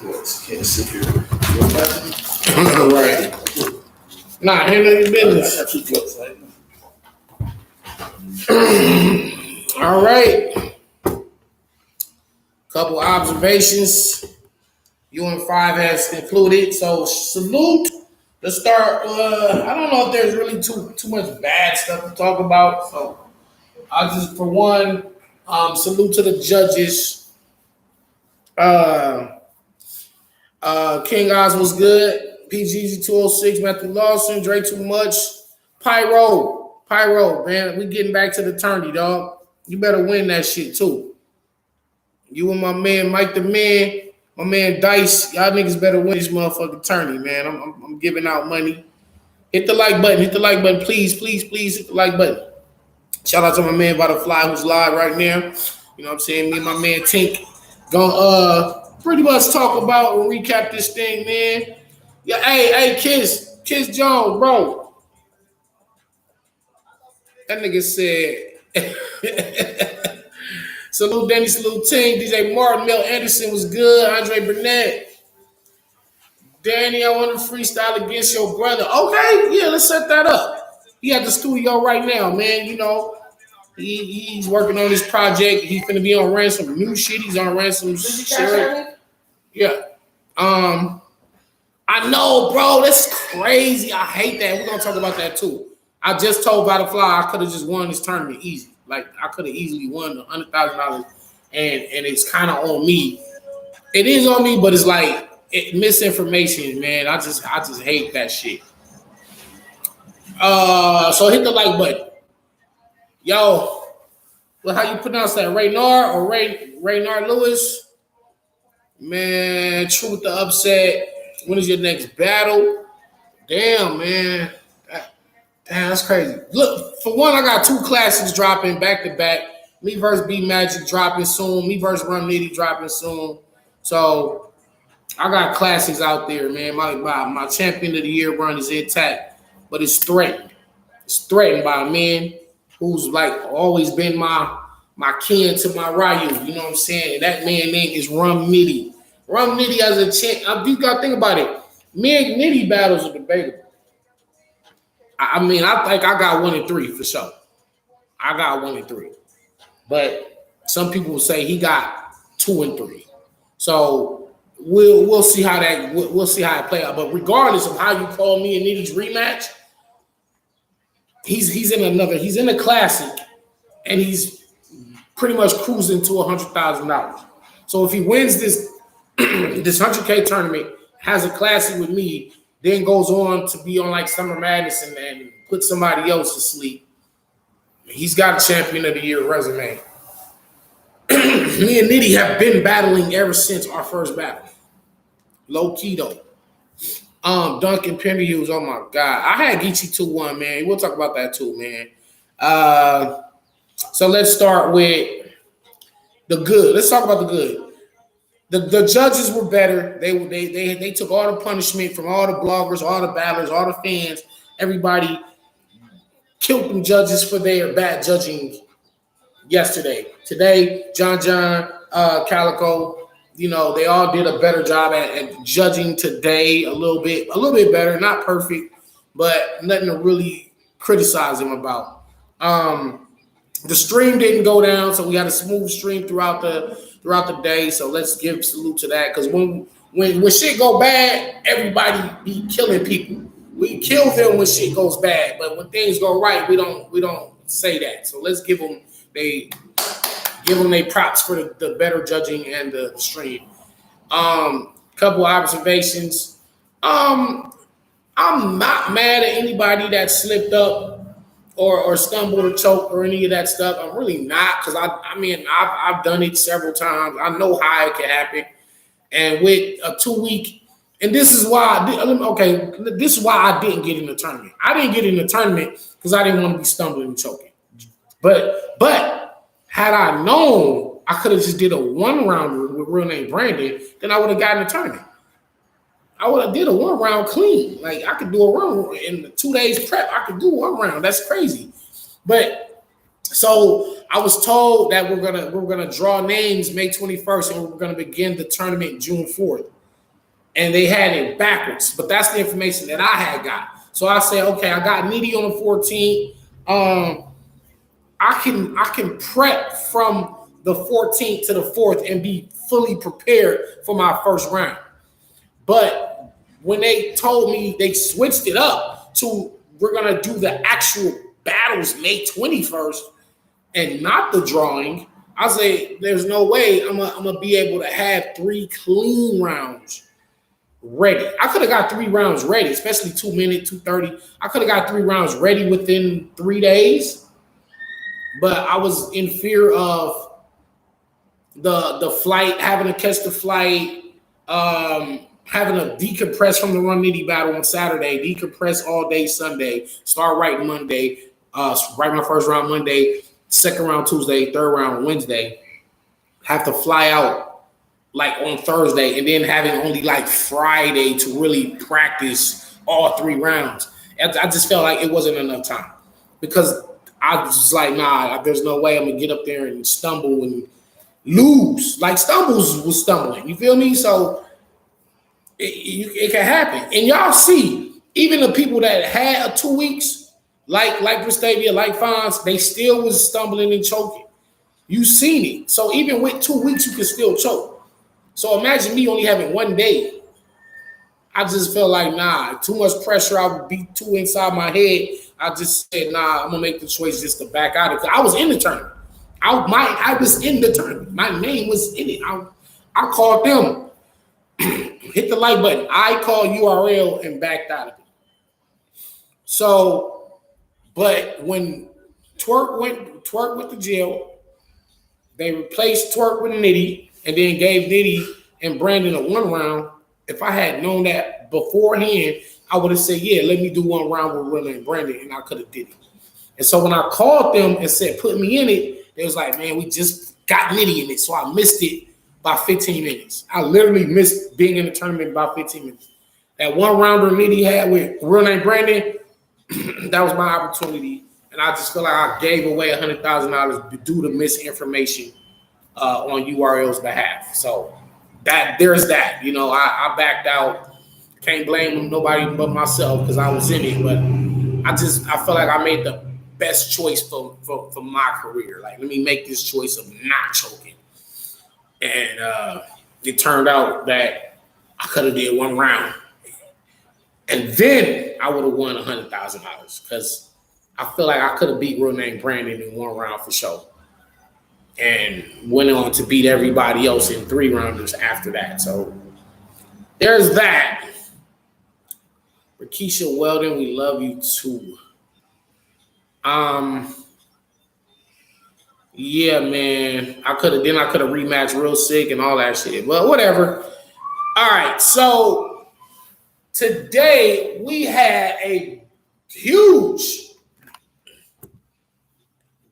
Can't sit here. Right. Nah, handle your business. All right. Couple observations. UM5 has concluded. So salute. Let's start. I don't know if there's really too much bad stuff to talk about. So I just, for one, salute to the judges. King Oz was good. PGG 206, Matthew Lawson, Dre Too Much, Pyro, man. We getting back to the tourney, dog. You better win that shit too. You and my man Mike the Man, my man Dice, y'all niggas better win this motherfucking tourney, man. I'm giving out money. Hit the like button, please hit the like button. Shout out to my man Butterfly who's live right now. You know what I'm saying? Me and my man Tink gonna pretty much talk about and recap this thing, man. Yeah, hey, Kiss Jones, bro. That nigga said, salute Danny, salute team. DJ Martin, Mel Anderson was good. Andre Burnett. Danny, I want to freestyle against your brother. Okay, yeah, let's set that up. He at the studio right now, man. You know, he's working on this project. He's finna be on ransom new shit. He's on ransom shit. Yeah. I know, bro. That's crazy. I hate that. We're gonna talk about that too. I just told Butterfly I could have just won this tournament easy. Like I could have easily won $100,000, and it's kind of on me. It is on me, but it's like misinformation, man. I just hate that shit. So hit the like button, yo. Well, how you pronounce that? Raynar or Raynar Lewis? Man, true with the upset. When is your next battle? Damn, man. Damn, that's crazy. Look, for one, I got 2 classics dropping back to back. Me versus B Magic dropping soon. Me versus Run Nitty dropping soon. So I got classics out there, man. My champion of the year run is intact, but it's threatened. It's threatened by a man who's like always been my kin to my Ryu. You know what I'm saying? And that man name is Rum Nitty. Rum Nitty as a champ. You got to think about it. Me and Nitty battles are debatable. I mean, I think I got 1 and 3 for sure. I got 1 and 3. But some people will say he got 2 and 3. So we'll see how we'll see how it play out. But regardless of how you call me and Nitty's rematch, he's in a classic, and he's pretty much cruising to $100,000. So if he wins this 100K tournament, has a classic with me, then goes on to be on like Summer Madness and put somebody else to sleep, he's got a champion of the year resume. Me and Nitty have been battling ever since our first battle. Low key though. Duncan Penderhughes, oh my God. I had Geechi 2-1, man. We'll talk about that too, man. So let's start with the good. Let's talk about the good. The judges were better. They took all the punishment from all the bloggers, all the battlers, all the fans. Everybody killed them judges for their bad judging yesterday. Today, John, Calico, you know, they all did a better job at judging today. A little bit better, not perfect, but nothing to really criticize them about. The stream didn't go down, so we had a smooth stream throughout the day. So let's give salute to that, because when shit go bad, everybody be killing people. We kill them when shit goes bad, but when things go right, we don't say that. So let's give them they props for the better judging and the stream. Couple observations. I'm not mad at anybody that slipped up or stumbled or choked or any of that stuff. I'm really not, because I've done it several times. I know how it can happen. And with a 2-week, and this is why I didn't get in the tournament. I didn't get in the tournament because I didn't want to be stumbling and choking. But had I known I could have just did a 1-rounder with real name Brandon, then I would have gotten the tournament. I would have did a 1-round clean. Like, I could do a run in 2 days prep. I could do 1 round. That's crazy. But so I was told that we're gonna draw names May 21st, and we're gonna begin the tournament June 4th. and they had it backwards. But that's the information that I had got. So I said, okay, I got Nitty on the 14th. I can prep from the 14th to the 4th and be fully prepared for my first round. But when they told me they switched it up to we're gonna do the actual battles May 21st and not the drawing, I say there's no way I'm gonna be able to have 3 clean rounds ready. I could have got 3 rounds ready, especially 2 minute, 2:30. I could have got 3 rounds ready within 3 days, but I was in fear of the flight, having to catch the flight, having to decompress from the Run Nitty battle on Saturday, decompress all day Sunday, start writing Monday, write my first round Monday, second round Tuesday, third round Wednesday, have to fly out like on Thursday, and then having only like Friday to really practice all 3 rounds. I just felt like it wasn't enough time because I was like, nah, there's no way I'm gonna get up there and stumble and lose. Like Stumbles was stumbling, you feel me? So it can happen. And y'all see, even the people that had 2 weeks, like Pristavia, like Fonz, they still was stumbling and choking. You seen it. So even with 2 weeks, you can still choke. So imagine me only having 1 day. I just felt like, nah, too much pressure. I would be too inside my head. I just said, nah, I'm gonna make the choice just to back out of it. I was in the tournament. I was in the tournament. My name was in it. I called them. Hit the like button. I called URL and backed out of it. So, but when Twerk went to jail, they replaced Twerk with Nitty and then gave Nitty and Brandon a 1 round. If I had known that beforehand, I would have said, yeah, let me do 1 round with Will and Brandon, and I could have did it. And so when I called them and said, put me in it, they was like, man, we just got Nitty in it. So I missed it by 15 minutes. I literally missed being in the tournament by 15 minutes. That 1 rounder Nitty had with real name Brandon, that was my opportunity. And I just feel like I gave away $100,000 due to misinformation on URL's behalf. So there's that. You know, I backed out. Can't blame nobody but myself because I was in it. But I feel like I made the best choice for my career. Like, let me make this choice of not choking. And it turned out that I could have did 1 round. And then I would have won $100,000 because I feel like I could have beat real name Brandon in 1 round for sure. And went on to beat everybody else in 3 rounders after that. So there's that. Rakisha Weldon, we love you too. Yeah, man. I could have rematched real sick and all that shit. But whatever. All right. So today we had a huge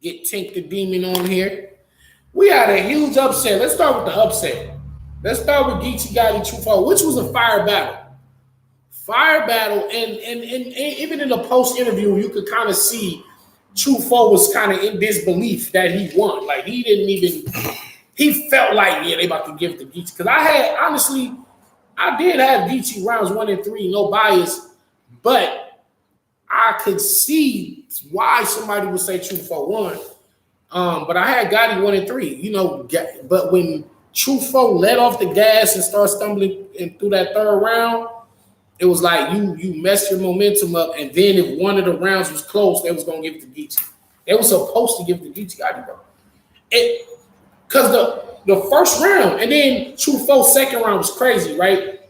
get Tink the Demon on here. We had a huge upset. Let's start with the upset. Let's start with Geechi Tru Foe, which was a fire battle. And even in the post interview, you could kind of see Tru Foe was kind of in disbelief that he won. Like he felt like, yeah, they about to give it to Geechi. Because I did have Geechi rounds 1 and 3, no bias, but I could see why somebody would say Tru Foe won. But I had Gotti 1 and 3, you know. But when Tru Foe let off the gas and started stumbling through that 3rd round, it was like you messed your momentum up. And then if one of the rounds was close, they was gonna give it to Geechi. They were supposed to give it to Geechi Gotti, bro. Because the first round and then Tru Foe's 2nd round was crazy, right?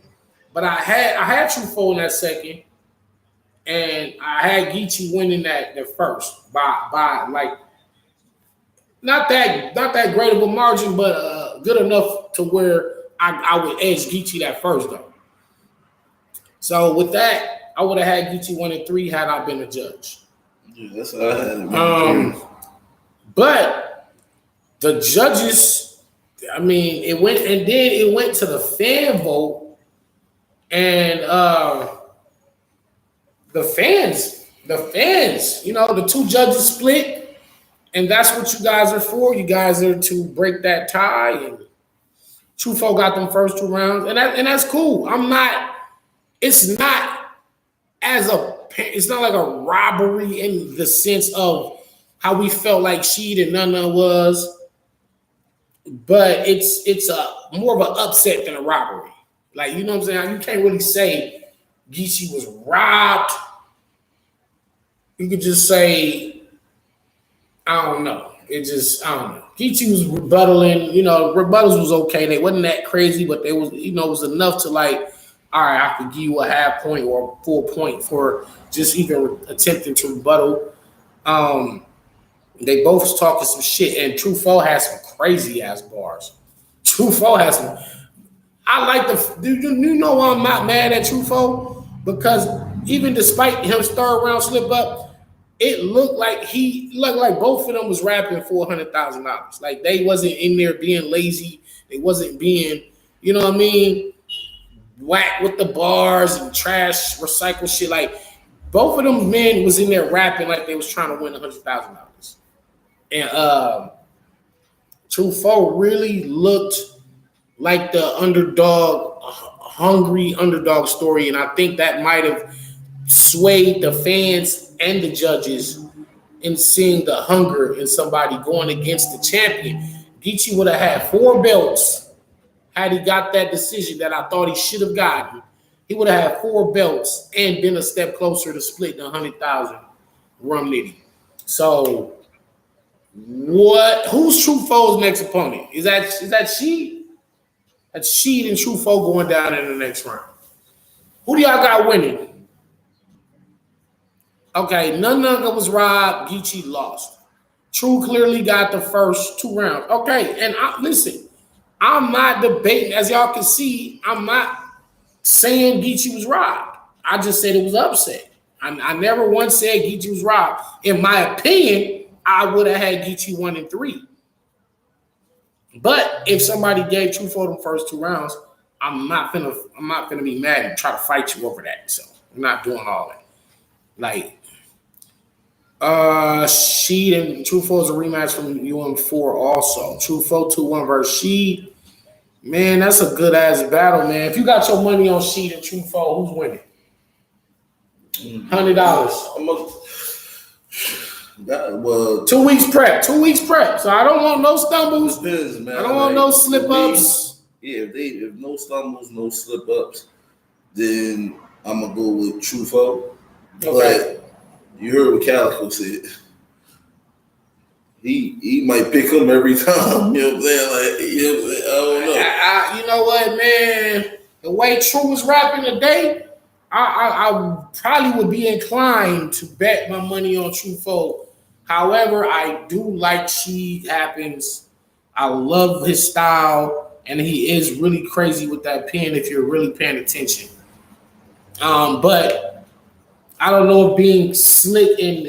But I had Tru Foe in that 2nd, and I had Geechi winning that first by like. Not that great of a margin, but good enough to where I would edge Geechi that first, though. So with that, I would have had Geechi 1 and 3 had I been a judge. Yeah, that's what I had. But the judges, I mean, it went to the fan vote, and the fans, you know, the 2 judges split. And that's what you guys are for. You guys are to break that tie and Tru Foe got them first 2 rounds, and that's cool. It's not it's not like a robbery in the sense of how we felt like Sheed and Nana was, but it's a more of an upset than a robbery. Like, you know what I'm saying? You can't really say Geechi was robbed. You could just say, I don't know. I don't know. Geechi was rebuttaling, rebuttals was okay. They wasn't that crazy, but they was, it was enough to like, all right, I could give you a half point or a full point for just even attempting to rebuttal. They both was talking some shit, and Tru Foe has some crazy ass bars. Tru Foe has some. I like you know why I'm not mad at Tru Foe? Because even despite his 3rd round slip up, it looked like both of them was rapping for $100,000. Like, they wasn't in there being lazy. They wasn't being, you know what I mean, whack with the bars and trash, recycle shit. Like, both of them men was in there rapping like they was trying to win $100,000. And Tru Foe really looked like the underdog, hungry underdog story. And I think that might have swayed the fans and the judges in seeing the hunger in somebody going against the champion. Geechi would have had 4 belts had he got that decision that I thought he should have gotten. He would have had 4 belts and been a step closer to splitting 100,000 Rum Nitty. So who's Tru Foe's next opponent? Is that Sheed? That's Sheed and Tru Foe going down in the next round. Who do y'all got winning? Okay, Nunga was robbed. Geechi lost. Tru clearly got the first 2 rounds. Okay, and listen, I'm not debating. As y'all can see, I'm not saying Geechi was robbed. I just said it was upset. I never once said Geechi was robbed. In my opinion, I would have had Geechi 1 and 3. But if somebody gave Tru Foe the first 2 rounds, I'm not gonna be mad and try to fight you over that. So I'm not doing all that. Like, Sheed and Tru Foe is a rematch from UM4 also. Tru Foe 2-1 versus Sheed. Man, that's a good ass battle, man. If you got your money on Sheed and Tru Foe, who's winning? $100. Well, 2 weeks prep. 2 weeks prep. So I don't want no stumbles. Man, I don't want no slip ups. Yeah, if no stumbles, no slip ups, then I'm gonna go with Tru Foe. Okay. But you heard what Calico said. He might pick him every time. You know what I'm saying? Like, you know what I'm saying? I don't know. You know what, man? The way Tru was rapping today, I probably would be inclined to bet my money on Tru Foe. However, I do like Sheed happens. I love his style, and he is really crazy with that pen if you're really paying attention. But I don't know if being slick and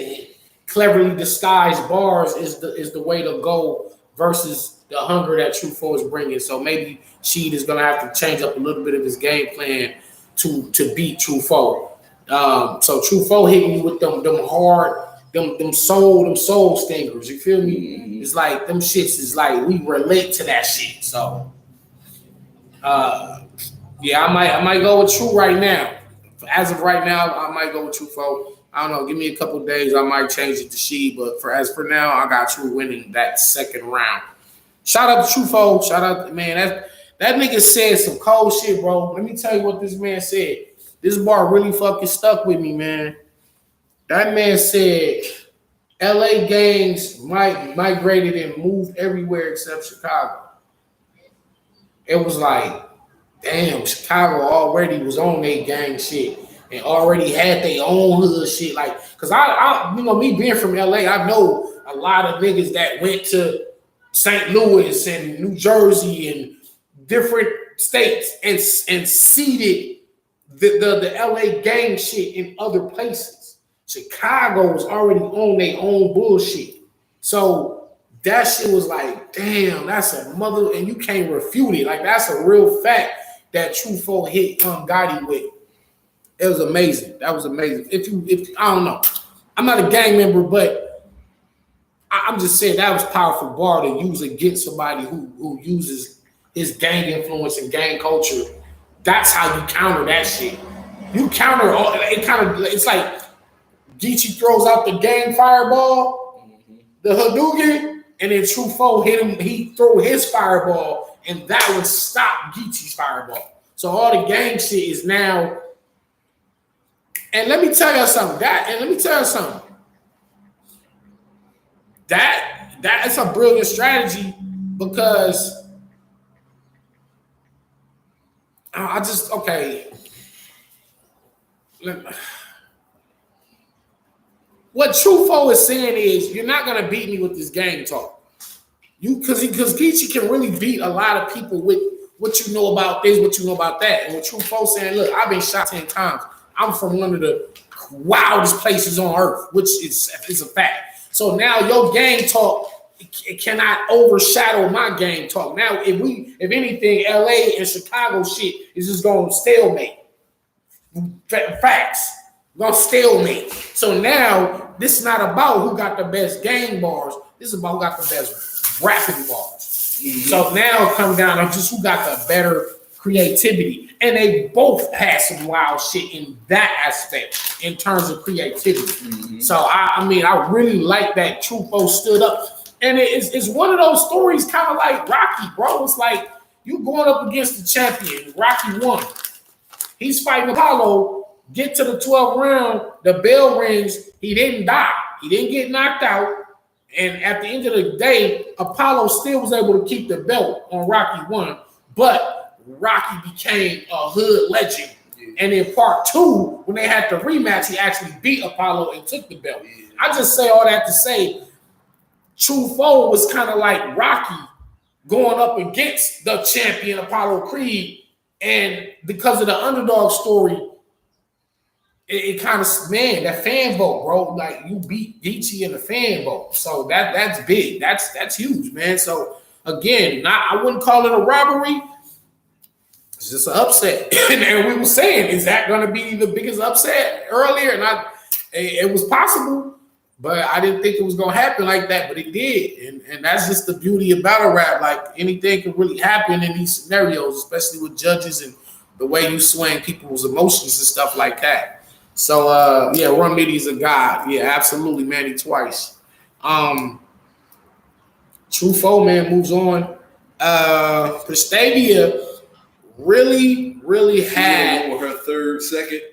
cleverly disguised bars is the way to go versus the hunger that Tru Foe is bringing. So maybe Sheed is gonna have to change up a little bit of his game plan to beat Tru Foe. So Tru Foe hitting you with them hard, them soul stingers. You feel me? Mm-hmm. It's like them shits is like we relate to that shit. So yeah, I might go with Tru right now. As of right now, I might go with Tru Foe. I don't know. Give me a couple of days. I might change it to Sheed. But for now, I got Tru winning that 2nd round. Shout out to Tru Foe. Shout out, man. That nigga said some cold shit, bro. Let me tell you what this man said. This bar really fucking stuck with me, man. That man said LA gangs migrated and moved everywhere except Chicago. It was like, damn, Chicago already was on their gang shit and already had their own hood shit. Like, cause I me being from LA, I know a lot of niggas that went to St. Louis and New Jersey and different states and seeded the LA gang shit in other places. Chicago was already on their own bullshit. So that shit was like, damn, that's a mother, and you can't refute it. Like, that's a real fact that Tru Foe hit Gotti with. It was amazing. That was amazing. If I don't know, I'm not a gang member, but I'm just saying that was powerful bar to use against somebody who uses his gang influence and gang culture. That's how you counter that shit. You counter all it kind of it's like Geechi throws out the gang fireball, the Hadouken, and then Tru Foe hit him, he threw his fireball, and that would stop Geechi's fireball. So all the gang shit is now. And let me tell you something. That is a brilliant strategy because I just okay. What Tru Foe is saying is you're not gonna beat me with this gang talk. Because Geechi can really beat a lot of people with what you know about this, what you know about that. And what Tru Foe saying, look, I've been shot 10 times. I'm from one of the wildest places on earth, which is a fact. So now your gang talk it cannot overshadow my gang talk. Now, if anything, LA and Chicago shit is just going to stalemate. Facts. Going to stalemate. So now, this is not about who got the best gang bars. This is about who got the best rapping bars. Mm-hmm. So now it comes down to just who got the better creativity. And they both had some wild shit in that aspect in terms of creativity. Mm-hmm. So, I mean, I really like that Tru Foe stood up. And it's one of those stories kind of like Rocky, bro. It's like you going up against the champion. Rocky won. He's fighting Apollo, get to the 12th round, the bell rings. He didn't die. He didn't get knocked out. And at the end of the day, Apollo still was able to keep the belt on Rocky 1. But Rocky became a hood legend. Yeah. And in part 2, when they had the rematch, he actually beat Apollo and took the belt. Yeah. I just say all that to say, Tru Foe was kind of like Rocky going up against the champion Apollo Creed, and because of the underdog story, it kind of that fan vote, bro. Like you beat Geechi in the fan vote, so that's big. That's huge, man. So again, I wouldn't call it a robbery. It's just an upset, and we were saying, is that going to be the biggest upset earlier? And it was possible. But I didn't think it was going to happen like that, but it did. And that's just the beauty of battle rap. Like, anything can really happen in these scenarios, especially with judges and the way you swing people's emotions and stuff like that. So, Run Nitty's a god. Yeah, absolutely, Manny twice. Tru Foe, man, moves on. Pristavia really, really had... With her third, second.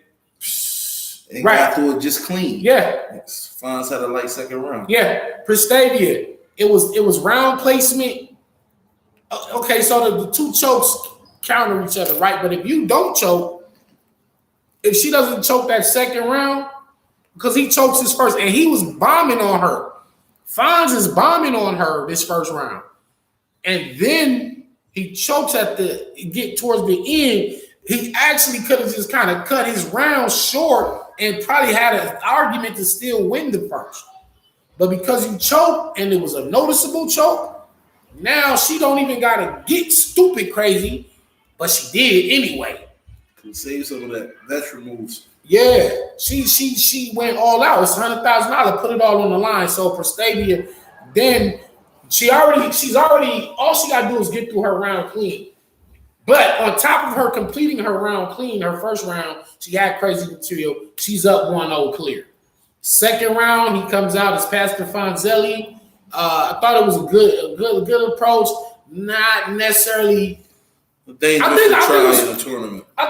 And right. got through it just clean. Yeah. Fonz had a light second round. Yeah. Pristavia. It was round placement. Okay, so the two chokes counter each other, right? But if you don't choke, if she doesn't choke that second round, because he chokes his first, and he was bombing on her. Fonz is bombing on her this first round. And then he chokes get towards the end. He actually could have just kind of cut his round short and probably had an argument to still win the first. But because you choked and it was a noticeable choke, now she don't even got to get stupid crazy, but she did anyway. To save some of that veteran moves. Yeah, she went all out. It's $100,000, put it all on the line. So Pristavia, then she's already, all she got to do is get through her round clean. But on top of her completing her round clean, her first round, she had crazy material. She's up 1-0 clear. Second round, he comes out as Pastor Fonzelli. I thought it was a good approach. Not necessarily. I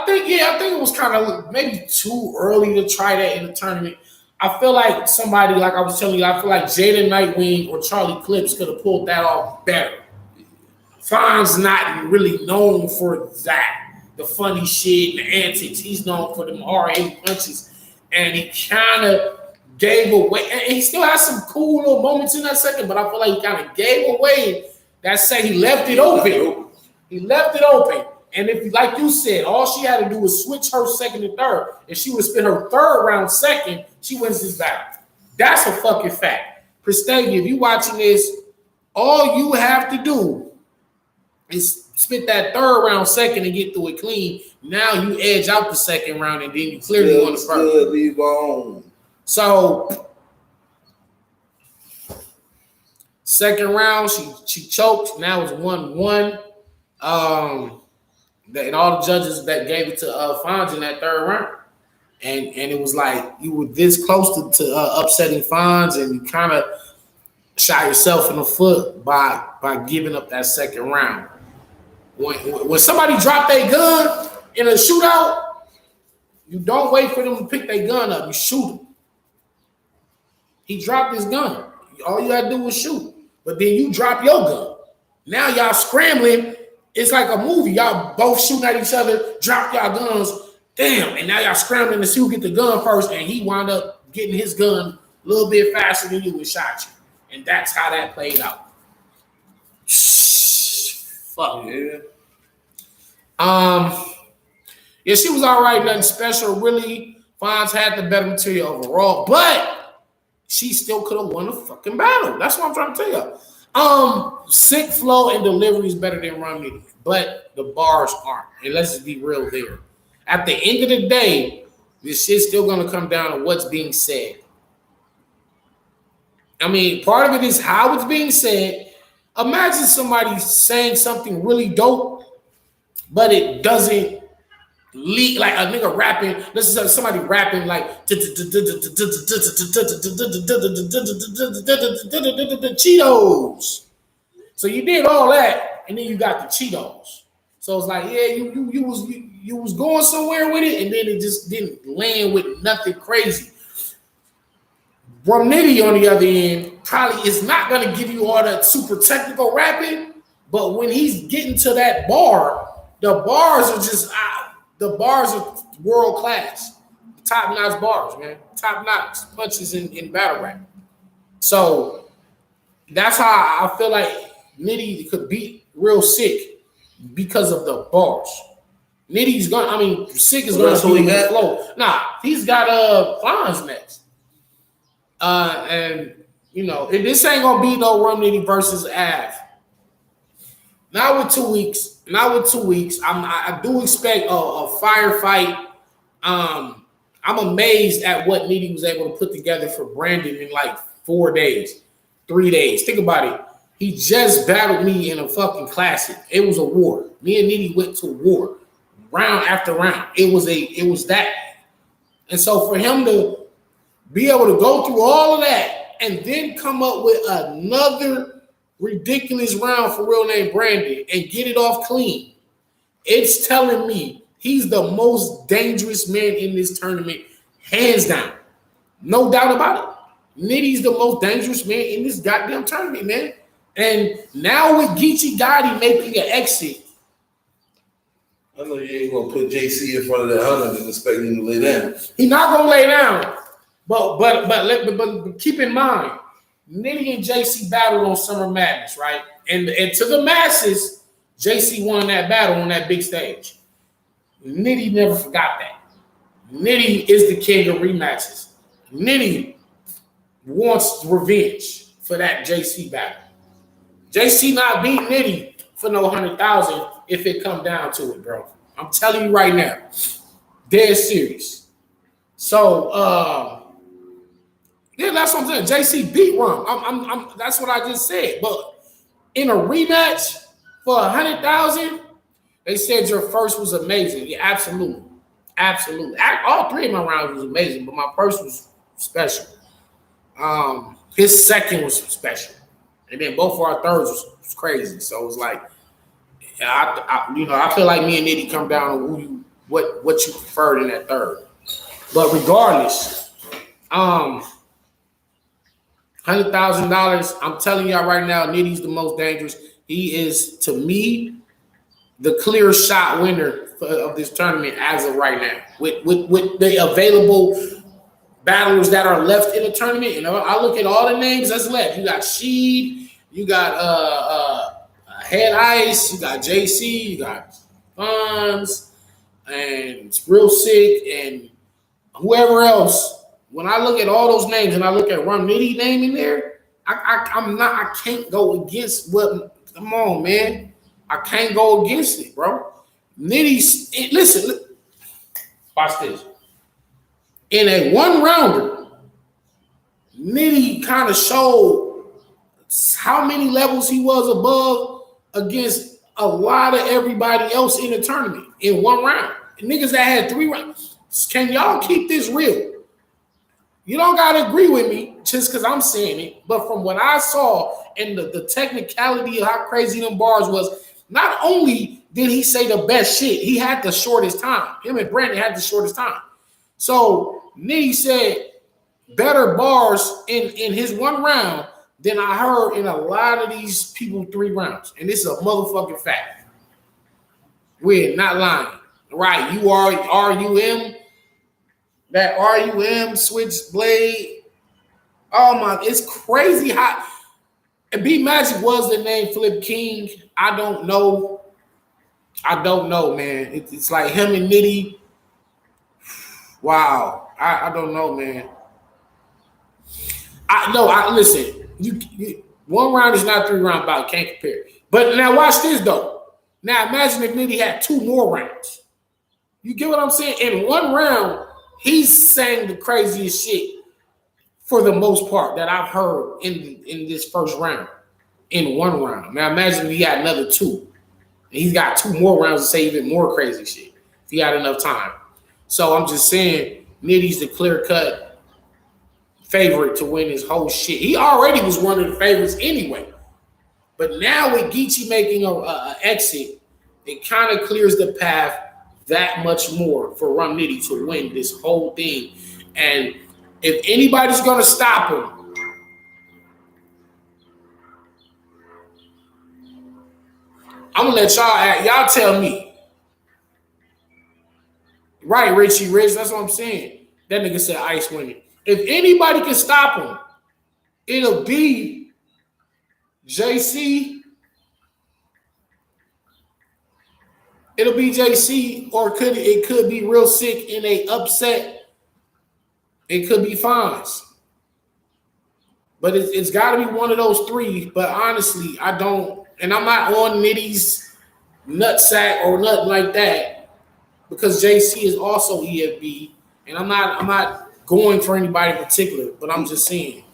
think it was kind of maybe too early to try that in the tournament. I feel like somebody, like I was telling you, I feel like Jada Nightwing or Charlie Clips could have pulled that off better. Fonz not really known for that, the funny shit and the antics. He's known for them hard-hitting punches, and he kind of gave away. And he still has some cool little moments in that second, but I feel like he kind of gave away that he left it open. He left it open, and if, like you said, all she had to do was switch her second and third. If she would spend her third round second, she wins this battle. That's a fucking fact. Pristavia, if you watching this, all you have to do is spit that third round second and get through it clean. Now you edge out the second round, and then you clearly won the first. Good, leave on. So second round, she choked. Now it's 1-1. And all the judges that gave it to Fonz in that third round. And it was like you were this close to upsetting Fonz, and you kind of shot yourself in the foot by giving up that second round. When somebody dropped their gun in a shootout, you don't wait for them to pick their gun up. You shoot them. He dropped his gun. All you gotta do is shoot. But then you drop your gun. Now y'all scrambling. It's like a movie. Y'all both shooting at each other, drop y'all guns. Damn. And now y'all scrambling to see who get the gun first. And he wound up getting his gun a little bit faster than you and shot you. And that's how that played out. Fuck. Yeah. Yeah, she was all right, nothing special. Really, Fonz had the better material overall, but she still could have won the fucking battle. That's what I'm trying to tell you. Sick flow and delivery is better than Run Nitty, but the bars aren't. And let's just be real there. At the end of the day, this shit's still gonna come down to what's being said. I mean, part of it is how it's being said. Imagine somebody saying something really dope, but it doesn't lead like a nigga rapping. Let's say somebody rapping like Cheetos. So you did all that, and then you got the Cheetos. So it's like, yeah, you was going somewhere with it, and then it just didn't land with nothing crazy. Nitty, on the other end, probably is not going to give you all that super technical rapping, but when he's getting to that bar, the bars are world class, top notch bars, man, top notch punches in battle rap. So that's how I feel like Nitty could beat Real Sick because of the bars. Nitty's Sick is going to be the flow. Nah, he's got Fonz next. And you know, this ain't gonna be no Rum Nitty versus Av. Not with 2 weeks. I do expect a firefight. I'm amazed at what Nitty was able to put together for Brandon in like 4 days, 3 days. Think about it. He just battled me in a fucking classic. It was a war. Me and Nitty went to war, round after round. It was that. And so for him to be able to go through all of that and then come up with another ridiculous round for real name Brandon and get it off clean, it's telling me he's the most dangerous man in this tournament, hands down. No doubt about it. Nitty's the most dangerous man in this goddamn tournament, man. And now with Geechi Gotti making an exit, I know you ain't gonna put JC in front of that 100 and expect him to lay down. He's not gonna lay down. But keep in mind, Nitty and JC battled on Summer Madness, right? And to the masses, JC won that battle on that big stage. Nitty never forgot that. Nitty is the king of rematches. Nitty wants revenge for that JC battle. JC not beat Nitty for no 100,000 if it come down to it, bro. I'm telling you right now, dead serious. So, yeah, that's what I'm saying. JC beat Rum. That's what I just said. But in a rematch for 100,000, they said your first was amazing. Yeah, absolutely. All three of my rounds was amazing, but my first was special. His second was special, and then both of our thirds was crazy. So it was like, I feel like me and Nitty come down to what you preferred in that third. But regardless, $100,000. I'm telling y'all right now, Nitty's the most dangerous. He is, to me, the clear shot winner of this tournament as of right now. With the available battlers that are left in the tournament, and I look at all the names that's left. You got Sheed, you got Head Ice, you got JC, you got Fonz, and it's Real Sick, and whoever else. When I look at all those names and I look at Rum Nitty name in there, I can't go against what. Come on, man, I can't go against it, bro. Nitty, listen, watch this. In a one rounder, Nitty kind of showed how many levels he was above against a lot of everybody else in the tournament in one round. Niggas that had 3 rounds. Can y'all keep this real? You don't gotta agree with me just because I'm saying it, but from what I saw and the technicality of how crazy them bars was, not only did he say the best shit, he had the shortest time. Him and Brandon had the shortest time. So Nitty said better bars in his 1 round than I heard in a lot of these people 3 rounds. And this is a motherfucking fact. We're not lying. Right, you are RUM, that RUM switchblade. Oh my, it's crazy how B Magic was the name Flip King. I don't know, man. It's like him and Nitty. Wow, I don't know, man. Listen. You 1 round is not 3 round bout. Can't compare. But now watch this though. Now imagine if Nitty had 2 more rounds. You get what I'm saying? In 1 round, he's saying the craziest shit for the most part that I've heard in this first round. In 1 round. Now imagine if he had another 2. And he's got 2 more rounds to say even more crazy shit if he had enough time. So I'm just saying, Nitty's the clear-cut favorite to win his whole shit. He already was one of the favorites anyway. But now with Geechi making an exit, it kind of clears the path that much more for Rum Nitty to win this whole thing. And if anybody's going to stop him, I'm going to let y'all tell me. Right, Richie Rich, that's what I'm saying. That nigga said Ice winning. If anybody can stop him, it'll be JC. It'll be JC, or it could be real sick in a upset. It could be Fonz. But it's got to be one of those 3. But honestly, I don't, and I'm not on Nitty's nutsack or nothing like that, because JC is also EFB, and I'm not going for anybody in particular, but I'm just saying.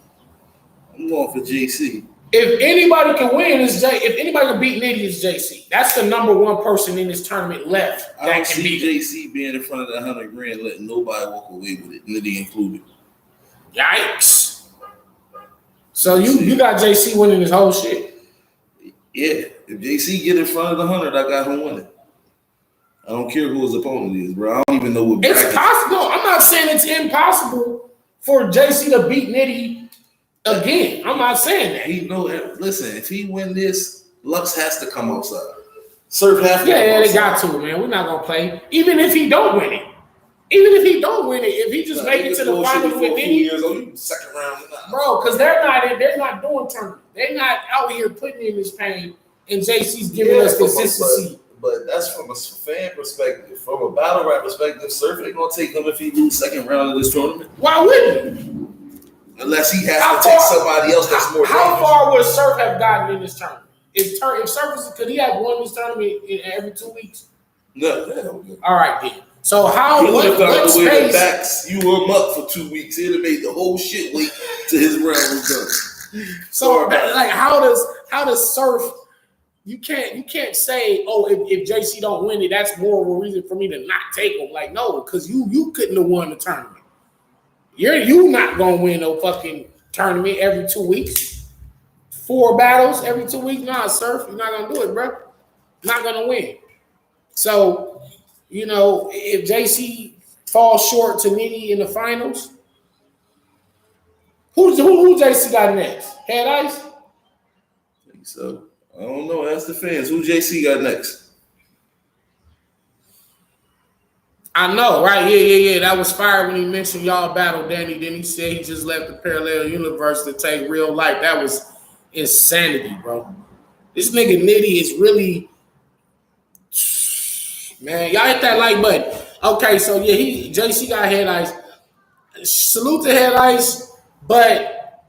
I'm going for JC. If anybody can win, if anybody can beat Nitty, it's JC. That's the number 1 person in this tournament left. I don't see JC being in front of the 100 grand, letting nobody walk away with it, Nitty included. Yikes! So you got JC winning this whole shit. Yeah, if JC get in front of the 100, I got him winning. I don't care who his opponent is, bro. I don't even know what. It's possible. I'm not saying it's impossible for JC to beat Nitty again. I'm not saying that. Listen, if he win this, Lux has to come outside. Surf has to. Yeah, they got to, man. We're not gonna play. Even if he don't win it. If he just make it to the finals with Nitty, second round, bro, because they're not doing tournament. They're not out here putting in this pain, and JC's giving us consistency. But that's from a fan perspective. From a battle rap perspective, Surf ain't gonna take him if he lose second round of this tournament. Why wouldn't he? Unless he has to take somebody else that's more dangerous. How far would Surf have gotten in this tournament? If Surf could he have won this tournament in every 2 weeks? No. All right then. So how he would have found the way to space? backs you him up for 2 weeks. He'd have made the whole shit wait till his round was done. So like how does Surf? You can't say, oh, if JC don't win it, that's more of a reason for me to not take him. Like, no, because you couldn't have won the tournament. You not gonna win no fucking tournament every 2 weeks. 4 battles every 2 weeks. Nah, Surf, you're not gonna do it, bro. Not gonna win. So, if JC falls short to Nitty in the finals, who JC got next? Head Ice? I think so. I don't know. Ask the fans. Who JC got next? I know, right? Yeah. That was fire when he mentioned y'all battle Danny. Then he said he just left the parallel universe to take real life. That was insanity, bro. This nigga Nitty is really, man. Y'all hit that like button. Okay, so yeah, JC got Head Ice. Salute to Head Ice, but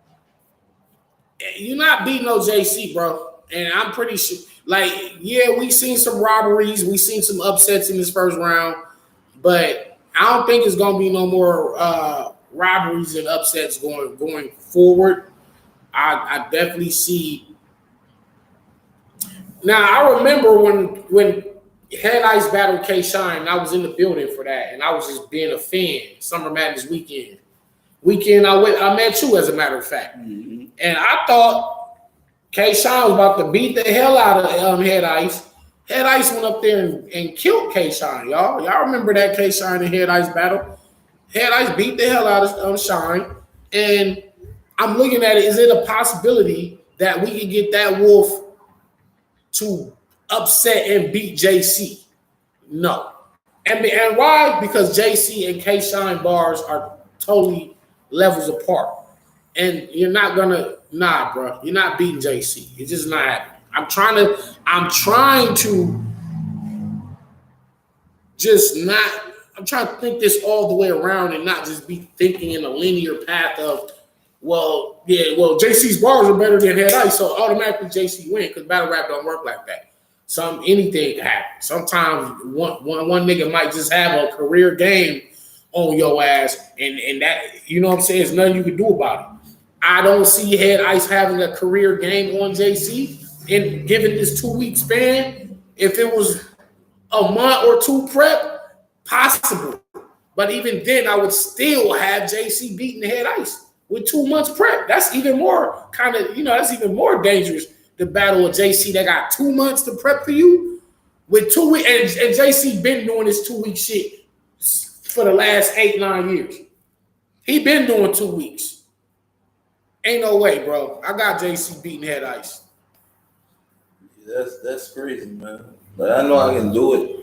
you're not beating no JC, bro. And I'm pretty sure, we seen some robberies, we seen some upsets in this first round, but I don't think it's gonna be no more robberies and upsets going forward. I definitely see Now I remember when Head Ice battled K Shine, I was in the building for that, and I was just being a fan. Summer Madness weekend, I met you as a matter of fact, and I thought K Shine was about to beat the hell out of Head Ice. Head Ice went up there and killed K Shine, y'all. Y'all remember that K Shine and Head Ice battle? Head Ice beat the hell out of Shine, and I'm looking at it. Is it a possibility that we can get that Wolf to upset and beat JC? No. And why? Because JC and K Shine bars are totally levels apart. And you're not gonna, bro. You're not beating JC. It's just not happening. I'm trying to think this all the way around and not just be thinking in a linear path of, JC's bars are better than Head Ice, so automatically JC win, because battle rap don't work like that. Anything can happen. Sometimes one nigga might just have a career game on your ass, and that, you know what I'm saying, there's nothing you can do about it. I don't see Head Ice having a career game on JC, and given this 2-week span, if it was a month or two prep, possible. But even then, I would still have JC beating Head Ice with 2 months prep. That's even more that's even more dangerous to battle with JC that got 2 months to prep for you with 2 weeks. And JC been doing this 2-week shit for the last 8-9 years. He been doing 2 weeks. Ain't no way, bro. I got JC beating Head Ice. That's crazy, man. But I know I can do it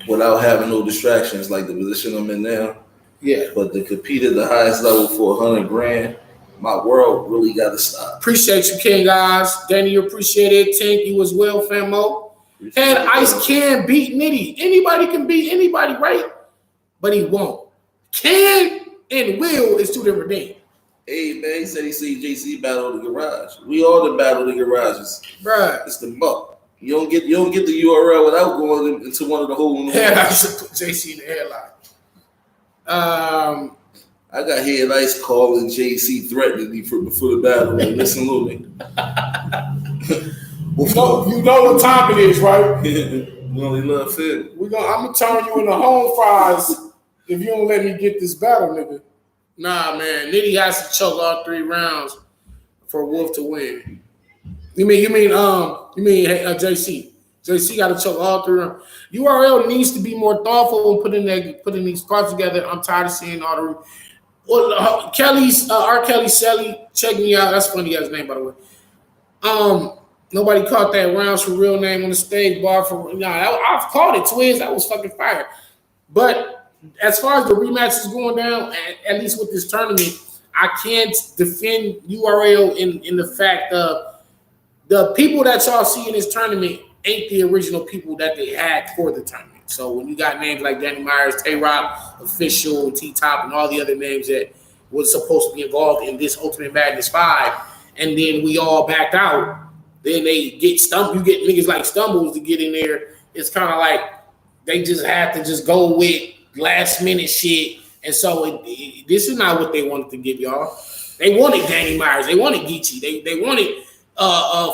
without having no distractions like the position I'm in now. Yeah. But to compete at the highest level for $100,000, my world really got to stop. Appreciate you, King guys. Danny, you appreciate it. Tank, you as well, Famo. Head Ice can beat Nitty. Anybody can beat anybody, right? But he won't. Can and will is two different things. Hey, man, he said he seen JC battle the garage. We all the battle the garages. Right. It's the buck. You don't get the URL without going into one of the holes in the Head Ice put JC in the headline. I got Head Ice calling JC threatening me for the battle. Like, listen, little nigga. You know what time it is, right? We only love fit. I'm gonna turn you into home fries if you don't let me get this battle, nigga. Nah, man. Nitty has to choke all 3 rounds for Wolf to win. You mean JC? JC got to choke all 3 rounds. URL needs to be more thoughtful when putting these cards together. I'm tired of seeing all the. Well, Kelly's R. Kelly Shelly, check me out. That's funny guy's name, by the way. Nobody caught that rounds for real name on the stage bar for. I've called it Twiz. That was fucking fire. But as far as the rematch is going down, at least with this tournament, I can't defend URL in the fact of the people that y'all see in this tournament ain't the original people that they had for the tournament. So when you got names like Danny Myers, Tay-Rock, Official, T-Top, and all the other names that was supposed to be involved in this Ultimate Madness 5, and then we all backed out, then they get stumped. You get niggas like Stumbles to get in there. It's kind of like they just have to just go with last minute shit. And so this is not what they wanted to give y'all. They wanted Danny Myers. They wanted Geechi. They wanted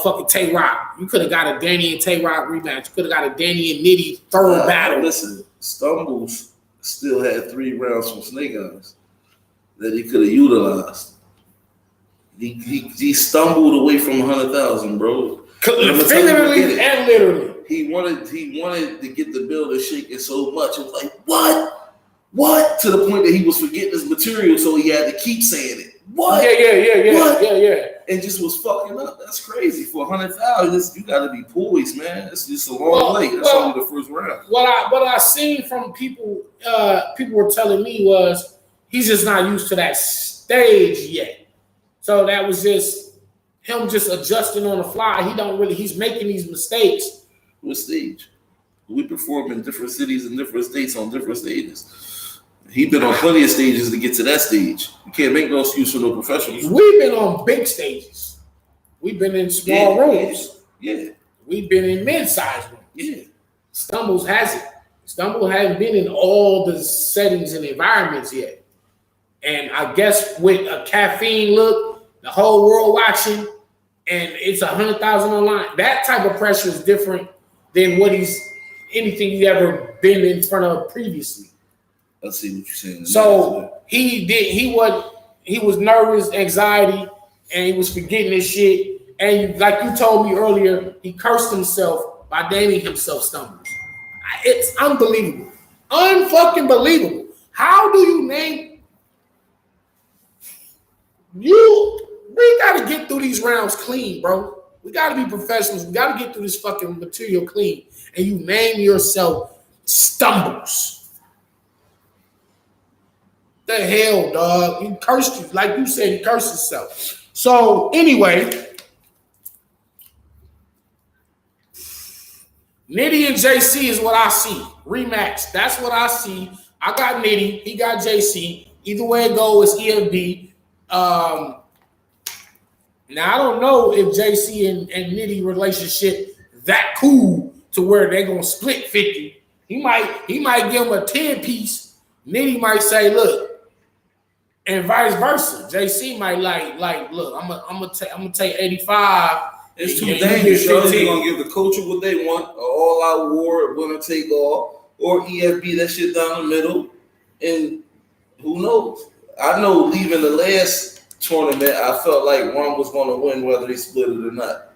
fucking Tay-Rock. You could have got a Danny and Tay-Rock rematch. You could have got a Danny and Nitty third battle. Listen, Stumbles still had 3 rounds from Snake Eyes that he could have utilized. He stumbled away from 100,000, bro. Figuratively and literally. He wanted to get the building shaking so much. It was like, what? To the point that he was forgetting his material, so he had to keep saying it. What? Yeah. And just was fucking up. That's crazy. For 100,000, you got to be poised, man. It's just a long way. That's only the first round. What I seen from people were telling me was he's just not used to that stage yet. So that was just him just adjusting on the fly. He's making these mistakes. What stage? We perform in different cities and different states on different stages. He's been on plenty of stages to get to that stage. You can't make no excuse for no professionals. We've been on big stages. We've been in small rooms. Yeah. We've been in mid-sized rooms. Yeah. Stumbles hasn't. Stumble hasn't been in all the settings and environments yet. And I guess with a caffeine look, the whole world watching, and it's 100,000 on the line. That type of pressure is different than anything he ever been in front of previously. I see what you're saying. So he was nervous, anxiety, and he was forgetting his shit. And like you told me earlier, he cursed himself by naming himself Stumbles. It's unbelievable. Unfucking believable. How do you name you? We gotta get through these rounds clean, bro. We gotta be professionals. We gotta get through this fucking material clean. And you name yourself Stumbles. The hell, dog? You cursed you, like you said, he cursed himself. So anyway, Nitty and JC is what I see. Rematch. That's what I see. I got Nitty. He got JC. Either way it goes, it's EFB. Now I don't know if JC and Nitty relationship that cool to where they're gonna split 50. He might give him a 10-piece. Nitty might say, look, and vice versa. JC might like, look, I'm gonna take 85. It's too dangerous. They're gonna give the culture what they want, an all-out war, winner take all, or EFB that shit down the middle. And who knows? I know leaving the last tournament, I felt like Ron was gonna win whether they split it or not.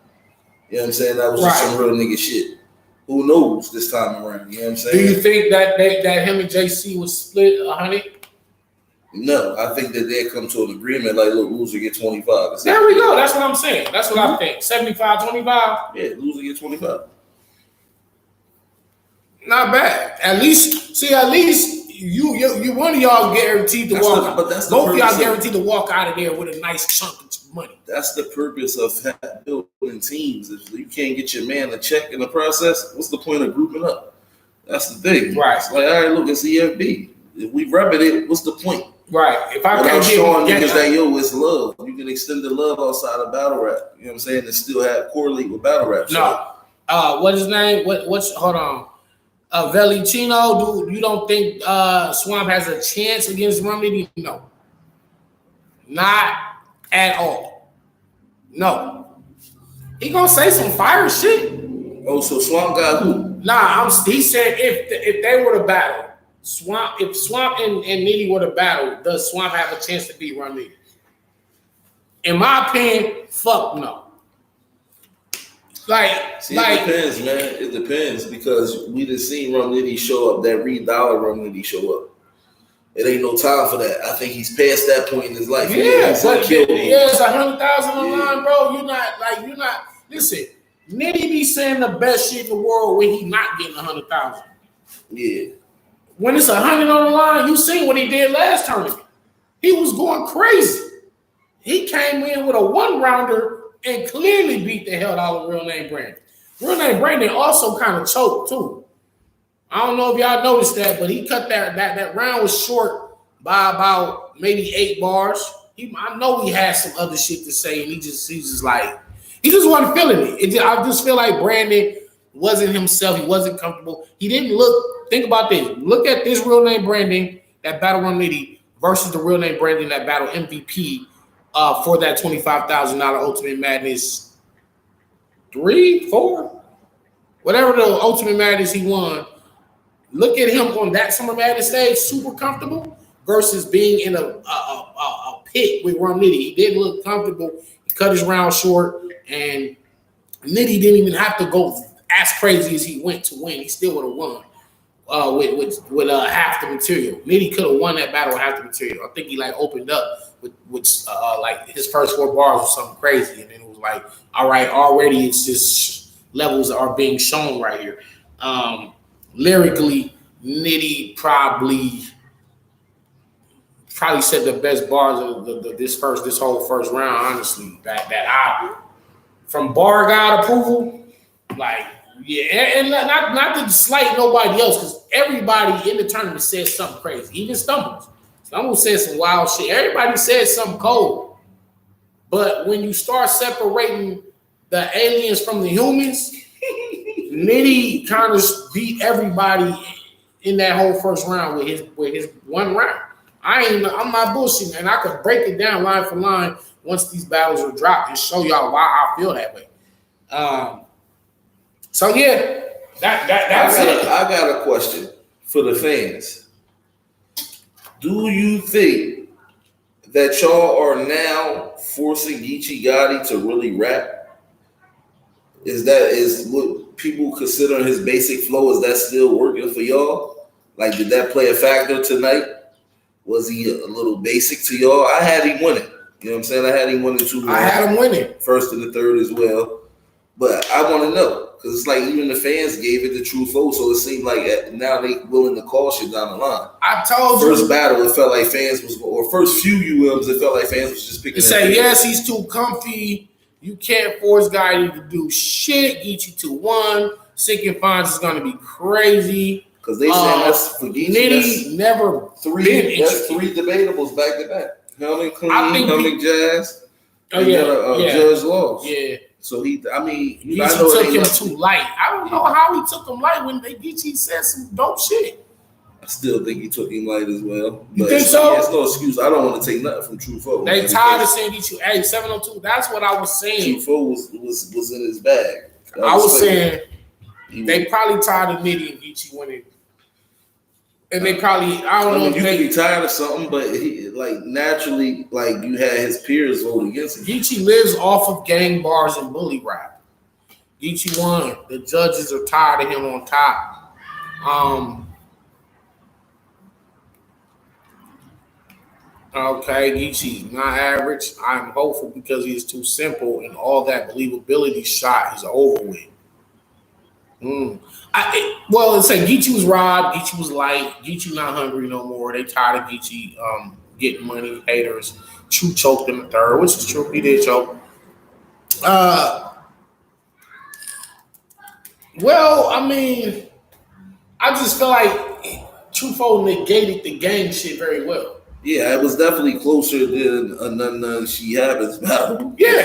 You know what I'm saying? That was just some real nigga shit. Who knows this time around? You know what I'm saying? Do you think that him and JC was split 100? No, I think that they come to an agreement like, look, loser get 25. There we go. That's what I'm saying. That's what I think. 75-25? Yeah, loser get 25. Not bad. At least you one of y'all guaranteed to walk. But that's both of y'all guaranteed to walk out of there with a nice chunk of money. That's the purpose of building teams. If you can't get your man a check in the process, what's the point of grouping up? That's the thing. Right. It's like, all right, look, it's EFB. If we rubbing it, what's the point? Right. If I can't showing niggas that it's love. You can extend the love outside of battle rap. You know what I'm saying? And still have correlate with battle rap. No. What's his name? What's hold on. Velicino, you don't think Swamp has a chance against Rumney? No. Not at all. No. He gonna say some fire shit. Oh, so Swamp got who? Nah, he said if they were to battle, if Swamp and Nitty were to battle, does Swamp have a chance to beat Rumney? In my opinion, fuck no. It depends, man. It depends because we done seen Rum Nitty show up, that $3 Rum Nitty show up. It ain't no time for that. I think he's past that point in his life. It's 100,000 on the line, bro. You're not. Listen, Nitty be saying the best shit in the world when he not getting 100,000. Yeah. When it's 100 on the line, you seen what he did last tournament. He was going crazy. He came in with a 1-rounder and clearly beat the hell out of Real Name Brandon. Real Name Brandon also kind of choked too. I don't know if y'all noticed that, but he cut that round was short by about maybe 8 bars. I know he had some other shit to say, and he just wasn't feeling it. I just feel like Brandon wasn't himself. He wasn't comfortable. He didn't look. Think about this. Look at this Real Name Brandon that battle Rum Nitty versus the Real Name Brandon that battle MVP. For that $25,000 Ultimate Madness 3, 4, whatever the Ultimate Madness he won. Look at him on that Summer Madness stage, super comfortable, versus being in a pit with Rum Nitty. He didn't look comfortable. He cut his round short, and Nitty didn't even have to go as crazy as he went to win. He still would have won with half the material. Nitty could have won that battle with half the material. I think he opened up with his first 4 bars or something crazy, and then it was like, all right, already it's just levels are being shown right here. Lyrically, Nitty probably said the best bars of this whole first round. Honestly, that I from bar god approval, and not to slight nobody else because everybody in the tournament said something crazy, even Stumbles. Stumbles said some wild shit. Everybody said something cold. But when you start separating the aliens from the humans, Nitty kind of beat everybody in that whole first round with his 1 round. I'm not bullshitting, and I could break it down line for line once these battles are dropped and show y'all why I feel that way. So yeah, that's it. I got a question for the fans. Do you think that y'all are now forcing Geechi Gotti to really rap? Is what people consider his basic flow, is that still working for y'all? Like, did that play a factor tonight? Was he a little basic to y'all? I had him winning. You know what I'm saying? I had him winning 2 rounds. I had him winning. First and the third as well. But I want to know, because it's like even the fans gave it to Tru Foe, so it seemed like now they willing to call shit down the line. I told you. First battle, it felt like fans was, or first few UMs, it felt like fans was just picking. They say, yes, he's too comfy. You can't force Gotti to do shit. Geechi 2-1. Sinking Fonz is going to be crazy. Because they said that's for Geechi. Nitty never that's 3 debatables back to back. Helmet Clean, Helmet Jazz, Judge Laws. Yeah. So Geechi took him too light. I don't know how he took him light when Geechi said some dope shit. I still think he took him light as well. You think so? It's no excuse. I don't want to take nothing from Tru Foe. They tired of saying Geechi. Hey, 702. That's what I was saying. Tru Foe was in his bag. I was saying they probably tired of Nitty and Geechi winning. And they probably, I don't know. You can be tired of something, but naturally, you had his peers vote against him. Geechi lives off of gang bars and bully rap. Geechi won. The judges are tired of him on top. Okay, Geechi not average. I'm hopeful because he is too simple, and all that believability shot is over with. It's like Geechi was robbed, Geechi was light, Geechi not hungry no more. They tired of Geechi getting money, haters. Tru choked in the third, which is true. He did choke. I just feel like Tru Foe negated the gang shit very well. Yeah, it was definitely closer than none she happens battle. Yeah.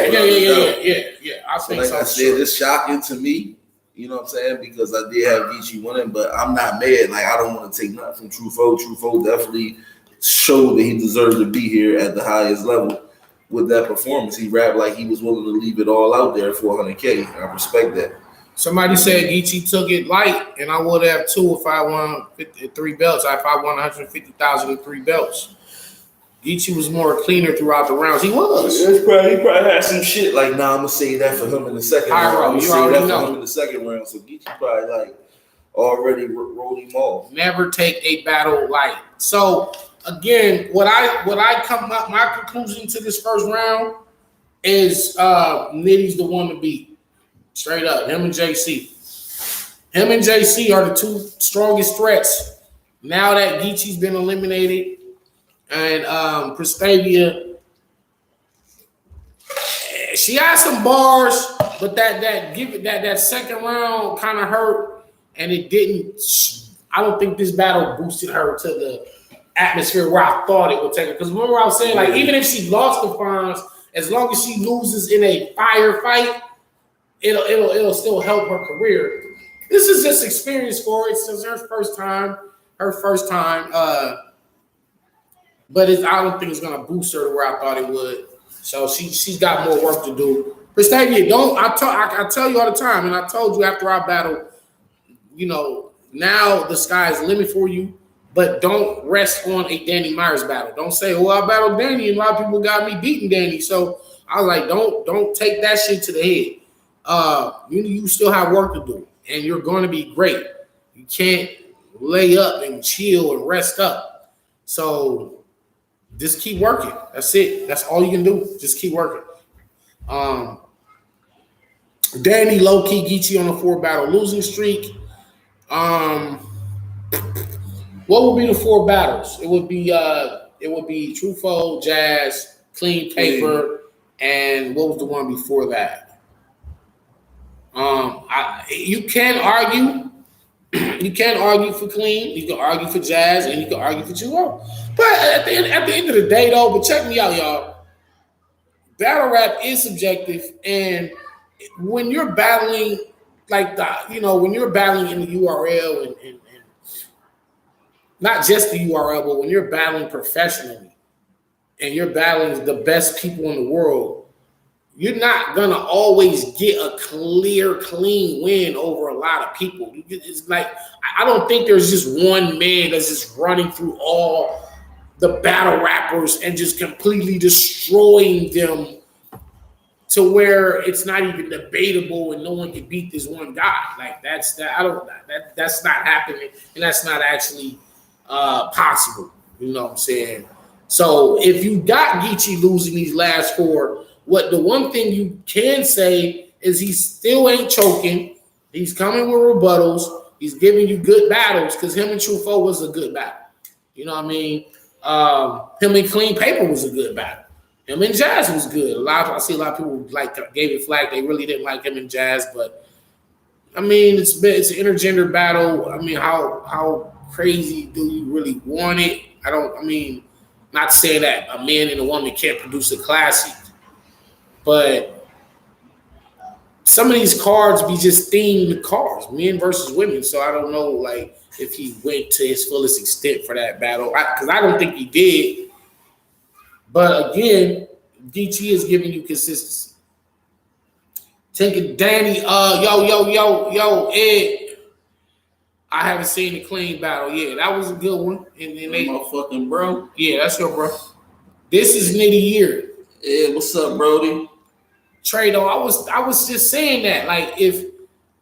I think I said, it's shocking to me. You know what I'm saying? Because I did have Geechi winning, but I'm not mad. I don't want to take nothing from Tru Foe. Tru Foe definitely showed that he deserved to be here at the highest level with that performance. He rapped like he was willing to leave it all out there for 100K. I respect that. Somebody said Geechi took it light, and I would have too if I won 3 belts. If I won 150,000 in 3 belts. Geechi was more cleaner throughout the rounds. He was. He probably had some shit I'm gonna say that for him in the second round. I'm gonna say that for him in the second round. So Geechi probably already rolled him off. Never take a battle light. So again, what I come up, my conclusion to this first round is Nitty's the one to beat. Straight up. Him and JC. Him and JC are the 2 strongest threats. Now that Geechi's been eliminated. And Pristavia, she had some bars, but that second round kind of hurt, and it didn't. I don't think this battle boosted her to the atmosphere where I thought it would take her. Because remember, I was saying even if she lost the Fonz, as long as she loses in a firefight, it'll still help her career. This is just experience for it. It's her first time. But I don't think it's gonna boost her to where I thought it would. So she's got more work to do. Pristavia, I tell you all the time, and I told you after our battle, now the sky is the limit for you, but don't rest on a Danny Myers battle. Don't say, I battled Danny, and a lot of people got me beating Danny. So I was like, don't take that shit to the head. You still have work to do, and you're going to be great. You can't lay up and chill and rest up. So just keep working. That's it. That's all you can do. Just keep working. Danny low-key Geechi on a 4-battle losing streak. What would be the 4 battles? It would be Tru Foe, Jazz, Clean Paper, and what was the one before that? You can argue. You can argue for Clean. You can argue for Jazz, and you can argue for Tru Foe. But at the end of the day, though, but check me out, y'all. Battle rap is subjective, and when you're battling when you're battling in the URL and not just the URL, but when you're battling professionally, and you're battling the best people in the world, you're not gonna always get a clear, clean win over a lot of people. It's like I don't think there's just one man that's just running through all the battle rappers and just completely destroying them to where it's not even debatable and no one can beat this one guy. Like that's not happening, and that's not actually possible. You know what I'm saying? So if you got Geechi losing these last 4, the one thing you can say is he still ain't choking. He's coming with rebuttals. He's giving you good battles because him and Tru Foe was a good battle. You know what I mean? Him and Clean Paper was a good battle. Him and Jazz was good. I see a lot of people gave it flack. They really didn't like him and Jazz, but I mean it's an intergender battle. I mean, how crazy do you really want it? Not to say that a man and a woman can't produce a classic, but some of these cards be just themed cards, men versus women. So I don't know, like, if he went to his fullest extent for that battle, because I don't think he did. But again, Geechi is giving you consistency. Taking Danny, yo, Ed. I haven't seen the clean battle yet. That was a good one. And they motherfucking bro. Yeah, that's your bro. This is Nitty year. Yeah, what's up, Brody? Trado, I was just saying that. Like, if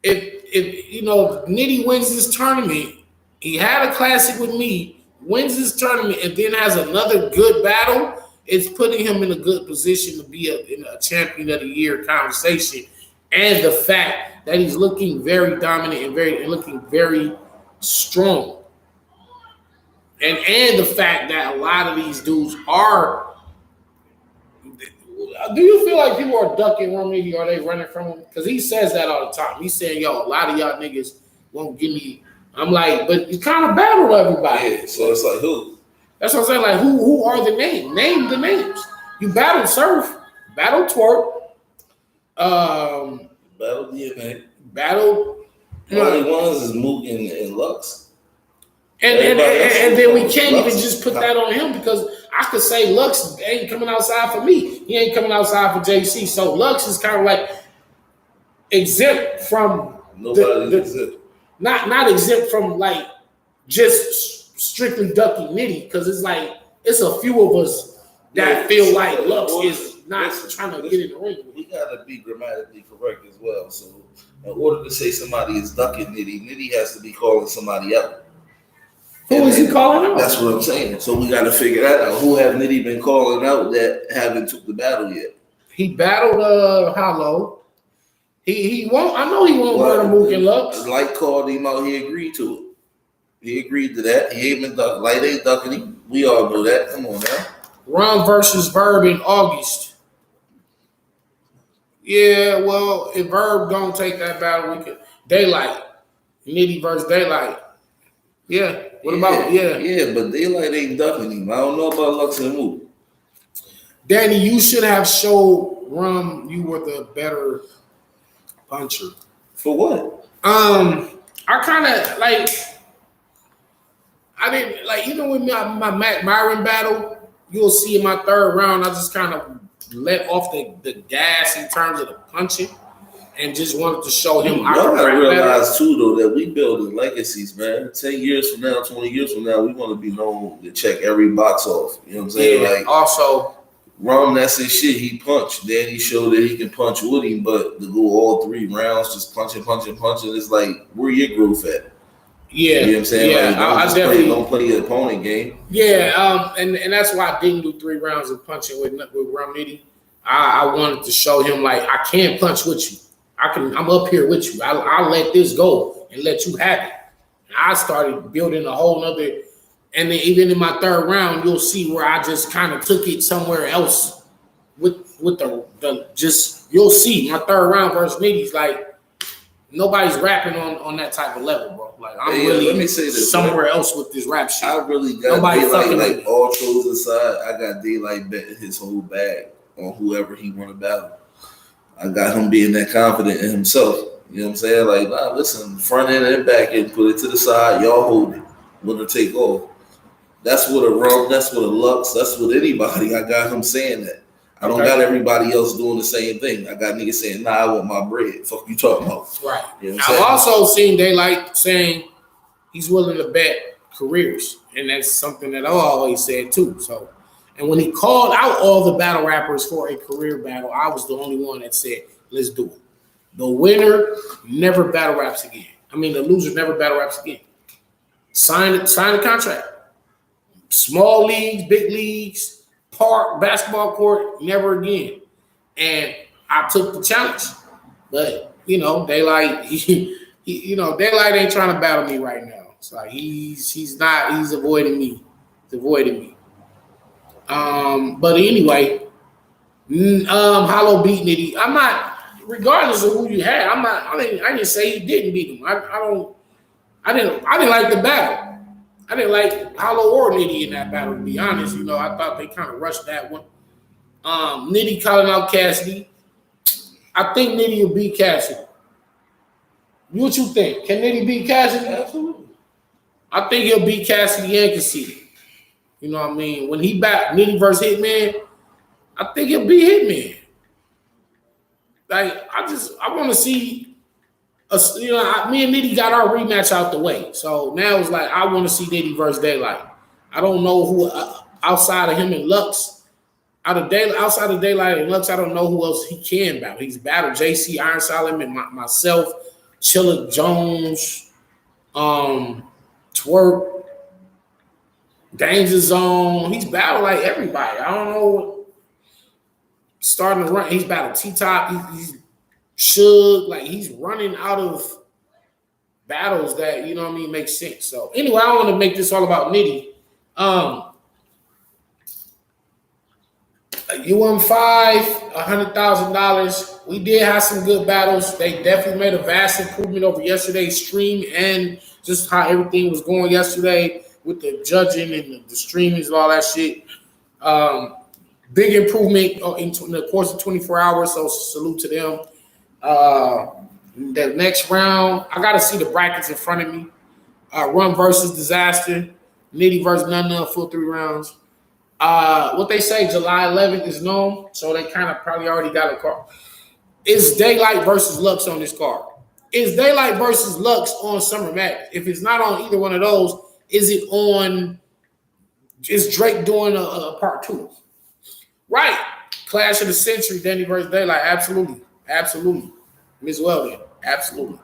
you know, Nitty wins this tournament, he had a classic with me, wins this tournament, and then has another good battle, it's putting him in a good position to be in a champion of the year conversation. And the fact that he's looking very dominant and looking very strong. And the fact that a lot of these dudes are. Do you feel like people are ducking Rum Nitty or are they running from him? Because he says that all the time. He's saying, yo, a lot of y'all niggas won't give me. I'm like, but you kind of battle everybody. Yeah, so it's like who? That's what I'm saying. Like, who are the names? Name the names. You battle Surf, battle Twerk, battle DNA. Battle. The only ones is Mook and Lux. And then we can't even just put that on him because I could say Lux ain't coming outside for me. He ain't coming outside for JC. So Lux is kind of like exempt from exempt. Not exempt from like just strictly ducking Nitty because it's like it's a few of us that feel like Lux is not trying to get in the ring. We gotta be grammatically correct as well. So in order to say somebody is ducking Nitty has to be calling somebody out. Who is he calling out? That's what I'm saying. So we got to figure that out. Who have Nitty been calling out that haven't took the battle yet? He battled Hollow. He won't. I know he won't murder Mook and Lux. Light called him out. He agreed to it. He agreed to that. He ain't been ducking. Light ain't ducking him. We all know that. Come on now. Rum versus Verb in August. Yeah, well, if Verb don't take that battle, we could. Daylight. Nitty versus Daylight. Yeah. What about Yeah, but Daylight ain't ducking him. I don't know about Lux and Mook. Danny, you should have showed Rum you were the better puncher. For what? I kind of like. I didn't like even with my Mac Myron battle. You'll see in my third round, I just kind of let off the gas in terms of the punching. And just wanted to show him. Y'all gotta realize too, though, that we building legacies, man. 10 years from now, 20 years from now, we want to be known to check every box off. You know what I'm saying? Yeah, like also, Rum, that's his shit. He punched. Danny showed that he can punch with him, but to go all 3 rounds, just punching, it's like where your growth at? Yeah, you know what I'm saying? Yeah, like, I definitely don't play your opponent game. Yeah, and that's why I didn't do 3 rounds of punching with Rum Nitty. I wanted to show him like I can punch with you. I'm up here with you. I'll let this go and let you have it. And I started building a whole nother, and then even in my third round, you'll see where I just kind of took it somewhere else with the just you'll see my third round versus Nitty's like nobody's rapping on that type of level, bro. Like I'm really let me say this, somewhere else with this rap shit. I really got nobody Daylight, like all trolls aside, I got Daylight betting his whole bag on whoever he want to battle. I got him being that confident in himself. You know what I'm saying? Like, nah, listen, front end and back end, put it to the side. Y'all hold it. Winner take all. That's what a Rump, that's what a Lux, that's what anybody. I got him saying that. I don't got everybody else doing the same thing. I got niggas saying, nah, I want my bread. Fuck you talking about. Right. You know I've also seen Daylight saying he's willing to bet careers. And that's something that I always said too. So, and when he called out all the battle rappers for a career battle, I was the only one that said, let's do it. The winner never battle raps again. I mean, the loser never battle raps again. Sign the contract. Small leagues, big leagues, park, basketball court, never again. And I took the challenge. But, Daylight, Daylight ain't trying to battle me right now. It's like he's avoiding me. He's avoiding me. But anyway, Hollow beat Nitty. I'm not, regardless of who you had, I didn't say he didn't beat him. I didn't like the battle. I didn't like Hollow or Nitty in that battle, to be honest. I thought they kind of rushed that one. Nitty calling out Cassidy. I think Nitty will beat Cassidy. What you think? Can Nitty beat Cassidy? Absolutely. I think he'll beat Cassidy and Cassidy. You know what I mean? When he back Nitty versus Hitman, I think he'll beat Hitman. Like, I want to see. Me and Nitty got our rematch out the way. So now it's like, I want to see Nitty versus Daylight. I don't know who, outside of him and Lux, outside of Daylight and Lux, I don't know who else he can battle. He's battled JC, Iron Solomon, myself, Chilla Jones, Twerk, Danger Zone. He's battled like everybody. I don't know. Starting to run. He's battled T-Top. He's Suge, like he's running out of battles that, make sense. So anyway, I don't want to make this all about Nitty. UM5, $100,000. We did have some good battles. They definitely made a vast improvement over yesterday's stream and just how everything was going yesterday with the judging and the streamings and all that shit. Big improvement in the course of 24 hours, so salute to them. The next round, I got to see the brackets in front of me. Run versus Disaster, Nitty versus None full 3 rounds. What they say, July 11th is known, so they kind of probably already got a card. Is Daylight versus Lux on this card? Is Daylight versus Lux on Summer Madness? If it's not on either one of those, is Drake doing a part 2? Right. Clash of the Century, Danny versus Daylight. Absolutely. Miss Weldon. Absolutely.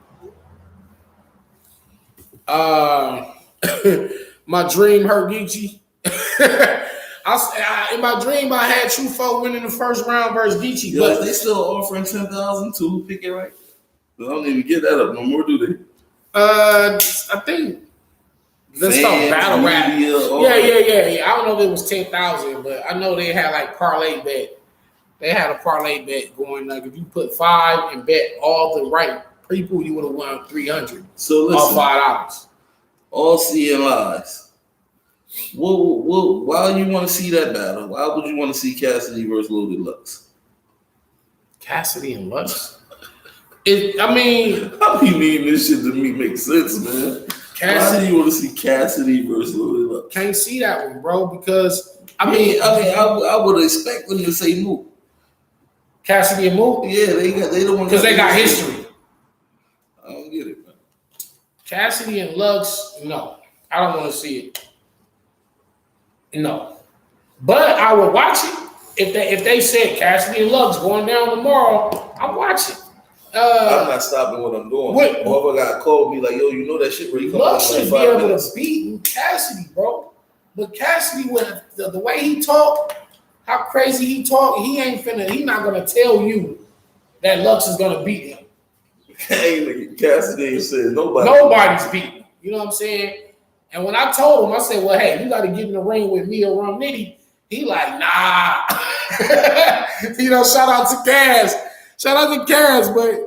My dream hurt Geechi. In my dream, I had Tru Foe winning the first round versus Geechi. But they still offering $10,000 to pick it right. They don't even get that up no more, do they? I think let's talk battle rap. Yeah. I don't know if it was 10,000, but I know they had like parlay bet. They had a parlay bet going. Like if you put 5 and bet all the right people, you would have won 300. So listen, all $5. All CMIs. Why you want to see that battle? Why would you want to see Cassidy versus Loaded Lux? Cassidy and Lux. I mean, this shit to me makes sense, man. Why do you want to see Cassidy versus Loaded Lux? Can't see that one, bro, because I would expect them to say Moot. Cassidy and Moot? Yeah, they don't want because they got history. I don't get it, man. Cassidy and Lux, no. I don't want to see it. No. But I would watch it. If they said Cassidy and Lux going down tomorrow, I'm watching. I'm not stopping what I'm doing. Whoever got called me like, yo, you know that shit where you come Lux should be able to beat Cassidy, bro. But Cassidy, with the way he talk, how crazy he talk, he not gonna tell you that Lux is gonna beat him. Cassidy ain't said nobody's beating him. You know what I'm saying? And when I told him, I said, well, hey, you got to get in the ring with me or Rum Nitty. He like, nah. Shout out to Kaz. But,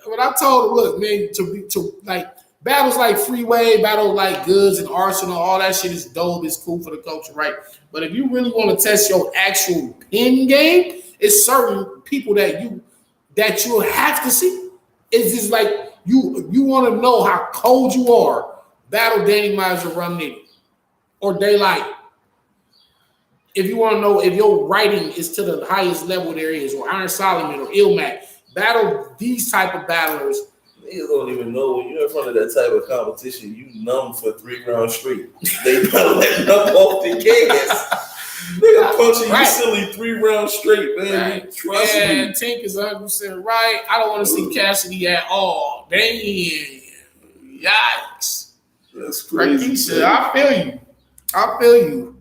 when I told him, look, man, to battles like Freeway, battles like Goods and Arsenal, all that shit is dope. It's cool for the culture, right? But if you really want to test your actual pin game, it's certain people that you have to see. It's just like you want to know how cold you are. Battle Danny Myers or Rum Nitty. or Daylight. If you want to know if your writing is to the highest level there is, or Iron Solomon or Ilmac, battle these type of battlers. Niggas don't even know when you're in front of that type of competition, you numb for 3 rounds straight. They not letting up off the gas. Nigga punching you silly 3 rounds straight, man. Right. Trust me. And Tink is 100% right. I don't want to see Cassidy at all. Damn. Yikes. That's crazy. Said, I feel you.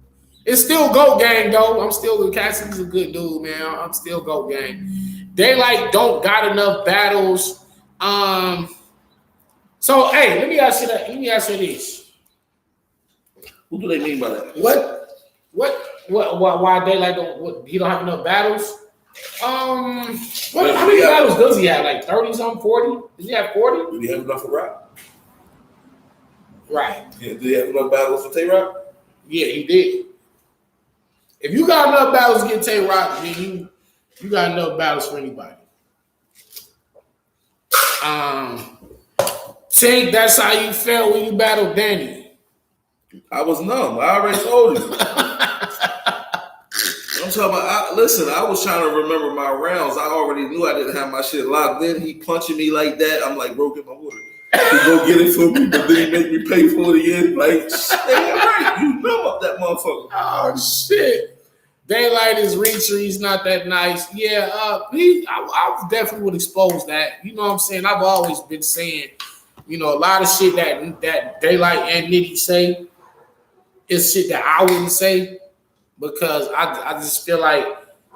It's still GOAT gang, though. I'm still, Cassidy's a good dude, man. I'm still GOAT gang. Daylight don't got enough battles. So, hey, let me ask you this. Who do they mean by that? Why Daylight he don't have enough battles? How many battles does he have? Like 30 something, 40? Does he have 40? Do he have enough for Rock? Right. Yeah, did he have enough battles for Tay-Rock? Yeah, he did. If you got enough battles to get Tay-Rock, then you got enough battles for anybody. Think that's how you felt when you battled Danny. I was numb. I already told you. I'm talking about, listen, I was trying to remember my rounds. I already knew I didn't have my shit locked in. He punching me like that. I'm like, bro, get my water. He go get it for me, but then he make me pay for it again. Like, shit, right. You numb up that motherfucker. Oh, shit. Daylight is reacher. He's not that nice. Yeah, I definitely would expose that. You know what I'm saying? I've always been saying, you know, a lot of shit that Daylight and Nitty say is shit that I wouldn't say, because I just feel like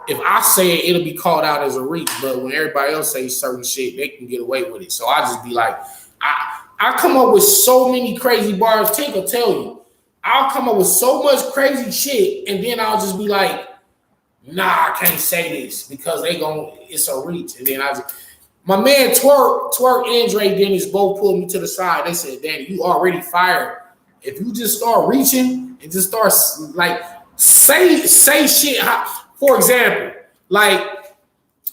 if I say it, it'll be called out as a reach. But when everybody else says certain shit, they can get away with it. So I just be like, I come up with so many crazy bars. Tink will tell you. I'll come up with so much crazy shit, and then I'll just be like, nah, I can't say this because it's a reach. And then my man Twerk and Dre Dennis both pulled me to the side. They said, Danny, you already fired. If you just start reaching and just start like say shit. For example, like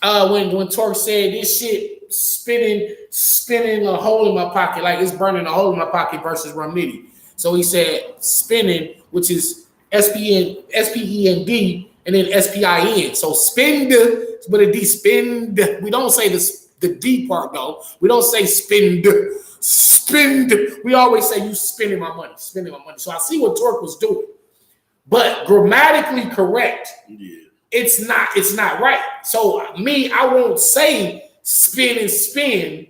when Twerk said this shit spinning a hole in my pocket, like it's burning a hole in my pocket versus Rum Nitty. So he said spinning, which is S-P-E-N-D, and then S-P-I-N. So spend with a D, spend. We don't say the D part, though. We don't say spend. We always say you spending my money. So I see what Torque was doing. But grammatically correct, it's not right. So I won't say spin and spin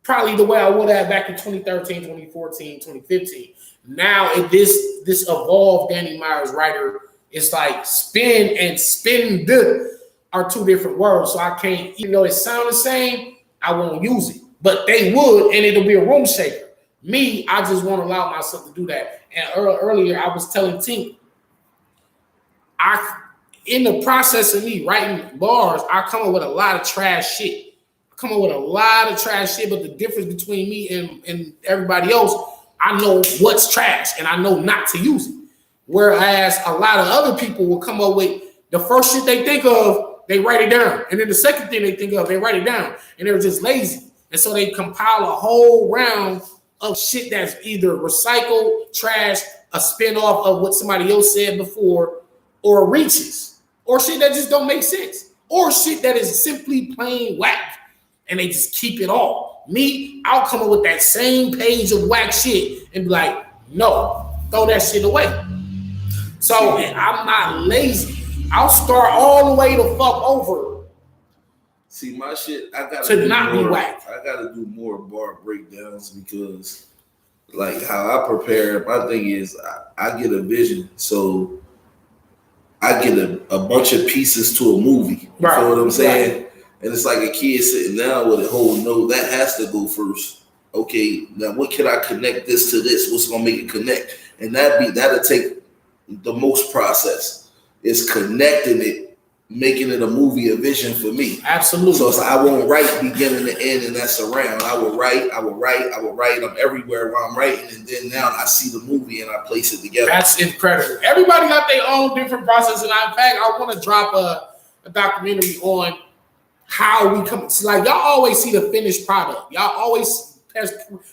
probably the way I would have back in 2013, 2014, 2015. Now, this evolved Danny Myers writer, it's like spin and spend are two different words. So I can't, even though it sounds the same, I won't use it. But they would, and it'll be a room shaker. Me, I just won't allow myself to do that. And earlier, I was telling Tink, in the process of me writing bars, I come up with a lot of trash shit. But the difference between me and everybody else, I know what's trash and I know not to use it. Whereas a lot of other people will come up with the first shit they think of, they write it down. And then the second thing they think of, they write it down. And they're just lazy. And so they compile a whole round of shit that's either recycled, trash, a spinoff of what somebody else said before, or reaches, or shit that just don't make sense, or shit that is simply plain whack. And they just keep it all. Me, I'll come up with that same page of whack shit and be like, no, throw that shit away. So I'm not lazy. I'll start all the way the fuck over. See, my shit, I gotta to not be whack. I gotta do more bar breakdowns because, like, how I prepare, my thing is I get a vision. So I get a bunch of pieces to a movie. You know what I'm saying? Right. And it's like a kid sitting down with a whole note that has to go first. Okay, now what can I connect this to this? What's gonna make it connect? And that'll take the most process. Is connecting it, making it a movie, a vision for me. Absolutely. So I won't write beginning to end and that's around. I will write. I'm everywhere while I'm writing, and then now I see the movie and I place it together. That's incredible. Everybody got their own different process, and in fact, I want to drop a documentary on how we come. It's like y'all always see the finished product. Y'all always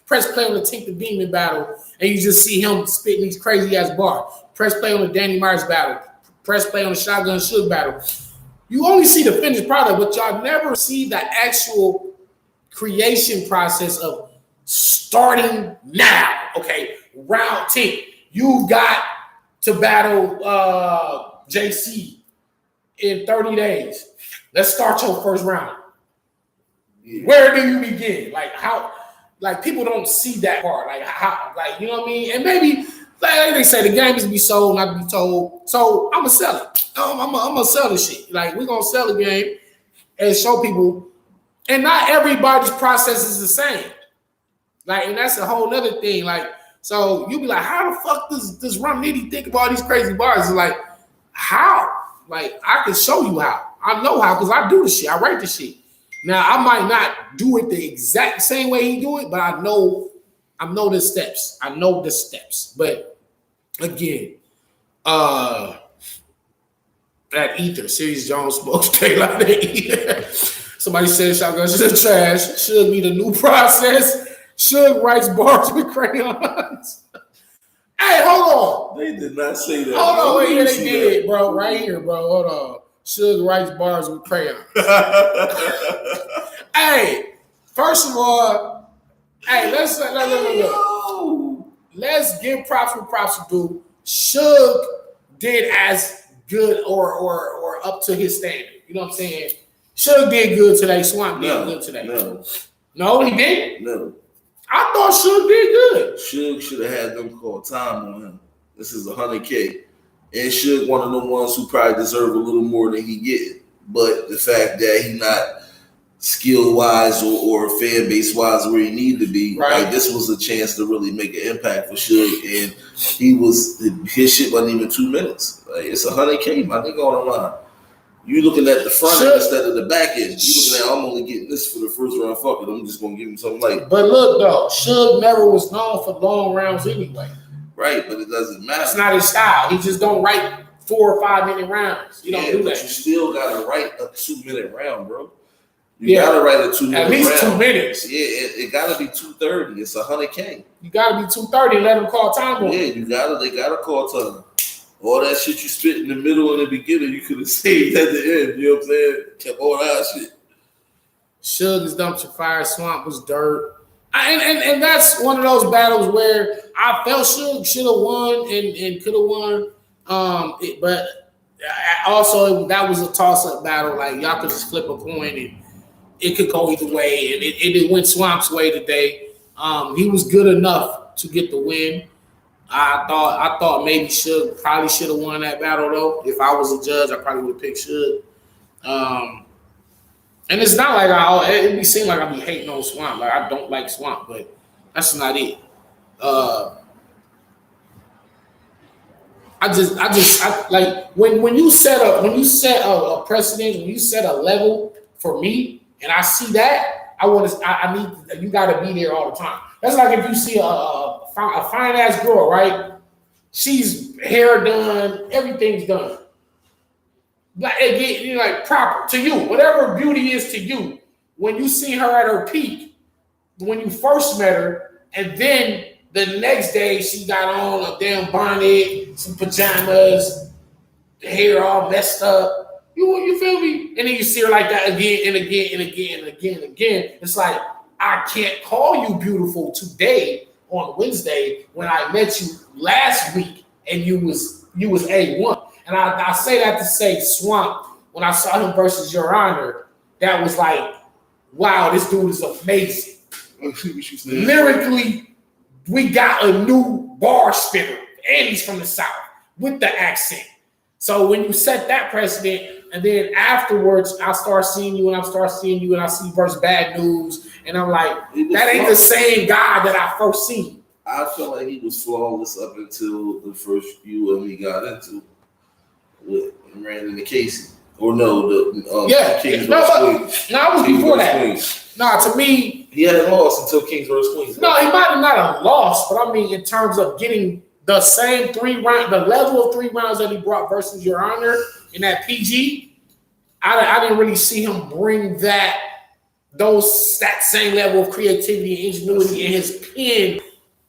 press play on the Tink the Demon battle, and you just see him spitting these crazy ass bars. Press play on the Danny Myers battle. Press play on the Shotgun Suge battle. You only see the finished product, but y'all never see the actual creation process of starting now. Okay, round 10. You've got to battle JC in 30 days. Let's start your first round. Yeah. Where do you begin? Like how? Like people don't see that part. Like how? Like you know what I mean? And maybe like they say, the game is to be sold, not to be told. So I'm gonna sell it. I'm gonna sell the shit. Like we're gonna sell the game and show people. And not everybody's process is the same. Like, and that's a whole other thing. Like, so you be like, how the fuck does Rum Nitty think about all these crazy bars? It's like, how? Like, I can show you how. I know how because I do the shit. I write the shit. Now I might not do it the exact same way he do it, but I know the steps. I know the steps. But again, that ether, Sirius Jones smokes daylight that ether. Somebody said Shotgun Suge trash. Should be the new process. Suge writes bars with crayons. Hey, hold on. They did not say that. Hold on, wait, they did, bro. Right here, bro. Hold on. Suge writes bars with crayons. Hey, first of all, hey, let's give props for props to do. Suge did as good or up to his standard. You know what I'm saying? Suge did good today. Swamp did good today. No, he didn't? No. I thought Suge did good. Suge should have had them call time on him. This is $100K. And Suge one of the ones who probably deserve a little more than he get. But the fact that he not skill-wise or fan-base-wise where he needed to be, right. Like this was a chance to really make an impact for Suge. And his shit wasn't even 2 minutes. Like, it's $100K, my nigga, on the line. You looking at the front end instead of the back end. You looking at, I'm only getting this for the first round. Fuck it, I'm just gonna give him something like. But look though, Suge never was known for long rounds anyway. Right, but it doesn't matter. It's not his style. He just don't write 4 or 5 minute rounds. You don't do that. You still gotta write a 2 minute round, bro. You gotta write a 2 minute round. At least 2 minutes. Yeah, it gotta be 2:30. It's $100K. You gotta be 2:30 and let them call time on. Yeah, they gotta call time. All that shit you spit in the middle and the beginning, you could have saved at the end. You know what I'm saying? Kept all that shit. Suge is dumpster fire. Swamp was dirt. And that's one of those battles where I felt Suge should have won and could have won. But also that was a toss-up battle. Like y'all could just flip a coin and it could go either way. And it went Swamp's way today. He was good enough to get the win. I thought maybe Suge probably should have won that battle though. If I was a judge, I probably would have picked Suge. And it's not like it be seem like I be hating on Swamp. Like I don't like Swamp, but that's not it. I like when you set a precedent, when you set a level for me, and I see that, I need you got to be there all the time. That's like if you see a fine ass girl, right? She's hair done, everything's done. Like again, you know, like proper to you, whatever beauty is to you. When you see her at her peak, when you first met her, and then the next day she got on a damn bonnet, some pajamas, the hair all messed up. You feel me? And then you see her like that again and again and again and again and again. It's like I can't call you beautiful today on Wednesday when I met you last week and you was A1. And I say that to say Swamp, when I saw him versus Your Honor, that was like, wow, this dude is amazing. Lyrically, we got a new bar spitter, and he's from the South with the accent. So when you set that precedent, and then afterwards, I start seeing you, and I see versus Bad News, and I'm like, that ain't the same guy that I first seen. I felt like he was flawless up until the first UM he got into with ran into Casey. Or no, Kings vs. Queens. No, I was before that. No, to me, he hadn't lost until Kings vs. Queens. No, he might have not have lost, but I mean, in terms of getting the same 3 rounds, the level of 3 rounds that he brought versus Your Honor in that PG, I didn't really see him bring that that same level of creativity and ingenuity in his pen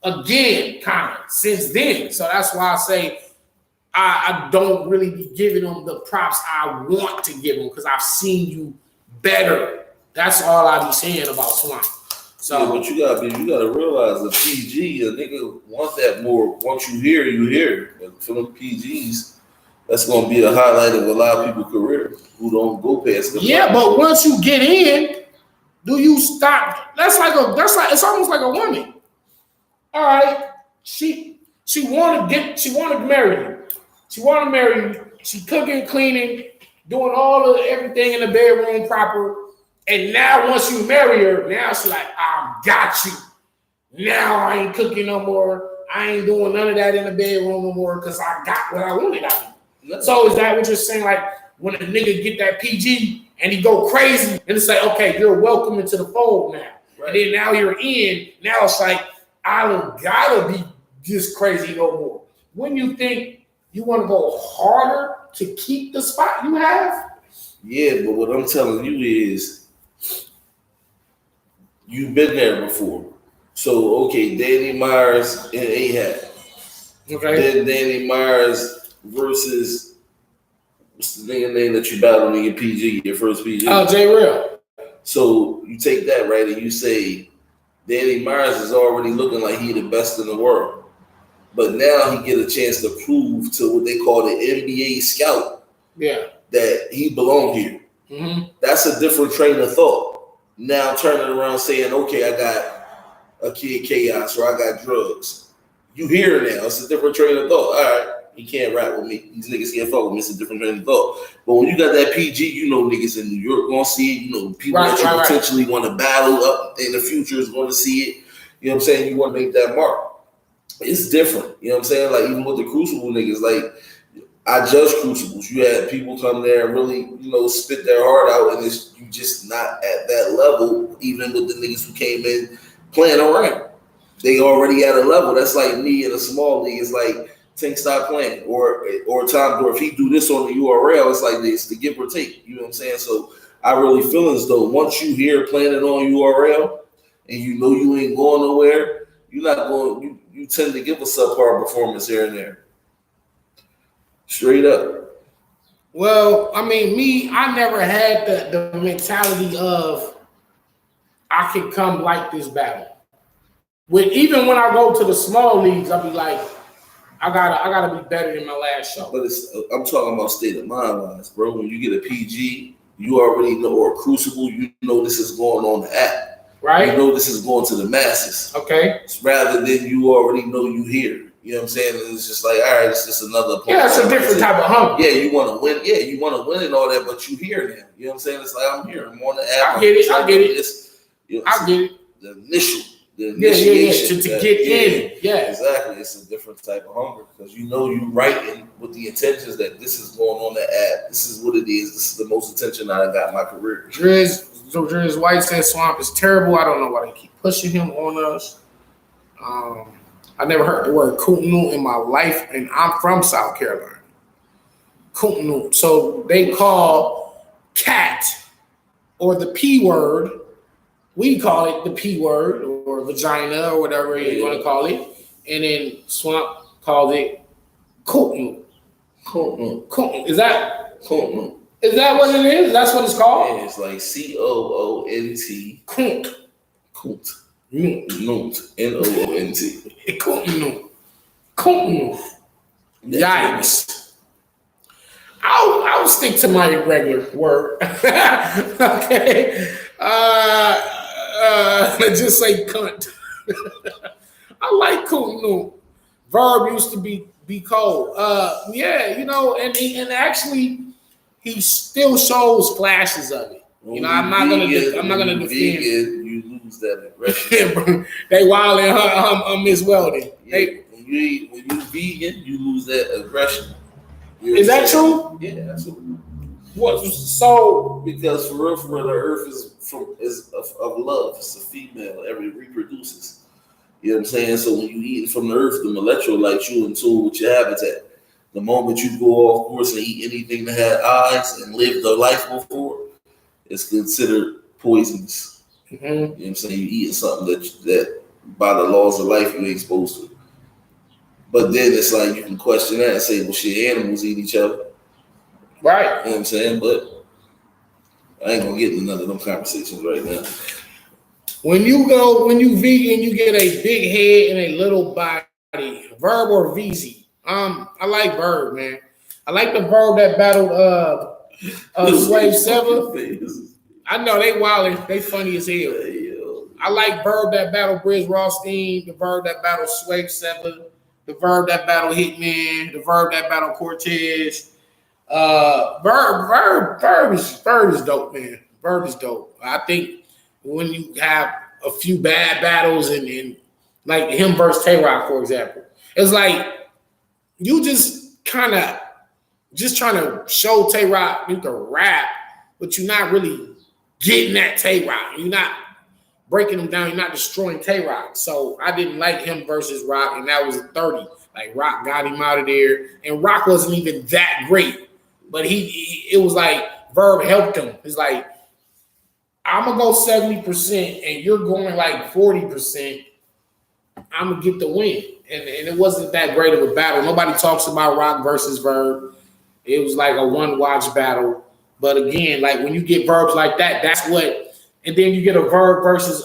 again, kind of since then. So that's why I say I don't really be giving him the props I want to give him because I've seen you better. That's all I be saying about Swamp. So, yeah, but you gotta realize the PG, a nigga want that more. Once you hear, you hear. But for them PGs, that's gonna be the highlight of a lot of people's career who don't go past the but once you get in, do you stop? That's like it's almost like a woman. All right, she wanted to marry you. She wanted to marry you. She cooking, cleaning, doing all of everything in the bedroom proper. And now once you marry her, now she's like, I got you. Now I ain't cooking no more. I ain't doing none of that in the bedroom no more because I got what I wanted out of you. So is that what you're saying? Like when a nigga get that PG and he go crazy and it's like, okay, you're welcome into the fold now. Right. And then now you're in. Now it's like, I don't gotta be this crazy no more. When you think you want to go harder to keep the spot you have? Yeah, but what I'm telling you is you've been there before. So, okay, Danny Myers and Ahab. Okay. Then Danny Myers versus, what's the nigga name that you battled in your PG, your first PG? Oh, J Real. So you take that, right, and you say Danny Myers is already looking like he the best in the world. But now he get a chance to prove to what they call the NBA scout that he belonged here. Mm-hmm. That's a different train of thought. Now turning around saying, okay, I got a Kid Chaos or I got drugs. You hear it now. It's a different train of thought. All right, he can't rap with me. These niggas can't fuck with me. It's a different train of thought. But when you got that PG, you know niggas in New York gonna see it. You know people that you potentially want to battle up in the future is going to see it. You know what I'm saying? You want to make that mark. It's different. You know what I'm saying? Like even with the Crucible niggas, like I judge Crucibles. You had people come there and really, spit their heart out, and you just not at that level. Even with the niggas who came in playing around, they already at a level. That's like me in a small league. It's like Tank stop playing, or Tom, or if he do this on the URL, it's like this, the give or take. You know what I'm saying? So I really feel as though once you hear playing it on URL, and you know you ain't going nowhere, you're not going. You tend to give a subpar performance here and there. Straight up. Well, I mean, I never had the mentality of I can come like this battle. Even when I go to the small leagues, I'll be like, I gotta be better than my last show. But I'm talking about state of mind wise, bro. When you get a PG, you already know, or a Crucible, you know this is going on the app. Right. You know this is going to the masses. Okay. Rather than you already know you here. You know what I'm saying? And it's just like, all right, it's just another point. Yeah, it's a different type of hunger. Yeah, you want to win. Yeah, you want to win and all that, but you here now. You know what I'm saying? It's like, I'm here. I'm on the app. I get it. I get it. The initiation. To get in. Yeah. Exactly. It's a different type of hunger because you know you writing with the intentions that this is going on the app. This is what it is. This is the most attention I got in my career. Driz White said Swamp is terrible. I don't know why they keep pushing him on us. I never heard the word Kootenai in my life, and I'm from South Carolina. Kootenai. So they call cat or the P word. We call it the P word or vagina or whatever you want to call it. And then Swamp called it Kootenai. Kootenai. Is that Kootenai? Is that what it is? That's what it's called? Yeah, it's like COONT. Coont. Coont. Noont. NOONT. Kootenai. Yikes. I'll stick to my regular word. Okay. Just say cunt. I like Kootenai. Verb used to be cold. And actually he still shows flashes of it. I'm not gonna defend. You lose that aggression. They wildin' Miss Weldon. Yeah, when you vegan, you lose that aggression. Is that true? Yeah, absolutely. What? So because for real, the earth is of love. It's a female. Every reproduces. You know what I'm saying? So when you eat from the earth, the electrolytes you in tune with your habitat. The moment you go off course and eat anything that had eyes and lived a life before, it's considered poisonous. You know what I'm saying? You eating something that by the laws of life you ain't supposed to. But then it's like you can question that and say, well, shit, animals eat each other. Right. You know what I'm saying? But I ain't gonna get into none of them conversations right now. When you vegan, you get a big head and a little body. Verb or VZ? I like Verb, man. I like the Verb that battled Slave Sever. I know they wildin', they funny as hell. I like Verb that battled Briz Rothstein, the Verb that battled Slave Sever, the Verb that battled Hitman, the Verb that battled Cortez. Verb is dope, man. Verb is dope. I think when you have a few bad battles and like him versus Tay-Rock, for example, it's like you just kind of just trying to show Tay-Rock you can rap, but you're not really getting at Tay-Rock. You're not breaking him down. You're not destroying Tay-Rock. So I didn't like him versus Rock, and that was a 30. Like Rock got him out of there, and Rock wasn't even that great, but it was like Verb helped him. It's like, I'm gonna go 70% and you're going like 40%. I'm gonna get the win. And it wasn't that great of a battle. Nobody talks about Rock versus Verb. It was like a one-watch battle. But again, like when you get verbs like that, that's what. And then you get a Verb versus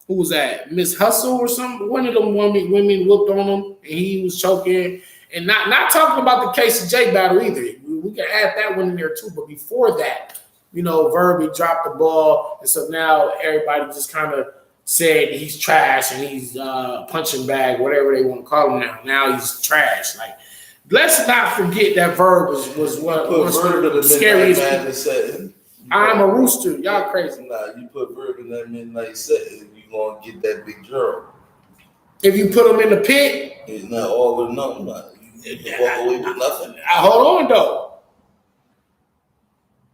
who was that? Miss Hustle or something. One of them women whooped on him and he was choking. And not talking about the Casey J battle either. We can add that one in there too. But before that, you know, Verb, he dropped the ball, and so now everybody just kind of said he's trash and he's punching bag, whatever they want to call him now. Now he's trash. Like, let's not forget that Verb was one of the scariest. I'm a rooster. Y'all crazy. Nah, you put Verb in that midnight set, and you gonna get that big girl. If you put him in the pit, it's not all or nothing. You walk away with nothing. Hold on though.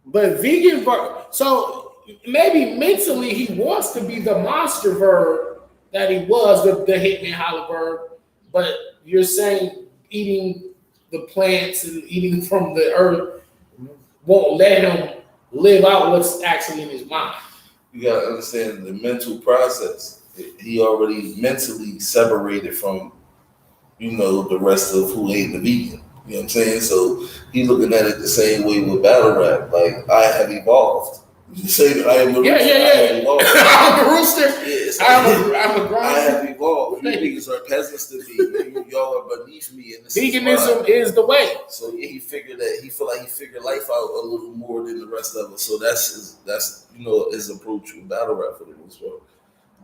But vegan Verb, so maybe mentally he wants to be the monster Verb that he was, the Hitman Holla Verb. But you're saying eating the plants and eating from the earth won't let him live out what's actually in his mind. You gotta understand the mental process. He already mentally separated from, you know, the rest of who ain't the vegan. You know what I'm saying? So he's looking at it the same way with battle rap. Like, I have evolved. You say that I am a rooster. Yeah. I'm a rooster. Yes, I'm a grinder. I have evolved. You niggas are peasants to me. Y'all are beneath me. And veganism is the way. So yeah, he figured that he figured life out a little more than the rest of us. So that's you know his approach with battle rap for the most part.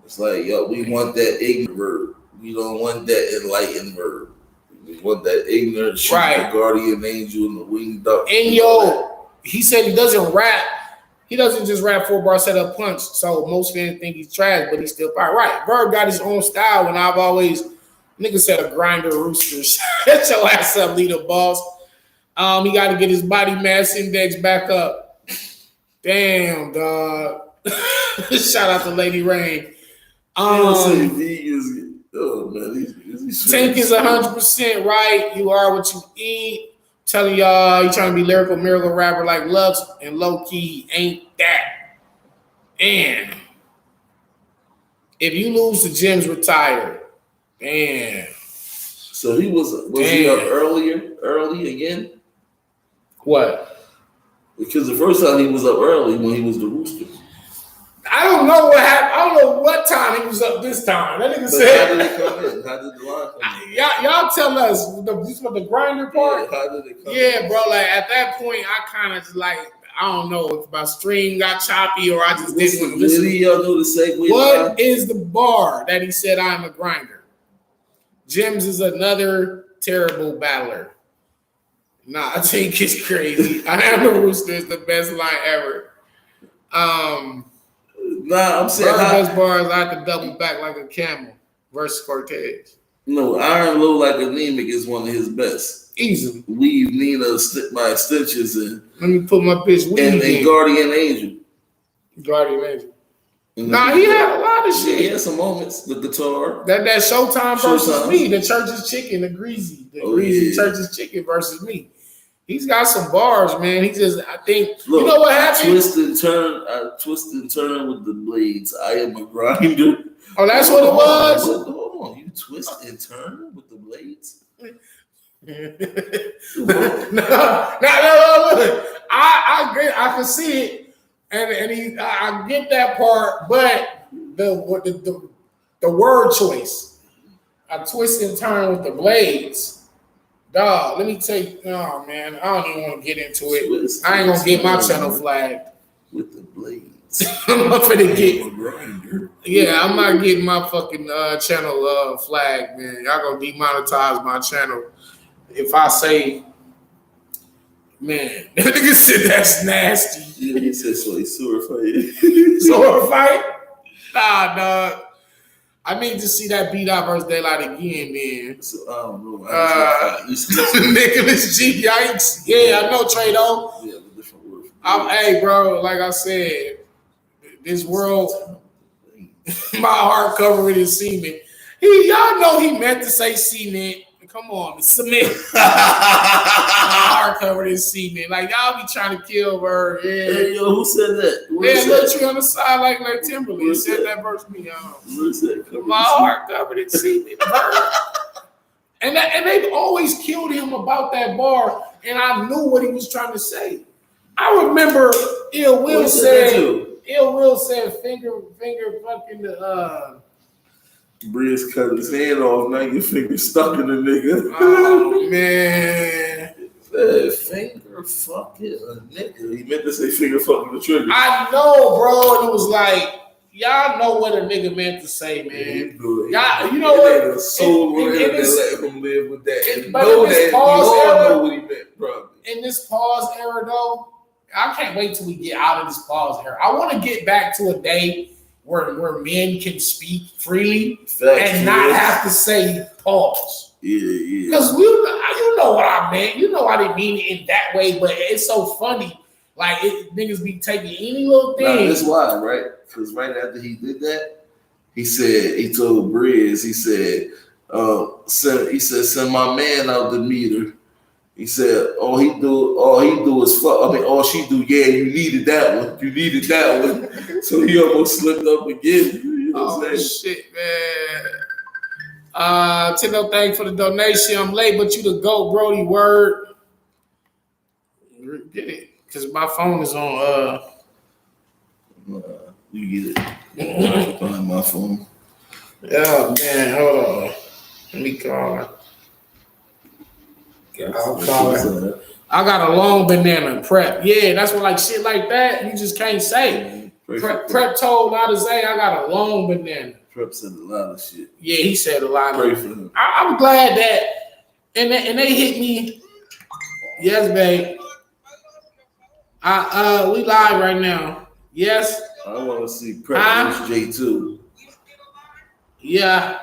It's like, yo, we want that ignorant Verb. We don't want that enlightened Verb. We want that ignorant, the guardian angel and the winged duck. And he said he doesn't rap. He doesn't just rap 4-bar setup punch. So most fans think he's trash, but he's still fire. Right. Verb got his own style, and I've always, nigga said a grinder rooster. Shut your ass up, leader boss. He got to get his body mass index back up. Damn, dog. Shout out to Lady Rain. Tank is 100% right. You are what you eat. Telling y'all, you trying to be lyrical miracle rapper like Lux, and low key ain't that. And if you lose the Gems, retire. Damn. So he was he up early again? What? Because the first time he was up early when he was the Rooster. I don't know what happened. I don't know what time he was up this time. That nigga said. How did it come in? How did the line come in? Y'all tell us the grinder part. Yeah, how did it come in? Bro. Like at that point, I kind of just like, I don't know if my stream got choppy or I just didn't want to listen. Y'all know the segue. What is the bar that he said I'm a grinder? Gems is another terrible battler. Nah, I think it's crazy. I am the Rooster is the best line ever. Nah, I'm saying best bars. I have to double back like a camel versus Cortez. No, Iron Low like anemic is one of his best. Easily. Weave Nina my extensions in. Let me put my bitch Weave and Guardian Angel. Guardian Angel. Nah, he had a lot of shit. He had some moments. The guitar. That Showtime versus me. The Church's Chicken. The Greasy. The Greasy Church's Chicken versus me. He's got some bars, man. He just, I think, look, you know what happened? I twist and turn with the blades. I am a grinder. Oh, that's what it was? Hold on. You twist and turn with the blades? No. I can see it, and I get that part, but the word choice. I twist and turn with the blades. Dog, let me tell you, oh man, I don't even want to get into it. I ain't gonna get my channel flagged. With the blades. I'm not finna get grinder. Yeah, I'm not getting my fucking channel flagged, man. Y'all gonna demonetize my channel if I say, man, that nigga said that's nasty. Yeah, he said so. He's sword fight. Sword fight? Nah, dog. I need to see that Beat Out versus Daylight again, man. So, I don't know. Nicholas G. Yikes. Yeah, I know, Trado. Yeah, the different word. Hey, bro, like I said, this world, my heart covered in semen. Y'all know he meant to say cement. Come on, cement. My heart covered in semen. Like, y'all be trying to kill her. Yeah. Hey, yo, who said that? Yeah, look, you on the side like Timberland. Said that verse me, y'all. My heart covered in semen. And they've always killed him about that bar, and I knew what he was trying to say. I remember Ill Will said finger fucking Briz cut his hand off, now your finger stuck in the nigga. Oh man. Finger fucking a nigga. He meant to say finger fucking the trigger. I know, bro, and it was like, y'all know what a nigga meant to say, man. Y'all, you know what? So let him live with that. But in this pause era, know what he meant, probably. In this pause era, though, I can't wait till we get out of this pause era. I want to get back to a day where men can speak freely and not have to say pause. Yeah. Because you know what I meant. You know I didn't mean it in that way, but it's so funny. Like, niggas be taking any little thing. Now, that's why, right? Because right after he did that, he told Briz, he said, send my man out the meter. He said, all he do is fuck. I mean, all she do, yeah, you needed that one. So he almost slipped up again. You know what I'm saying? Shit, man. Tino, thanks for the donation. I'm late, but you the GOAT, Brody. Word. Get it. Because my phone is on. You get it. On my phone. Oh, man. Hold on. Let me call her. I'll call her. I got a long banana prep. Yeah, that's what, like, shit like that, you just can't say. Prep told Ladazay, I got a long banana. Prep said a lot of shit. Yeah, he said a lot Pray of for him. I'm glad that, and they hit me. Yes, babe. We live right now. Yes. I want to see Prep versus J2. Yeah.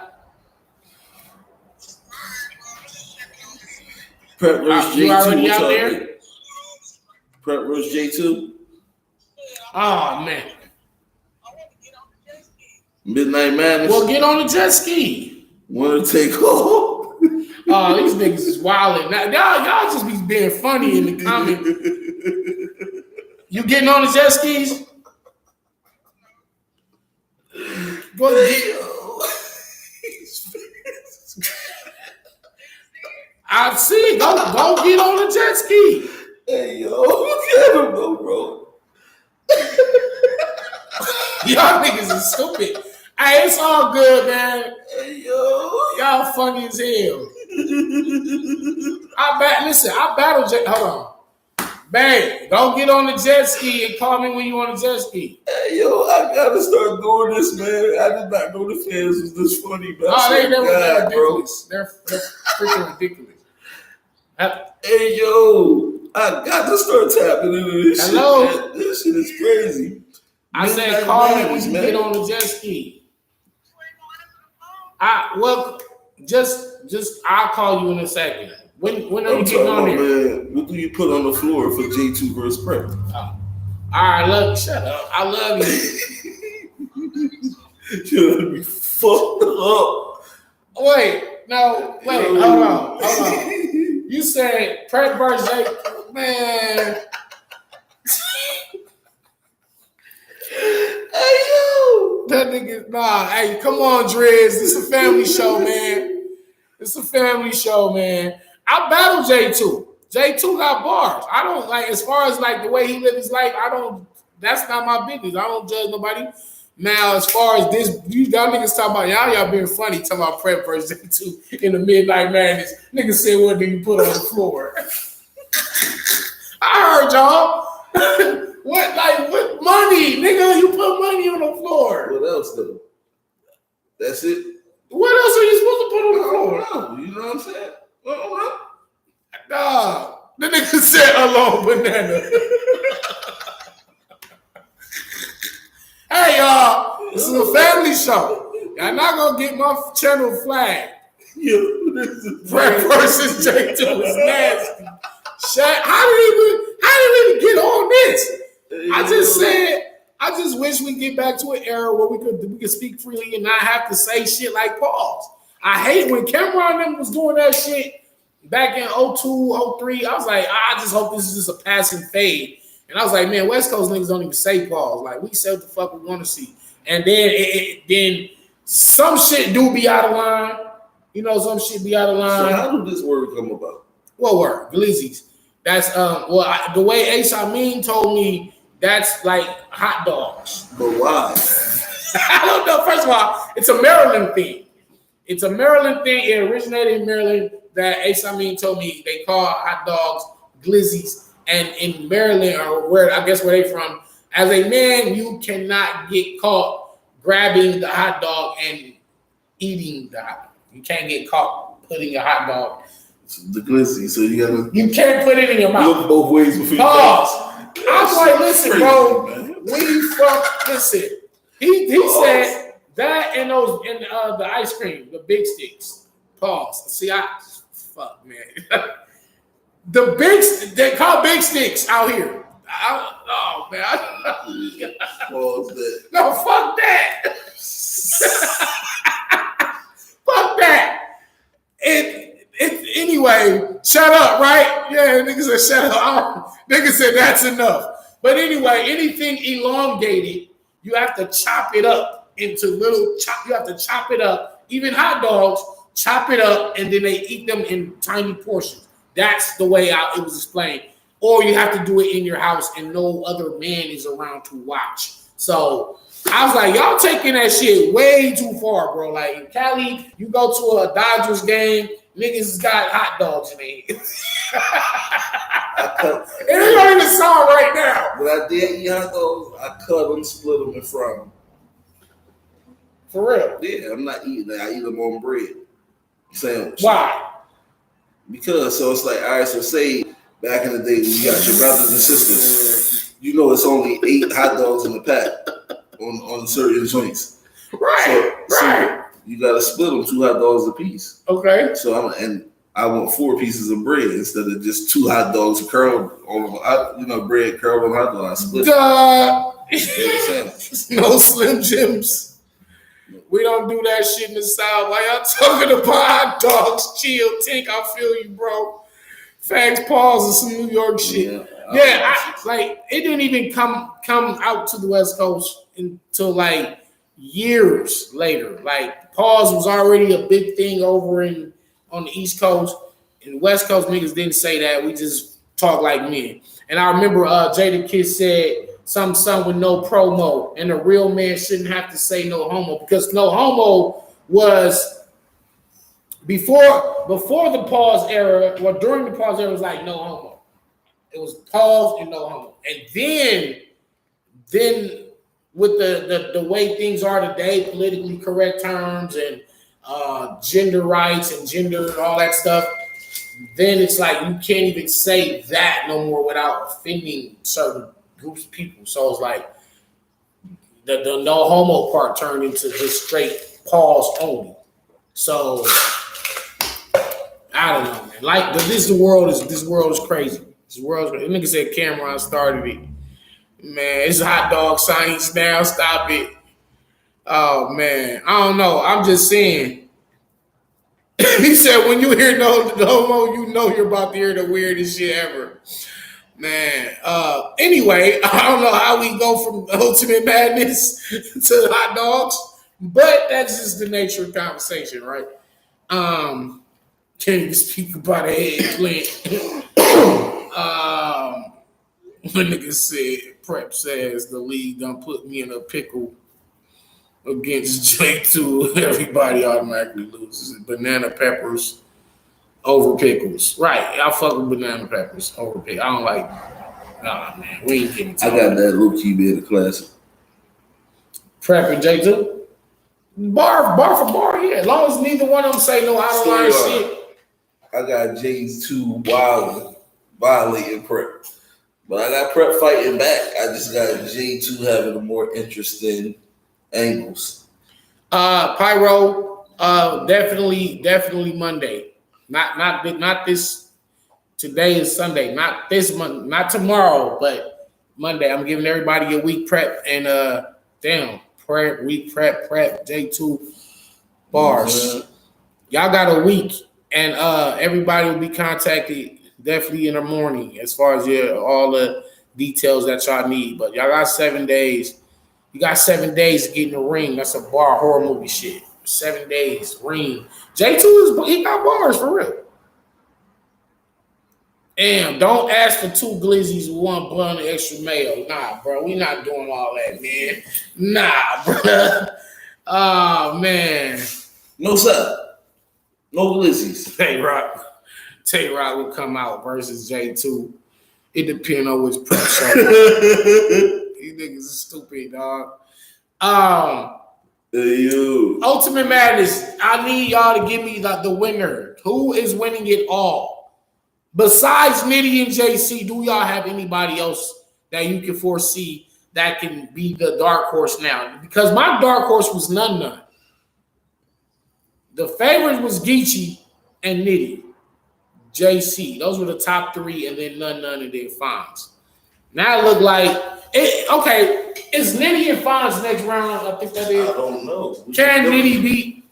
Prep versus J2. You already out there? Prep versus J2. Oh man. Midnight Madness. Well, get on the jet ski. Want to take off? Oh, these niggas is wilding. Now, y'all just be being funny in the comments. You getting on the jet skis? Go get. I see. Go get on the jet ski. Hey yo, look at him though, bro. Y'all niggas is stupid. Hey, it's all good, man. Hey yo, y'all funny as hell. I battle jet. Hold on. Babe, don't get on the jet ski and call me when you on the jet ski. Hey, yo, I gotta start doing this, man. I did not know the fans was this funny, man. Oh, they're ridiculous. They're freaking ridiculous. Hey, yo, I got to start tapping into this shit, man. This shit is crazy. I said call me when you get on the jet ski. Just I'll call you in a second. When are you getting on there? Man, what do you put on the floor for J2 versus Prep? Oh. All right, look, shut up. I love you. You're gonna be fucked up. Hold on. You said Prep versus J. Man. Hey, yo. That nigga, nah. Hey, come on, Dreads. This is a family show, man. It's a family show, man. I battle J2. J2 got bars. I don't like, as far as like the way he lives his life, that's not my business. I don't judge nobody. Now, as far as this, y'all niggas talking about y'all being funny, talking about Prep versus J2 in the Midnight Madness. Niggas said, what did you put on the floor? I heard y'all. What money? Nigga, you put money on the floor. What else though? That's it. What else are you supposed to put on the floor? No, you know what I'm saying? Well, nah. The nigga said a long banana. Hey, y'all, this is a family show. Y'all not gonna get my channel flagged. Fred versus J2 is nasty. How did we even get on this? I just wish we get back to an era where we could speak freely and not have to say shit like pause. I hate when Cameron and them was doing that shit back in 02, 03. I was like, I just hope this is just a passing fade. And I was like, man, West Coast niggas don't even say pause. Like, we say what the fuck we want to see. And then then some shit do be out of line. You know, some shit be out of line. So how did this word come about? What word? Glizzies. That's the way Ace Amin told me, that's like hot dogs. But why? I don't know. First of all, it's a Maryland thing. It's a Maryland thing. It originated in Maryland. That Ace Amin told me they call hot dogs glizzies. And in Maryland, or where they from, as a man, you cannot get caught grabbing the hot dog and eating the hot dog. You can't get caught putting a hot dog. The glizzy, so you can't put it in your mouth. Look both ways before you pause. I'm like, listen, crazy, bro. Listen. He said that and the ice cream, the big sticks. Pause. See, fuck, man. They call big sticks out here. Oh man. Pause that. No, fuck that. Fuck that. Anyway, shut up, right? Yeah, nigga said shut up. Nigga said that's enough. But anyway, anything elongated, you have to chop it up into you have to chop it up. Even hot dogs, chop it up, and then they eat them in tiny portions. That's the way it was explained. Or you have to do it in your house and no other man is around to watch. So I was like, y'all taking that shit way too far, bro. Like in Cali, you go to a Dodgers game, niggas got hot dogs in their hands. It ain't on the song right now. When I did eat hot dogs, I cut them, split them, and fry them. For real? Yeah, I'm not eating that. I eat them on bread. Sandwich. Why? Because, so it's like, all right, so say back in the day when you got your brothers and sisters, you know it's only 8 hot dogs in the pack on certain joints. Right. So you got to split them 2 hot dogs a piece. Okay. So I want 4 pieces of bread instead of just 2 hot dogs curled on, bread curled on hot dog. I split it. No Slim Jims. We don't do that shit in the South. Why y'all talking about hot dogs? Chill, Tink. I feel you, bro. Facts, pause, and some New York shit. Yeah, it didn't even come out to the West Coast until like years later. Like pause was already a big thing over on the East Coast. And the West Coast niggas didn't say that. We just talk like men. And I remember Jada Kiss said some with no promo, and a real man shouldn't have to say no homo, because no homo was before the pause era. Well, during the pause era, it was like no homo. It was pause and no homo, and then with the way things are today, politically correct terms and gender rights and gender and all that stuff, then it's like you can't even say that no more without offending certain groups of people. So it's like the no homo part turned into just straight pause only. So I don't know, man. Like this world is crazy. This world is crazy. Nigga said Cameron started it. Man, it's hot dog science now. Stop it. Oh man, I don't know. I'm just saying. He said when you hear no homo, you know you're about to hear the weirdest shit ever. Man, anyway, I don't know how we go from Ultimate Madness to hot dogs, but that's just the nature of conversation, right? Can't even speak about an eggplant. The nigga said, Prep says the league done put me in a pickle against J2. Everybody automatically loses. Banana peppers over pickles. Right. I fuck with banana peppers over pickles. I don't like, nah, man. We ain't getting I got that low key being a classic. Prep and J2? Bar for bar, yeah. As long as neither one of them say no out of line shit. I got J2 violating Prep. But I got Prep fighting back. I just got J2 having a more interesting angles. Pyro, definitely Monday. Not this. Today is Sunday. Not this month. Not tomorrow, but Monday. I'm giving everybody a week prep and week prep J2 bars. Mm-hmm. Y'all got a week, and everybody will be contacted definitely in the morning as far as all the details that y'all need. But y'all got 7 days. You got 7 days to get in the ring. That's a bar horror movie shit. 7 days ring. J2 he got bars for real. Damn, don't ask for 2 glizzies with 1 blunt and extra mayo. Nah, bro, we not doing all that, man. Nah, bro. Oh, man. No, sir. No glizzies. Tay-Rock will come out versus J2. It depends on which prep show. These niggas are stupid, dog. Ultimate Madness. I need y'all to give me the winner. Who is winning it all? Besides Nitty and JC, do y'all have anybody else that you can foresee that can be the dark horse now? Because my dark horse was none. The favorite was Geechi and Nitty. JC. Those were the top 3, and then none, and then Fonz. Now it look like it. Okay, is Nitty and Fonz next round? I think that is. I don't know. Can Nitty beat?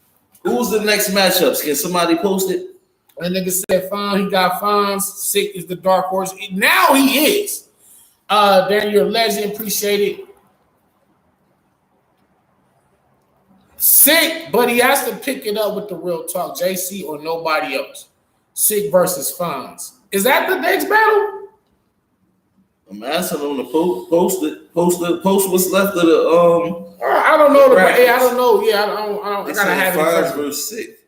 Who's the next matchups? Can somebody post it? That nigga said Fonz. He got Fonz. Sick is the dark horse. Now he is. Darren, you're a legend. Appreciate it. Sick, but he has to pick it up with the real talk. JC or nobody else. Sick versus Fonz. Is that the next battle? I'm asking them to post what's left of the I don't know. I don't know. Yeah, I don't. I gotta have it. Fonz versus Sick.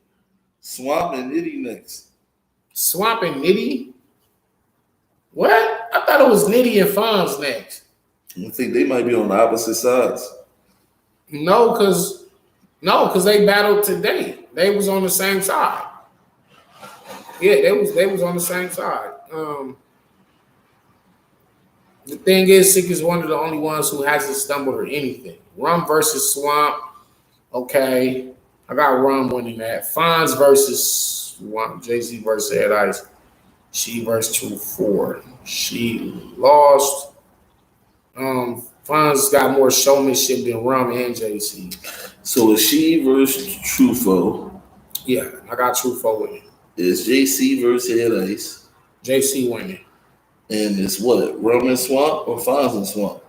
Swamp and Nitty next. Swamp and Nitty? What? I thought it was Nitty and Fonz next. I think they might be on the opposite sides. No, because they battled today. They was on the same side. Yeah, they was on the same side. The thing is, Sick is one of the only ones who hasn't stumbled or anything. Rum versus Swamp. Okay. I got Rum winning that. Fonz versus Swamp. Jay-Z versus Head Ice. She versus Tru Foe. She lost. Fonz got more showmanship than Rum and Jay-Z. So is she versus Tru Foe? Yeah, I got Tru Foe winning. It's JC versus Head Ice. JC winning. And it's what? Rum and Swamp or Fonz and Swamp?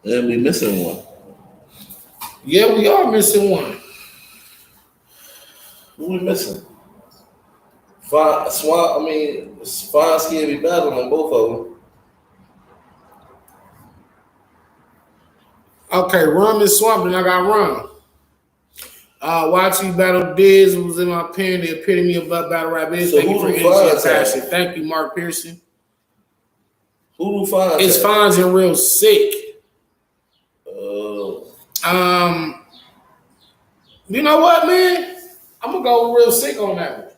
And we missing one. Yeah, we are missing one. Who we missing? Fonz can't be battling both of them. Okay, Rum and Swamp, and I got Rum. Watching Battle Diz was in my pen, the epitome of battle rap is. So thank you for energy and passion. Thank you, Mark Pearson. Who do Fonz? It's Fonz and Real Sick. You know what, man? I'm gonna go with Real Sick on that one.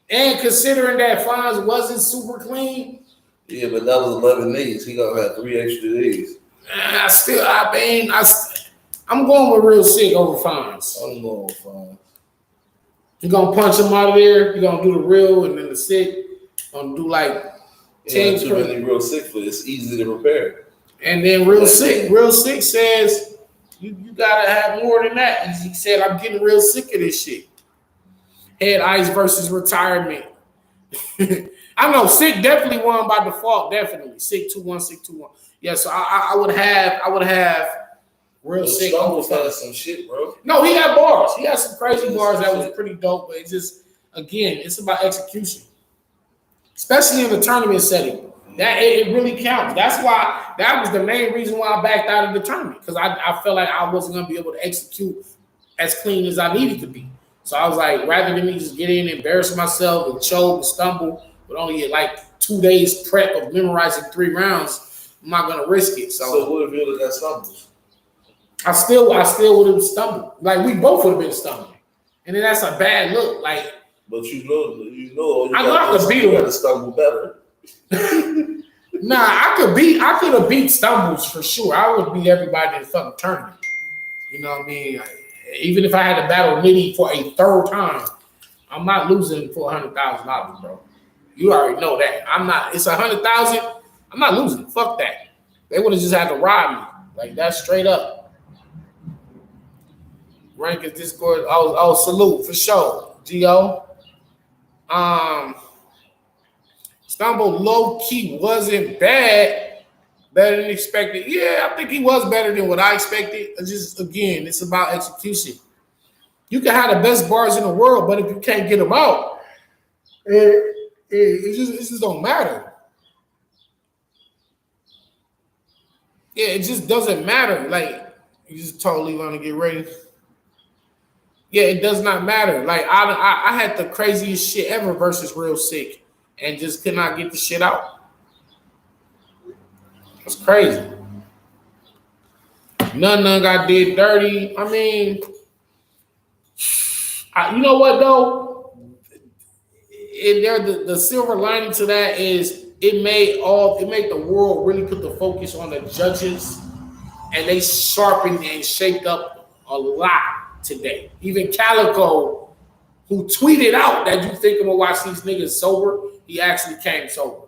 And considering that Fonz wasn't super clean. Yeah, but that was 11 days. He gonna have 3 extra days. I'm going with Real Sick over Fonz. I'm going with Fonz. You're going to punch him out of there. You're going to do the real and then the sick. Going to do like 10. Too many Real Sick for it's easy to prepare. And then Real Sick says, you got to have more than that. And he said, I'm getting real sick of this shit. Head Ice versus retirement. I know Sick definitely won by default. Definitely Sick 2-1, Sick 2-1. Yeah, so I would have Real Sick. Stumbles had some shit, bro. No, he had bars. He had some crazy bars that was pretty dope. But it's just again, it's about execution, especially in the tournament setting. That it really counts. That was the main reason why I backed out of the tournament, because I felt like I wasn't gonna be able to execute as clean as I needed to be. So I was like, rather than me just get in, embarrass myself, and choke and stumble, but only get like 2 days prep of memorizing 3 rounds, I'm not gonna risk it. So what if you would have got stumbles? I still would have stumbled. Like we both would have been stumbling, and then that's a bad look. Like, but you know, I know I could beat him. You got to stumble better. Nah, I could have beat stumbles for sure. I would beat everybody in the fucking tournament. You know what I mean? Even if I had to battle Nitty for a 3rd time, I'm not losing for $100,000, bro. You already know that. I'm not. It's 100,000. I'm not losing. Fuck that. They would have just had to ride me. Like that's straight up. Rankings Discord. Oh, salute for sure. Gio. Stumble low key wasn't bad. Better than expected. Yeah, I think he was better than what I expected. It's just, again, it's about execution. You can have the best bars in the world, but if you can't get them out, it just don't matter. Yeah, it just doesn't matter. Like, you just told Leon to get ready. Yeah, it does not matter. Like, I had the craziest shit ever versus Real Sick and just could not get the shit out. It's crazy. None got did dirty. I mean, you know what though? The silver lining to that is it made the world really put the focus on the judges, and they sharpened and shaped up a lot today. Even Calico, who tweeted out that you think I'm gonna watch these niggas sober, he actually came sober.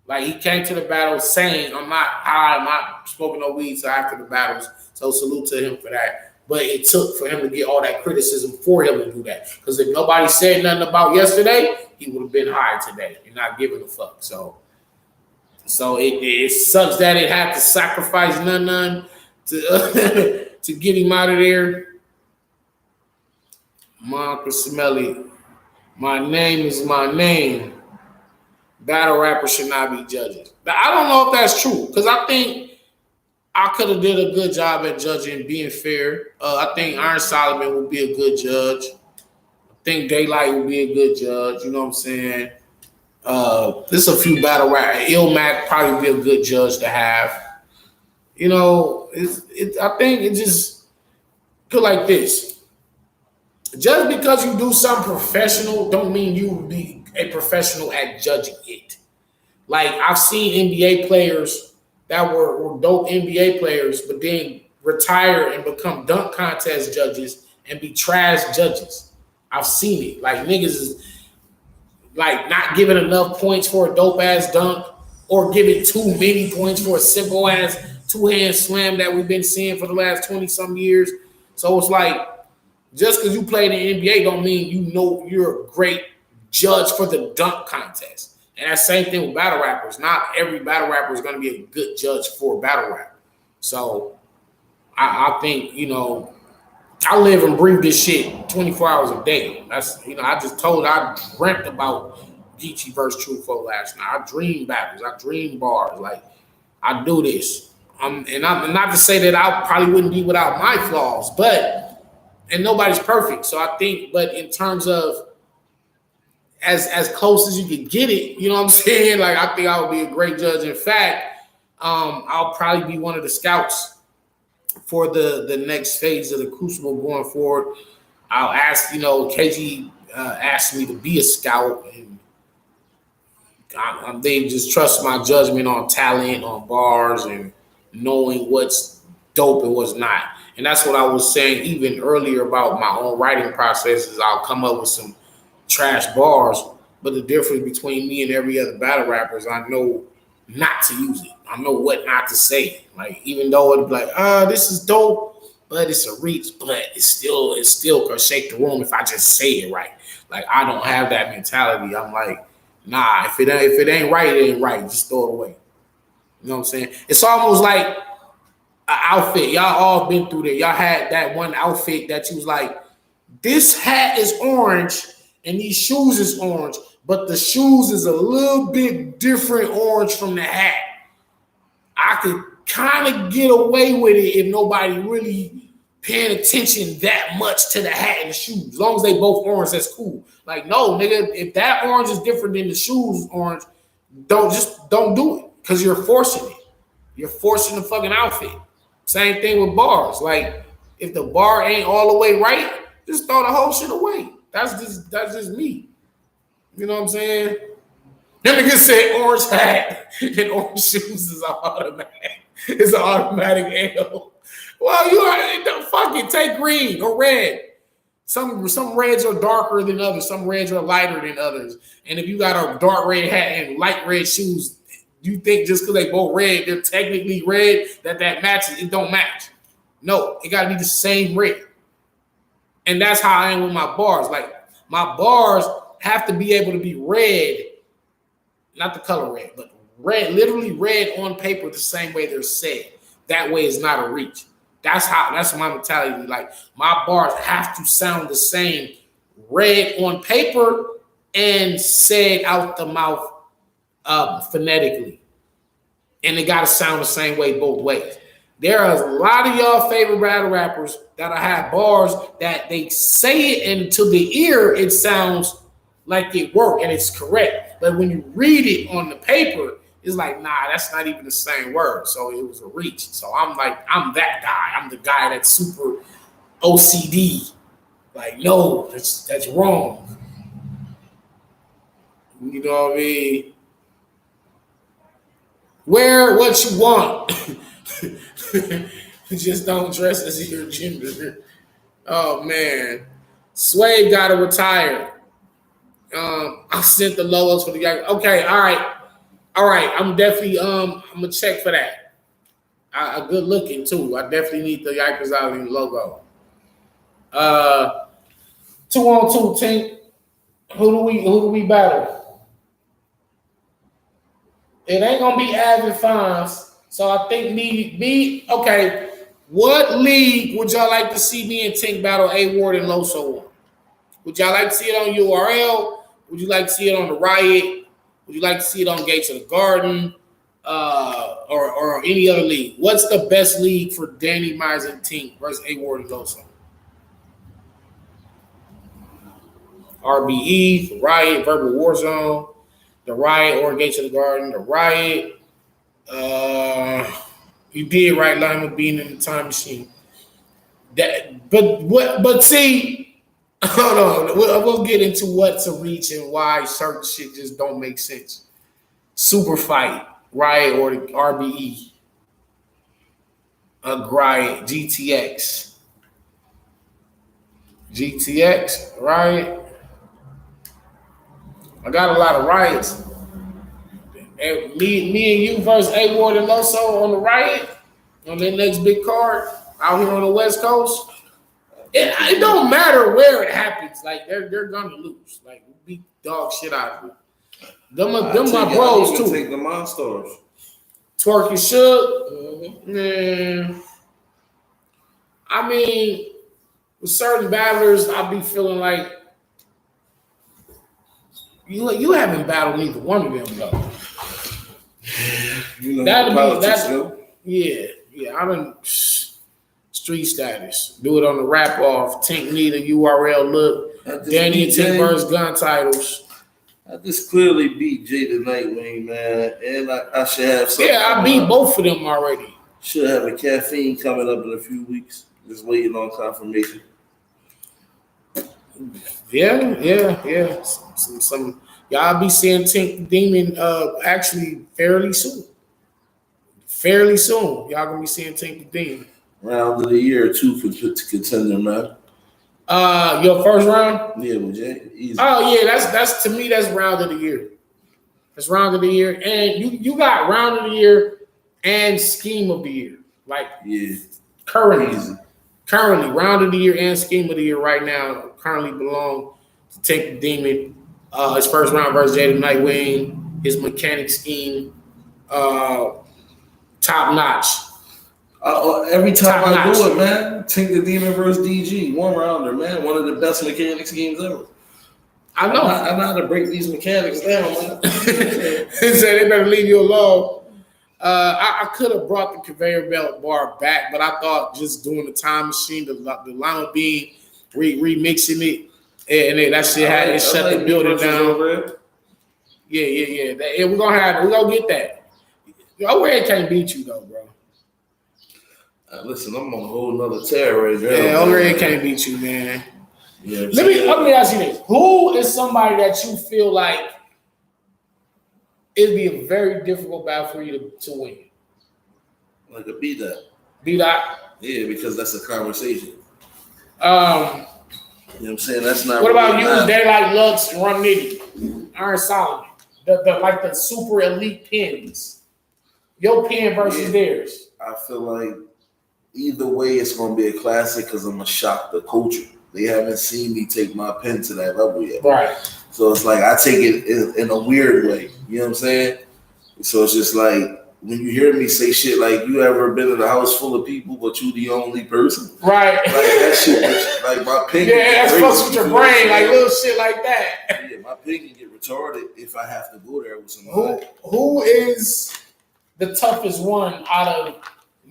Like, he came to the battle saying, I'm not high, I'm not smoking no weed till after the battles. So salute to him for that. But it took for him to get all that criticism for him to do that. Because if nobody said nothing about yesterday, he would have been high today and not giving a fuck. So it sucks that it had to sacrifice none to to get him out of there. Marcus Smelly, my name is my name. Battle rappers should not be judges. But I don't know if that's true, because I think I could have did a good job at judging, being fair. I think Iron Solomon would be a good judge. I think Daylight would be a good judge. You know what I'm saying? There's a few battle rappers. Ilmac probably be a good judge to have. You know, I think it just good like this. Just because you do something professional don't mean you will be a professional at judging it. Like, I've seen NBA players that were dope NBA players, but then retire and become dunk contest judges and be trash judges. I've seen it. Like, niggas is like not giving enough points for a dope ass dunk, or giving too many points for a simple ass 2-hand slam that we've been seeing for the last 20 some years. So it's like, just because you played in the NBA don't mean you know you're a great judge for the dunk contest. And that same thing with battle rappers. Not every battle rapper is going to be a good judge for a battle rap. So I think, you know, I live and breathe this shit 24 hours a day. That's, you know, I dreamt about Geechi versus Tru Foe last night. I dream battles. I dream bars. Like, I do this. And I'm not to say that I probably wouldn't be without my flaws, and nobody's perfect. So I think, but in terms of as close as you can get it, you know what I'm saying? Like, I think I would be a great judge. In fact, I'll probably be one of the scouts for the next phase of the Crucible going forward. I'll ask, you know, KG asked me to be a scout, and they just trust my judgment on talent, on bars, and knowing what's dope and what's not. And that's what I was saying even earlier about my own writing processes. I'll come up with some trash bars, but the difference between me and every other battle rapper is I know not to use it. I know what not to say. Like, even though it'd be like, this is dope, but it's a reach, but it still could shake the room if I just say it right. Like, I don't have that mentality. I'm like, Nah, if it ain't right, it ain't right. Just throw it away. You know what I'm saying? It's almost like an outfit. Y'all all been through that. Y'all had that one outfit that you was like, this hat is orange and these shoes is orange, but the shoes is a little bit different orange from the hat. I could kind of get away with it if nobody really paying attention that much to the hat and the shoes. As long as they both orange, that's cool. Like, no, nigga, if that orange is different than the shoes orange, don't do it because you're forcing it. You're forcing the fucking outfit. Same thing with bars. Like, if the bar ain't all the way right, just throw the whole shit away. That's just me. You know what I'm saying? That nigga said orange hat and orange shoes is automatic. It's an automatic L. Well, don't fucking take green or red. Some reds are darker than others. Some reds are lighter than others. And if you got a dark red hat and light red shoes, you think just because they both red, they're technically red, that matches. It don't match. No, it got to be the same red. And that's how I am with my bars. Like, my bars have to be able to be red, not the color red, but red, literally red on paper the same way they're said. That way it's not a reach. That's my mentality. Like, my bars have to sound the same, red on paper and said out the mouth phonetically. And it got to sound the same way both ways. There are a lot of y'all favorite battle rappers that I have bars that they say it and to the ear, it sounds like it worked and it's correct. But when you read it on the paper, it's like, nah, that's not even the same word. So it was a reach. So I'm like, I'm that guy. I'm the guy that's super OCD. Like, no, that's wrong. You know what I mean? Wear what you want. Just don't dress as your gender. Oh man, Sway gotta retire. I sent the logos for the guy. Okay, all right. I'm definitely I'm gonna check for that. Good looking too. I definitely need the Yikers Island logo. 2-on-2 team. Who do we battle? It ain't gonna be Avid Fonz. So I think me. Okay, what league would y'all like to see me and Tink battle A Ward and Loso on? Would y'all like to see it on URL? Would you like to see it on the Riot? Would you like to see it on Gates of the Garden? Or any other league? What's the best league for Danny Myers and Tink versus A Ward and Loso? RBE, the Riot, Verbal Warzone, the Riot or Gates of the Garden, the Riot. You did right, Lima, being in the time machine. But see, hold on. We'll get into what's a reach and why certain shit just don't make sense. Super Fight, Riot or the RBE, Riot, GTX, Riot. I got a lot of Riots. And me and you versus A Ward and Loso on the Riot on their next big card out here on the West Coast. It don't matter where it happens. Like they're gonna lose. Like we beat dog shit out of them. Them my bros too. Take the monsters. Twerk and Shook. Man. I mean, with certain battlers, I be feeling like you haven't battled neither one of them though. You know, yeah. I'm in street status. Do it on the rap off. Tink need a URL look. Danny and Tink versus gun titles. I just clearly beat Jay the Nightwing, man, and I should have something. Yeah, I beat both of them already. Should have a caffeine coming up in a few weeks. Just waiting on confirmation. Yeah. Some y'all be seeing Tink Demon actually fairly soon. Y'all gonna be seeing Tink the Demon. Round of the year too for contender, man. Your first round? Yeah, with Jay. Easy. Oh yeah, that's to me that's round of the year. That's round of the year, and you got round of the year and scheme of the year. Like currently round of the year and scheme of the year right now currently belong to Tink the Demon. His first round versus Jada Nightwing, his mechanic scheme, top notch. Every time I do it, man, Tink the Demon versus DG, 1 rounder, man, one of the best mechanic schemes ever. I know. I know how to break these mechanics down, man. He said they better leave you alone. I could have brought the conveyor belt bar back, but I thought just doing the time machine, the lima bean, remixing it, and that shit had it shut the building down. Yeah. We're gonna get that. O'Reilly can't beat you though, bro. Listen, I'm on a whole nother tear right now. Yeah, O'Reilly can't beat you, man. Yeah, let me ask you this: who is somebody that you feel like it'd be a very difficult battle for you to win? Like a B-Dot. B-Dot? Yeah, because that's a conversation. You know what I'm saying? That's not. What about you, Daylight Lux, and Run Nitty, Iron Solomon, the super elite pins? Your pin versus theirs. I feel like either way, it's gonna be a classic because I'm gonna shock the culture. They haven't seen me take my pen to that level yet. Right. So it's like I take it in a weird way. You know what I'm saying? So it's just like when you hear me say shit like, you ever been in a house full of people but you the only person? Right. Like that shit, like my pen. Yeah, that's fucks with your brain, like little shit like that. Yeah, my pen can get retarded if I have to go there with somebody. Who is the toughest one out of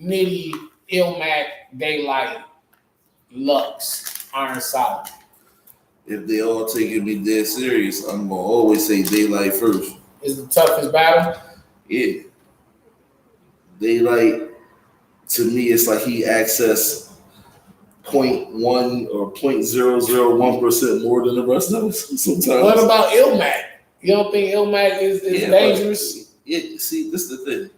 Nitty, Ilmac, Daylight, Lux, Iron Solid? If they all taking me dead serious, I'm gonna always say Daylight first. Is the toughest battle? Yeah. Daylight, to me, it's like he accessed 0.1 or 0.001% more than the rest of us sometimes. What about Ilmac? You don't think Ilmac is dangerous? See, this is the thing.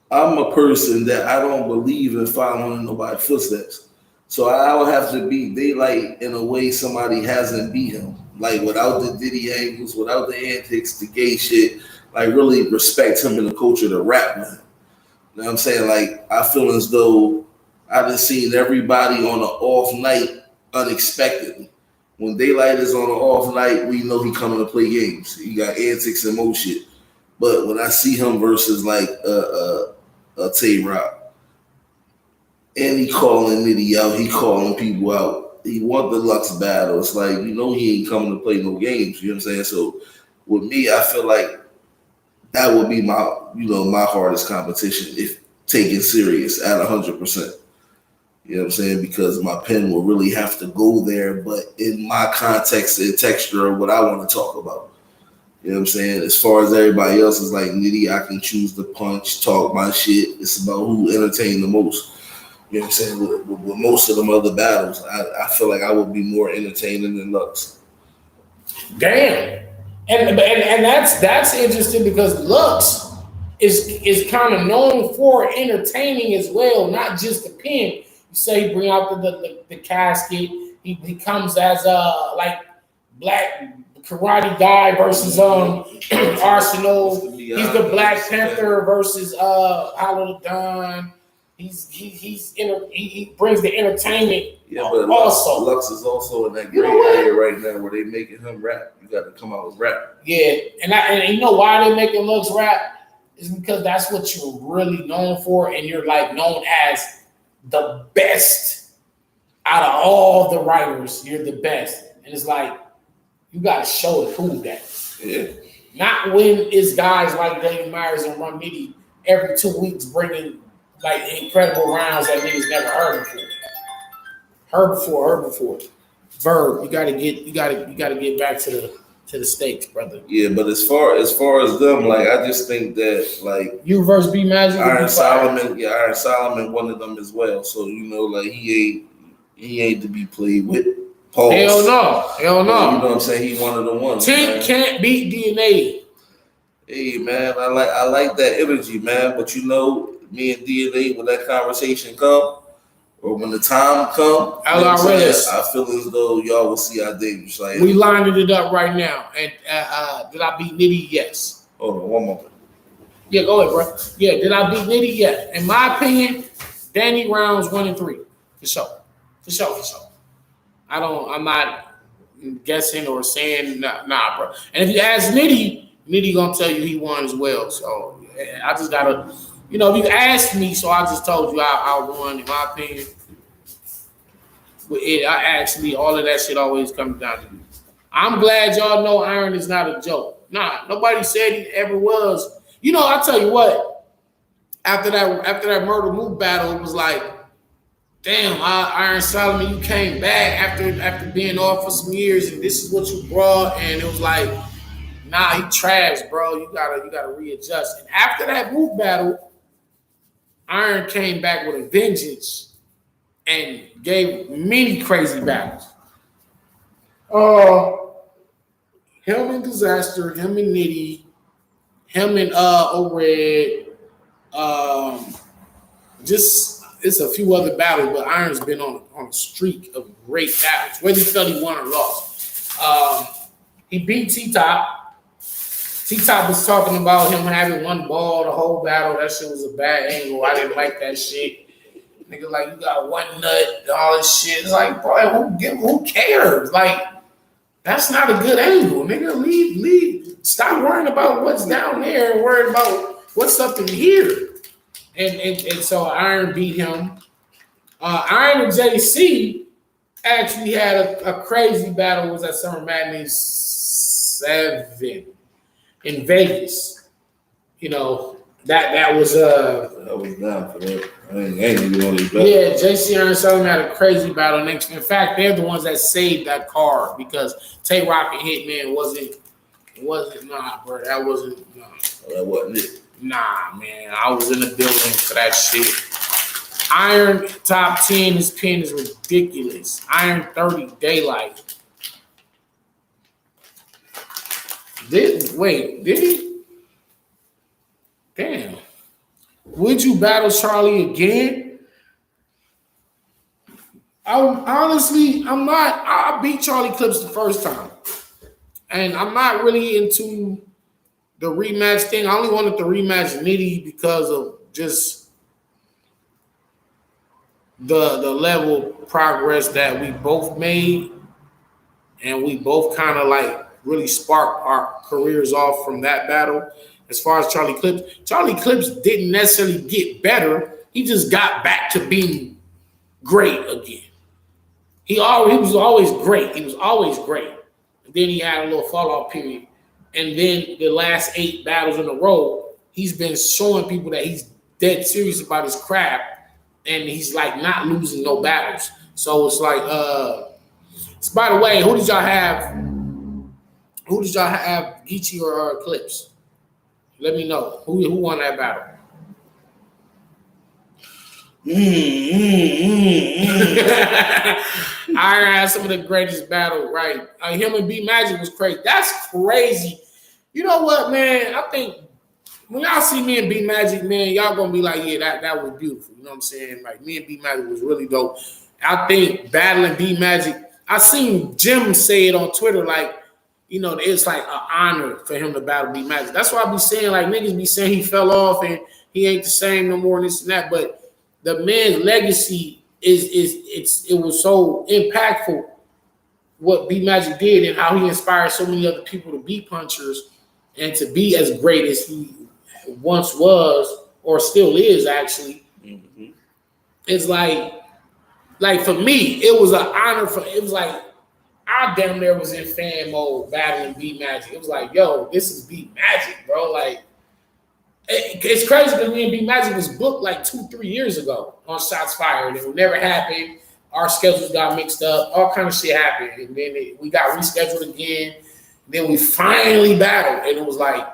I'm a person that I don't believe in following nobody's footsteps. So I would have to beat Daylight in a way somebody hasn't beat him. Like without the Diddy angles, without the antics, the gay shit, like really respect him in the culture to rap with him. You know what I'm saying? Like I feel as though I've been seeing everybody on an off night unexpectedly. When Daylight is on an off night, we know he coming to play games. He got antics and more shit. But when I see him versus like Tay-Rock, and he calling Nitty out, he calling people out. He want the Lux battle. It's like, you know, he ain't coming to play no games. You know what I'm saying? So with me, I feel like that would be my, my hardest competition if taken serious at 100%. You know what I'm saying? Because my pen will really have to go there, but in my context and texture of what I want to talk about. You know what I'm saying? As far as everybody else is like Nitty, I can choose the punch, talk my shit. It's about who entertained the most. You know what I'm saying? With most of them other battles, I feel like I would be more entertaining than Lux. Damn. And that's interesting because Lux is kind of known for entertaining as well, not just the pen. You say he bring out the casket. He comes as like black karate guy versus Arsenal. He's the Black Panther versus Hollow Don. He brings the entertainment. Yeah, but also Lux is also in that great area right now where they making him rap. You got to come out with rap. Yeah, and you know why they making Lux rap is because that's what you're really known for, and you're like known as the best out of all the writers. You're the best, and it's like you got to show to prove that. Yeah. Not when it's guys like Dave Myers and Run Nitty every 2 weeks bringing like incredible rounds that niggas never heard before. Verb, you gotta get back to the stakes, brother. Yeah, but as far as them, like I just think that like you versus B Magic, Iron Solomon, one of them as well. So like he ain't to be played with. Pause. Hell no. You know what I'm saying? He one of the ones. Tink can't beat DNA. Hey man, I like that energy, man. But me and DNA, when that conversation come, or when the time come, I feel as though y'all will see how dangerous I am. We lining it up right now. And did I beat Nitty? Yes. Hold on, one moment. Yeah, go ahead, bro. Yeah, did I beat Nitty? Yes. In my opinion, Danny rounds 1 and 3. For sure. I'm not guessing or saying nah, bro. And if you ask Nitty gonna tell you he won as well. So I just gotta, if you asked me, so I just told you I won in my opinion. But all of that shit always comes down to me. I'm glad y'all know Iron is not a joke. Nah, nobody said he ever was. I tell you what, after that Murder Mook battle, it was like, damn, Iron Solomon, you came back after being off for some years, and this is what you brought, and it was like, nah, he trash, bro. You gotta readjust. And after that Mook battle, Iron came back with a vengeance and gave many crazy battles. Him and Disaster, him and Nitty, him and O-Red, just it's a few other battles, but Iron's been on a streak of great battles, whether he felt he won or lost. He beat T-Top. T-Top was talking about him having one ball the whole battle. That shit was a bad angle. I didn't like that shit. Nigga, like, you got one nut and all this shit. It's like, bro, who cares? Like, that's not a good angle. Nigga, leave. Stop worrying about what's down there and worry about what's up in here. And so Iron beat him. Iron and JC actually had a crazy battle. It was at Summer Madness 7 in Vegas. That was down for that. I ain't even on these battles. Yeah, JC Iron Solomon had a crazy battle next. In fact, they're the ones that saved that card because Tay Rock and Hitman wasn't bro. That wasn't That wasn't it. Nah, man. I was in the building for that shit. Iron top 10, his pen is ridiculous. Iron 30 Daylight. Did he? Damn. Would you battle Charlie again? I'm not. I beat Charlie Clips the first time. And I'm not really into the rematch thing. I only wanted to rematch Nitty because of just the level of progress that we both made. And we both kind of like really sparked our careers off from that battle. As far as Charlie Clips didn't necessarily get better. He just got back to being great again. He was always great. He was always great. And then he had a little fall-off period. And then the last 8 battles in a row, he's been showing people that he's dead serious about his craft. And he's like not losing no battles. So it's like, so by the way, who did y'all have? Geechi or Clips? Let me know. Who won that battle? Iron had some of the greatest battle, right? Him and B Magic was crazy. That's crazy. You know what, man? I think when y'all see me and B Magic, man, y'all gonna be like, yeah, that was beautiful. You know what I'm saying? Like, me and B Magic was really dope. I think battling B Magic, I seen Jim say it on Twitter, like, it's like an honor for him to battle B Magic. That's why I be saying, like, niggas be saying he fell off and he ain't the same no more and this and that. But the man's legacy it was so impactful what B Magic did and how he inspired so many other people to be punchers and to be as great as he once was or still is actually. Mm-hmm. It's like for me, it was an honor it was like I damn near was in fan mode battling B Magic. It was like, yo, this is B Magic, bro. Like, it's crazy because me and B Magic was booked like 2-3 years ago on Shots Fired. It would never happen. Our schedules got mixed up. All kind of shit happened. And then we got rescheduled again. Then we finally battled. And it was like,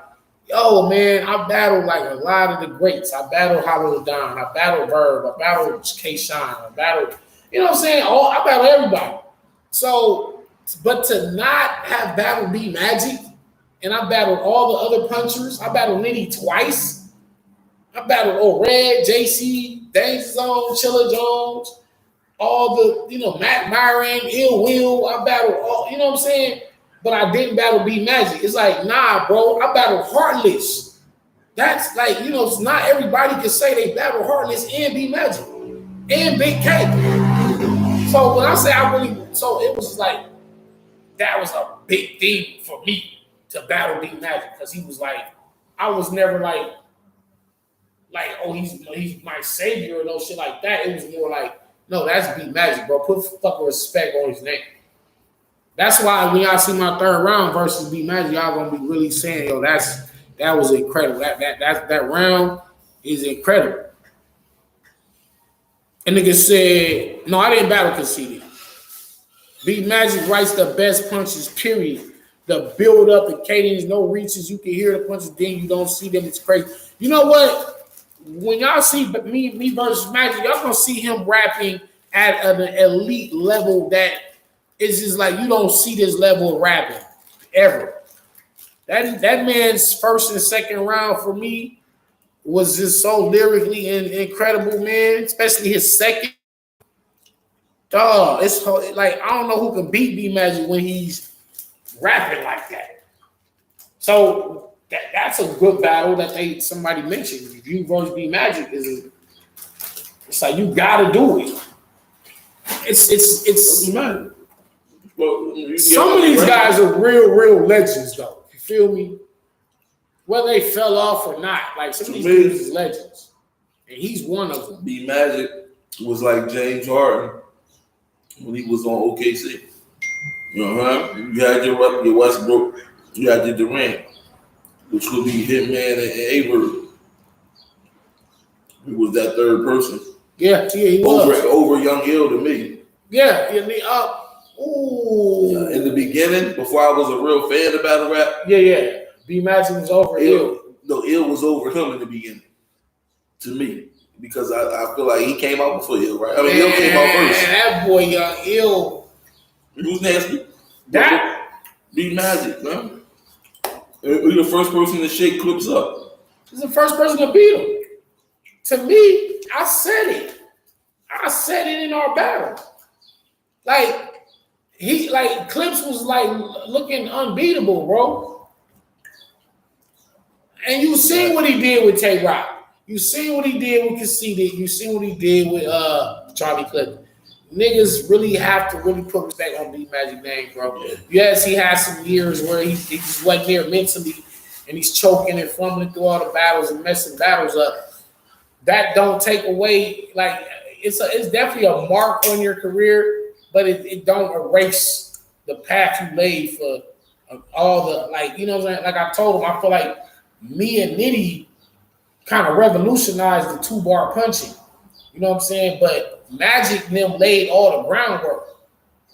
yo, man, I battled like a lot of the greats. I battled Hollow Don. I battled Verb. I battled K-Shine. I battled, you know what I'm saying? I battled everybody. So, but to not have battled B Magic, and I battled all the other punchers. I battled Nitty twice. I battled O-Red, JC, Danger Zone, Chilla Jones, all the, Matt Myron, Ill Will. I battled all, you know what I'm saying? But I didn't battle B Magic. It's like, nah, bro, I battled Heartless. That's like, it's not everybody can say they battled Heartless and B Magic and Big K. So when I say so it was like, that was a big thing for me to battle B Magic because he was like, I was never like, oh, he's my savior or no shit like that. It was more like, no, that's B Magic, bro. Put fucking respect on his name. That's why when y'all see my third round versus B Magic, y'all gonna be really saying, yo, that was incredible. That round is incredible. And nigga said, no, I didn't battle conceded. B Magic writes the best punches, period. The build up, the cadence, no reaches. You can hear the punches, then you don't see them. It's crazy. You know what? When y'all see me versus Magic, y'all gonna see him rapping at an elite level that is just like you don't see this level of rapping ever. That man's first and second round for me was just so lyrically incredible, man. Especially his second. Dog, it's like I don't know who can beat B Magic when he's rapping like that. So that's a good battle that somebody mentioned. You versus B Magic it's like you gotta do it. It's man. Well, some of these guys are real legends though. You feel me? Whether they fell off or not, like some of these dudes is legends, and he's one of them. B Magic was like James Harden when he was on OKC. You know what I mean? You had your Westbrook, you had your Durant, which would be Hitman and Avery. He was that third person. Yeah, he was. Over Young Ill to me. Yeah, in the beginning, before I was a real fan of battle rap. Yeah. B Magic was over Ill. No, Ill was over him in the beginning. To me. Because I feel like he came out before Ill, right? I mean, Ill came out first. That boy, Young Ill. He was nasty. That B Magic, man. You're the first person to shake Clips up. He's the first person to beat him. To me, I said it. I said it in our battle. Clips was like looking unbeatable, bro. And you seen what he did with Tay Rock. You seen what he did with Conceited. You seen what he did with Charlie Clip. Niggas really have to really put respect on B Magic name, bro. Yes, he has some years where he just wasn't there mentally and he's choking and fumbling through all the battles and messing battles up. That don't take away, like, it's definitely a mark on your career, but it don't erase the path you laid for all the, like, you know what I'm saying? Like I told him, I feel like me and Nitty kind of revolutionized the 2-bar punching. You know what I'm saying? But Magic and them laid all the groundwork.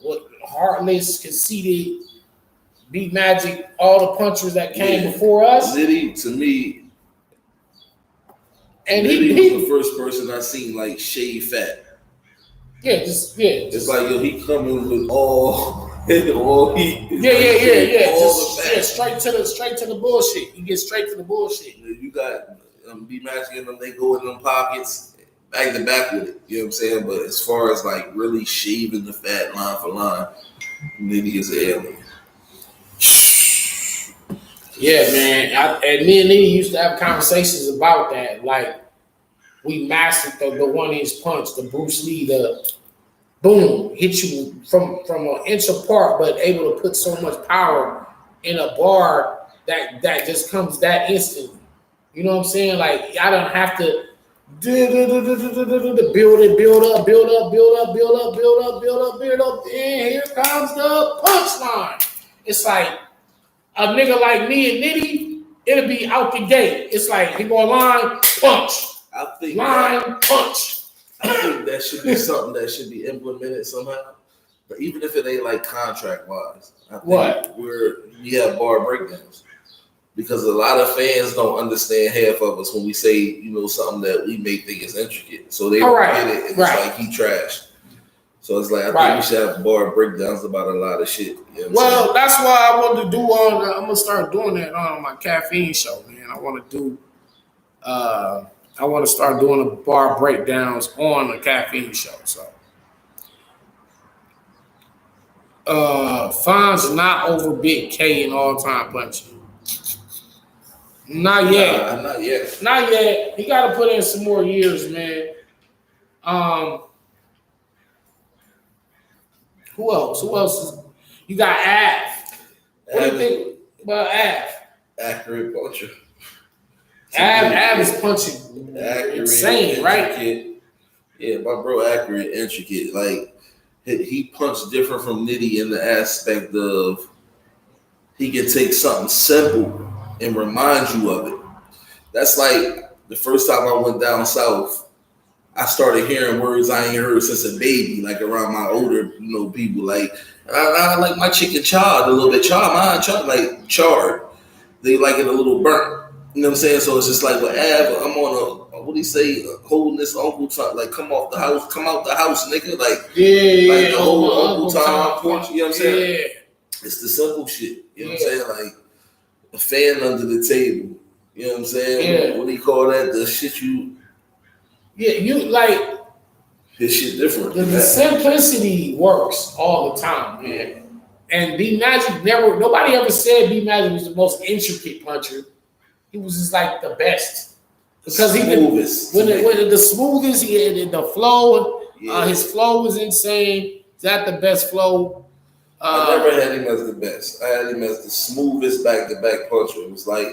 With Heartless, Conceited, B Magic, all the punchers that came before us. Nitty, to me, and Nitty was the first person I seen like shave fat. It's like, yo, he coming with all heat. Straight to the bullshit. You get straight to the bullshit. You got B Magic in them, they go in them pockets, back to back with it. You know what I'm saying? But as far as like really shaving the fat line for line, Nitty is an alien. Yeah, man. And me and Nitty used to have conversations about that. Like, we mastered the 1-inch punch, the Bruce Lee, the boom, hit you from an inch apart, but able to put so much power in a bar that just comes that instantly. You know what I'm saying? Like, I don't have to build up, and here comes the punchline. It's like a nigga like me and Nitty, it'll be out the gate. It's like he go line, punch. Punch. I think that should be something that should be implemented somehow. But even if it ain't like contract wise, I think we have bar breakdowns. Because a lot of fans don't understand half of us when we say, you know, something that we may think is intricate. So they don't get it. And it's like he trashed. So it's like, I think we should have bar breakdowns about a lot of shit. You know that's why I want to do I'm going to start doing that on my caffeine show, man. I want to start doing the bar breakdowns on the caffeine show. So, Fonz not over Big K in all-time punching. Not yet. Not yet. He got to put in some more years, man. Who else? You got Av. What do you think about Av? Accurate puncher. Av is punching accurate, insane, right? Yeah, my bro, accurate, intricate. Like he punched different from Nitty in the aspect of he can take something simple and remind you of it. That's like the first time I went down south, I started hearing words I ain't heard since a baby, like around my older, people. Like I like my chicken charred a little bit, like charred. They like it a little burnt. You know what I'm saying? So it's just like with Av, I'm on what do you say, holding this Uncle Tom, like come out the house, nigga. Like the whole Uncle Tom punch, you know what I'm saying? Yeah. It's the simple shit. You know what I'm saying? Like a fan under the table. You know what I'm saying? Yeah. What do you call that? The shit you. Yeah, you like. This shit different. The simplicity works all the time, man. And B Magic nobody ever said B Magic was the most intricate puncher. He was just like the best. Because smoothest. When the smoothest, he had the flow. Yeah. His flow was insane. Is that the best flow? I never had him as the best. I had him as the smoothest back-to-back puncher. It was like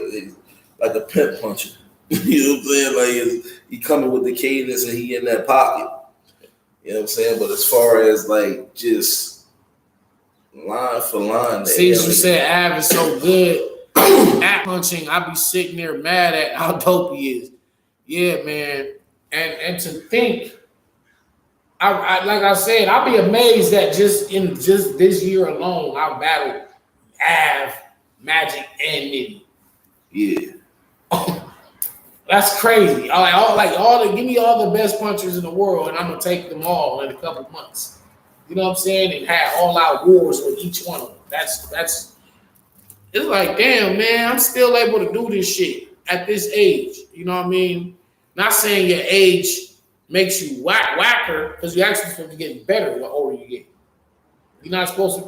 a pimp puncher. You know what I'm saying? Like he coming with the cadence and he in that pocket. You know what I'm saying? But as far as like just line for line, see, you said Av is so good at punching. I be sitting there mad at how dope he is. Yeah, man. And to think. I like I said, I'll be amazed that just this year alone, I battled Av, Magic, and Nitty. Yeah, that's crazy. Give me all the best punchers in the world, and I'm gonna take them all in a couple months. You know what I'm saying? And have all out wars with each one of them. That's. It's like, damn, man, I'm still able to do this shit at this age. You know what I mean? Not saying your age makes you whacker, because you're actually supposed to get better the older you get. You're not supposed to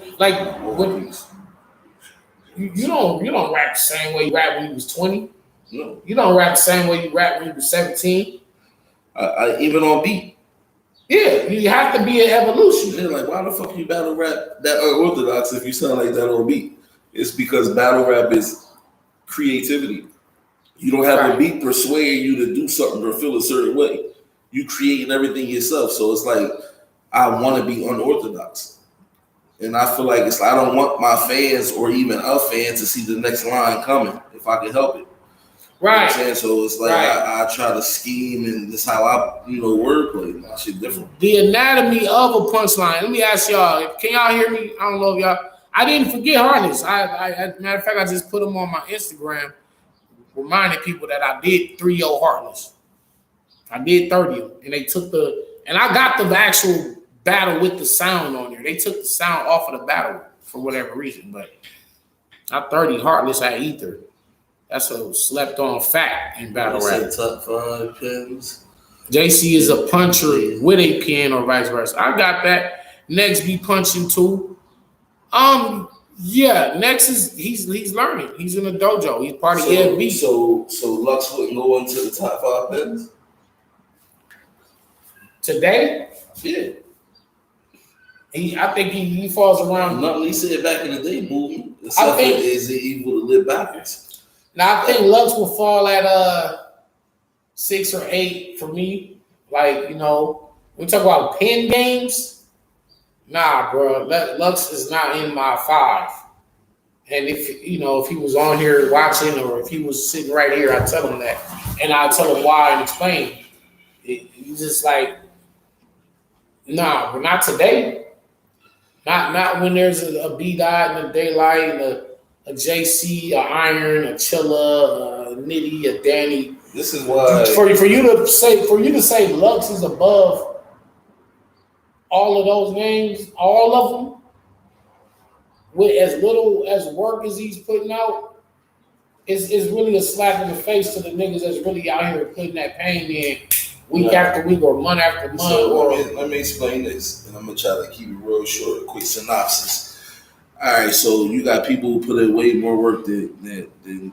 when you don't rap the same way you rap when you was 20. No. You don't rap the same way you rap when you was 17. I even on beat. Yeah, you have to be an evolution. They're like, why the fuck you battle rap that unorthodox if you sound like that on beat? It's because battle rap is creativity. You don't have a beat persuade you to do something or feel a certain way. You creating everything yourself. So it's like, I want to be unorthodox. And I feel like I don't want my fans or even a fan to see the next line coming if I can help it. Right. You know what I'm saying? So it's like I try to scheme, and this is how I, wordplay. My shit different. The anatomy of a punchline. Let me ask y'all, can y'all hear me? I don't know if y'all, I didn't forget harness. I matter of fact, I just put them on my Instagram, reminding people that I did 3-0 heartless. I did 30 of them, and they took and I got the actual battle with the sound on there. They took the sound off of the battle for whatever reason, but I 30 heartless at Ether. That's a slept on fact in battle rap. Top 5 pins. JC is a puncher with a pin or vice versa. I got that. Next be punching too. Yeah, Next is he's learning. He's in the dojo. He's part of EFB. So Lux wouldn't go into the top 5 pins? Today? Yeah. I think he falls around. Nothing he said back in the day, movie. I think is it evil to live backwards. Now I think Lux will fall at 6 or 8 for me. Like, we talk about pin games. Nah, bro. Lux is not in my 5. And if he was on here watching, or if he was sitting right here, I'd tell him that. And I'd tell him why and explain. He's just like, nah, but not today. Not when there's a B-Dot and a Daylight and a JC, a Iron, a Chilla, a Nitty, a Danny. This is why for you to say Lux is above all of those names, all of them, with as little as work as he's putting out, is really a slap in the face to the niggas that's really out here putting that pain in week after week or month after month. So let me explain this, and I'm gonna try to keep it real short. A quick synopsis. All right, so you got people who put in way more work than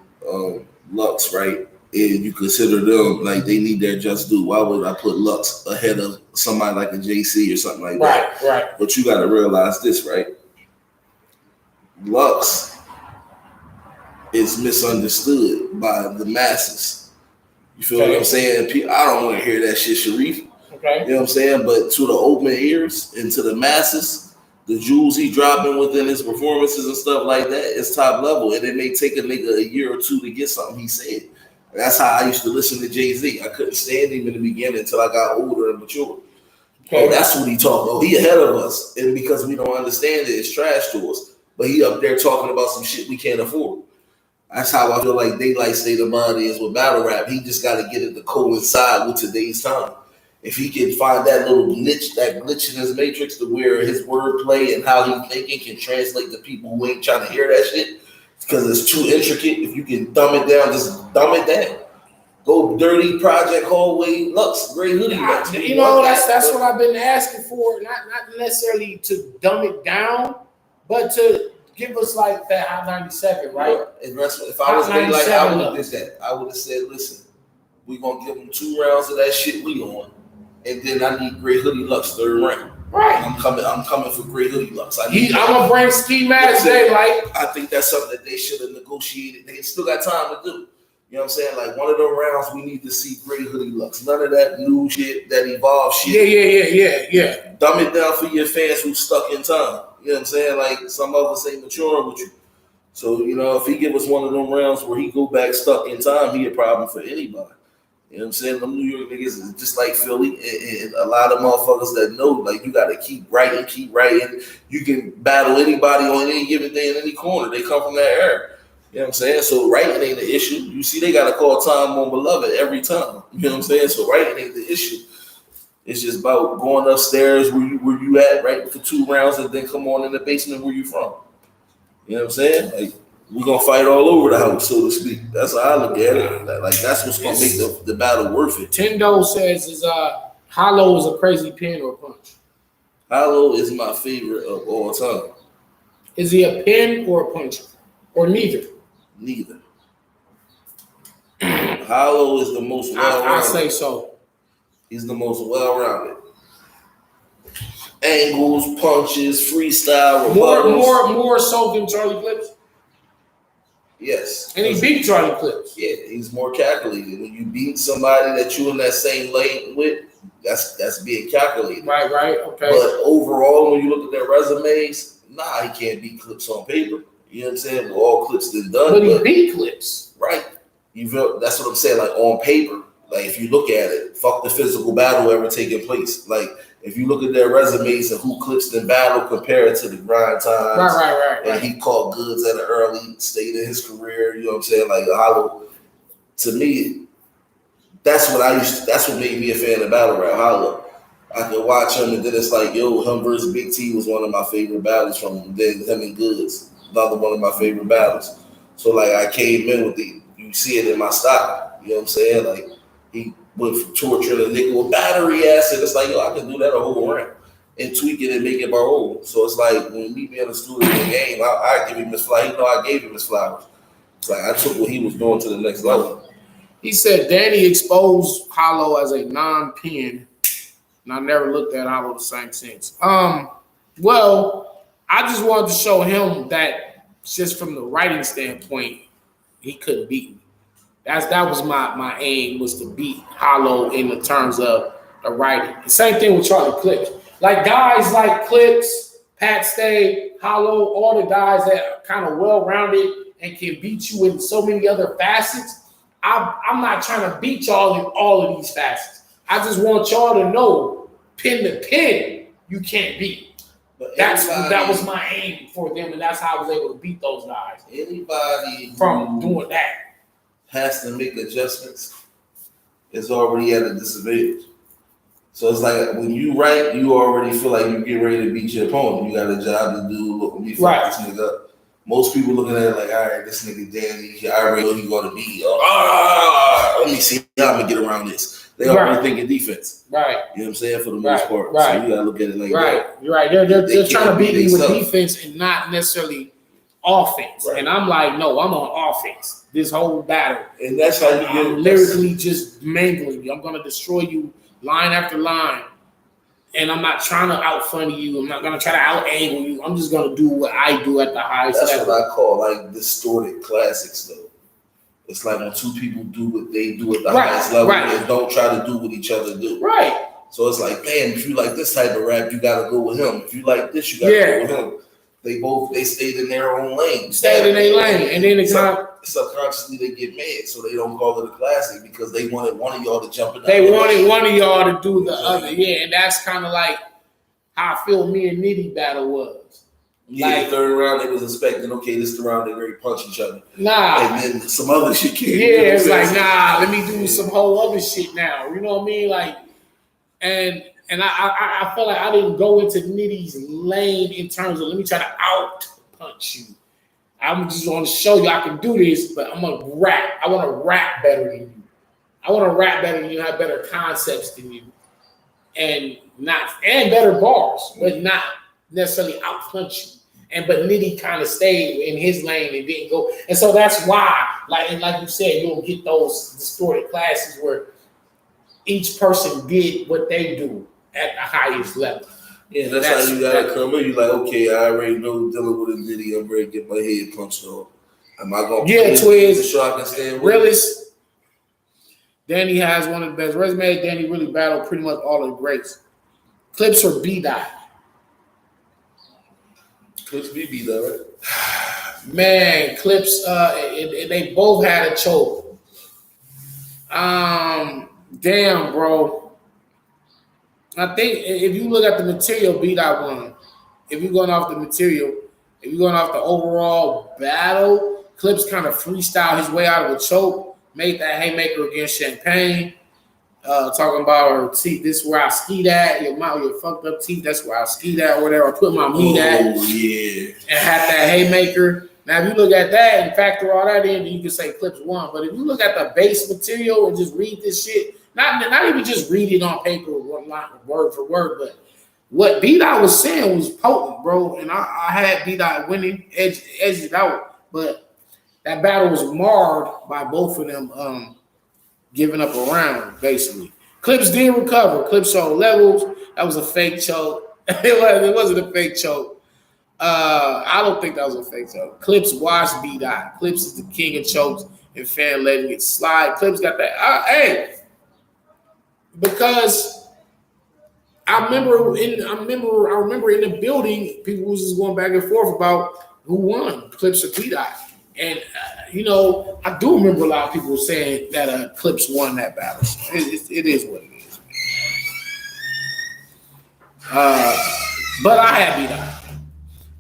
Lux, right? And you consider them like they need their just due. Why would I put Lux ahead of somebody like a JC or something like that? Right. But you got to realize this, right? Lux is misunderstood by the masses. You feel what I'm saying? I don't want to hear that shit, Sharif. Okay. You know what I'm saying? But to the open ears and to the masses, the jewels he dropping within his performances and stuff like that is top level. And it may take a nigga a year or two to get something he said. That's how I used to listen to Jay-Z. I couldn't stand him in the beginning until I got older and mature. Okay. Oh, that's what he talking about. He ahead of us. And because we don't understand it, it's trash to us. But he up there talking about some shit we can't afford. That's how I feel like Daylight State of Mind is with battle rap. He just got to get it to coincide with today's time. If he can find that little glitch, that glitch in his matrix to where his wordplay and how he's thinking can translate to people who ain't trying to hear that shit because it's too intricate. If you can dumb it down, just dumb it down. Go Dirty Project Hallway Lux, Gray Hoodie Lux. You know, that's what I've been asking for. Not necessarily to dumb it down, but to give us like that Hot 97, right? Yeah. And that's what, if I was Daylight, I would have did that. I would have said, listen, we're going to give them 2 rounds of that shit we on. And then I need Gray Hoodie Lux 3rd round. Right. I'm coming for Gray Hoodie Lux. I'm gonna bring Ski Mask Daylight. I think that's something that they should have negotiated. They still got time to do. You know what I'm saying? Like one of them rounds, we need to see Gray Hoodie Lux. None of that new shit, that evolved shit. Yeah. Dumb it down for your fans who stuck in time. You know what I'm saying? Like some of us ain't maturing with you. So, you know, if he give us one of them rounds where he go back stuck in time, he a problem for anybody. You know what I'm saying? Them New York niggas is just like Philly and a lot of motherfuckers that know, like, you got to keep writing. You can battle anybody on any given day in any corner. They come from that era. You know what I'm saying? So writing ain't the issue. You see, they got to call time on Beloved every time. You know what I'm saying? So writing ain't the issue. It's just about going upstairs where you at, right, for 2 rounds and then come on in the basement where you from. You know what I'm saying? Like, we're going to fight all over the house, so to speak. That's how I look at it. Like, that's what's going to make the battle worth it. Tendo says, Hollow is a crazy pin or punch? Hollow is my favorite of all time. Is he a pin or a puncher? Or neither? Neither. Hollow is the most well-rounded. I say so. He's the most well-rounded. Angles, punches, freestyle, more so than Charlie Clips? Yes. And he beat Charlie Clips. Yeah, he's more calculated. When you beat somebody that you in that same lane with, that's being calculated. Right, okay. But overall, when you look at their resumes, he can't beat Clips on paper. You know what I'm saying? Well, all Clips been done. But he beat Clips. Right. That's what I'm saying, like on paper. Like if you look at it, fuck the physical battle ever taking place. Like if you look at their resumes and who Clips in battle compared to the grind times. Right. And he caught goods at an early state in his career. You know what I'm saying? Like Hollow, to me, that's what made me a fan of battle rap. Hollow. I could watch him and then it's like, him versus Big T was one of my favorite battles from him. Then him and Goods, another one of my favorite battles. So like I came in with you see it in my style. You know what I'm saying? Like he went from torturing a nigga with battery acid. It's like, I can do that a whole round and tweak it and make it my own. So it's like when we meet me in the studio in the game, I give him his flowers. I gave him his flowers. It's like I took what he was doing to the next level. He said Danny exposed Hollow as a non-pin, and I never looked at Hollow the same since. Well, I just wanted to show him that just from the writing standpoint, he couldn't beat me. That was my aim, was to beat Hollow in the terms of the writing. The same thing with Charlie Clips. Like guys like Clips, Pat Stay, Hollow, all the guys that are kind of well-rounded and can beat you in so many other facets. I'm not trying to beat y'all in all of these facets. I just want y'all to know, pin to pin, you can't beat. That was my aim for them, and that's how I was able to beat those guys. Anybody from doing that has to make adjustments is already at a disadvantage. So it's like when you write, you already feel like you get ready to beat your opponent. You got a job to do. Look, let me fuck this nigga up. Most people looking at it like, all right, this nigga Danny, I already know he's going to be. Let me see how I'm going to get around this. They already thinking defense. Right. You know what I'm saying? For the most part. Right. So you got to look at it like that. You're right. They're trying to beat me with defense and not necessarily offense. Right. And I'm like, no, I'm on offense this whole battle. And that's how you get lyrically just mangling you. I'm going to destroy you line after line. And I'm not trying to out funny you. I'm not gonna try to out angle you. I'm just gonna do what I do at the highest level. That's what I call like distorted classics, though. It's like when two people do what they do at the highest level and don't try to do what each other do. Right. So it's like, damn, if you like this type of rap, you gotta go with him. If you like this, you gotta go with him. They stayed in their own lane. Stayed in their lane. And then subconsciously they get mad, so they don't call it a classic because they wanted one of y'all to jump in. They wanted one of y'all to do the other. Yeah, and that's kind of like how I feel me and Nitty battle was. Yeah, like, third round they was expecting, okay, this is the round they ready to punch each other. Nah. And then some other shit came. Yeah, it's like, nah, let me do some whole other shit now. You know what I mean? Like, and I felt like I didn't go into Nitty's lane in terms of let me try to out punch you. I'm just going to show you I can do this, but I'm going to rap. I want to rap better than you. I want to rap better than you, have better concepts than you, and better bars, but not necessarily out punch you. But Nitty kind of stayed in his lane and didn't go. And so that's why, like you said, you'll get those distorted classes where each person did what they do at the highest level. Yeah, that's how you gotta come in. You're like, okay, I already know dealing with a Nitty, I'm ready to get my head punched off. Am I gonna Twiz, so I can stand with realist. Danny has one of the best resumes. Danny really battled pretty much all of the greats. Clips or B-Dot? Clips B dot, right? Man, Clips, they both had a choke. Damn, bro. I think if you look at the material, B-Dot won. If you're going off the material, if you're going off the overall battle, Clips kind of freestyled his way out of a choke, made that haymaker against Champagne, talking about her teeth. This is where I skied at. Your mouth, your fucked up teeth. That's where I skied at, or whatever. I put my meat at. Oh yeah. And had that haymaker. Now, if you look at that and factor all that in, you can say Clips won. But if you look at the base material and just read this shit, not even just read it on paper, word for word, but what B-Dot was saying was potent, bro. And I had B-Dot winning, edged it out. But that battle was marred by both of them giving up a round, basically. Clips did recover. Clips showed levels. That was a fake choke. It wasn't a fake choke. I don't think that was a fake choke. Clips washed B-Dot. Clips is the king of chokes and fan letting it slide. Clips got that. Because I remember in the building, people was just going back and forth about who won, Clips or B-Dot. And, I do remember a lot of people saying that Clips won that battle. So it is what it is. But I had B-Dot.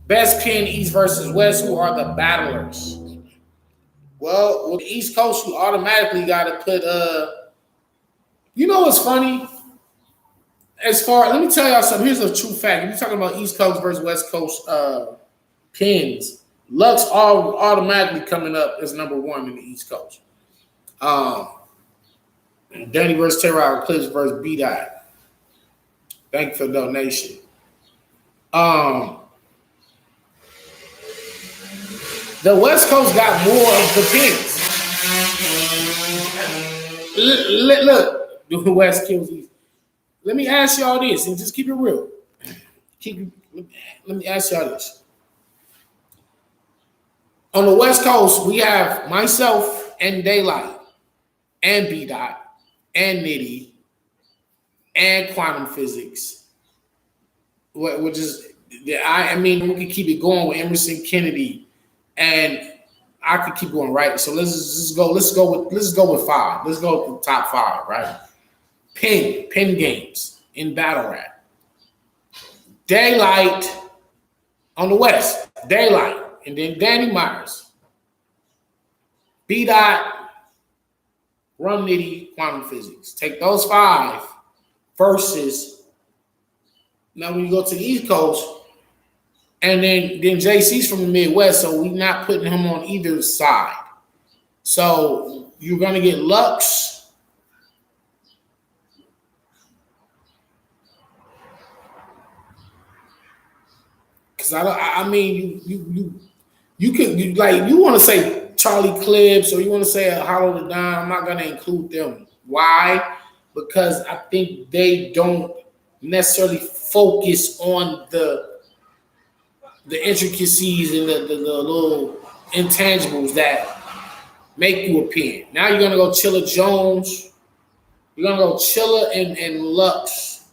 Best pin, East versus West. Who are the battlers? Well, with the East Coast, you automatically got to put, what's funny? Let me tell y'all something. Here's a true fact. If you're talking about East Coast versus West Coast pins, Lux automatically coming up as number one in the East Coast. Danny versus Terrell, Clips versus B-Dot. Thank you for the donation. The West Coast got more of the pins. Look, the West kills East. Let me ask y'all this, and just keep it real. Let me ask y'all this. On the West Coast, we have myself and Daylight, and B-Dot, and Nitty, and quantum physics. Which is, we could keep it going with Emerson Kennedy, and I could keep going, right? So let's go with five. Let's go with the top five, right? Pin games in battle rap. Daylight on the West, Daylight, and then Danny Myers. B-Dot, Rum Nitty, Quantum Physics. Take those five versus, now when you go to the East Coast, and then JC's from the Midwest, so we're not putting him on either side. So you're going to get Lux. Because you want to say Charlie Clips or you want to say Hollow the Don. I'm not going to include them. Why? Because I think they don't necessarily focus on the intricacies and the little intangibles that make you a pen. Now you're gonna go Chilla Jones. You're gonna go Chilla and Lux.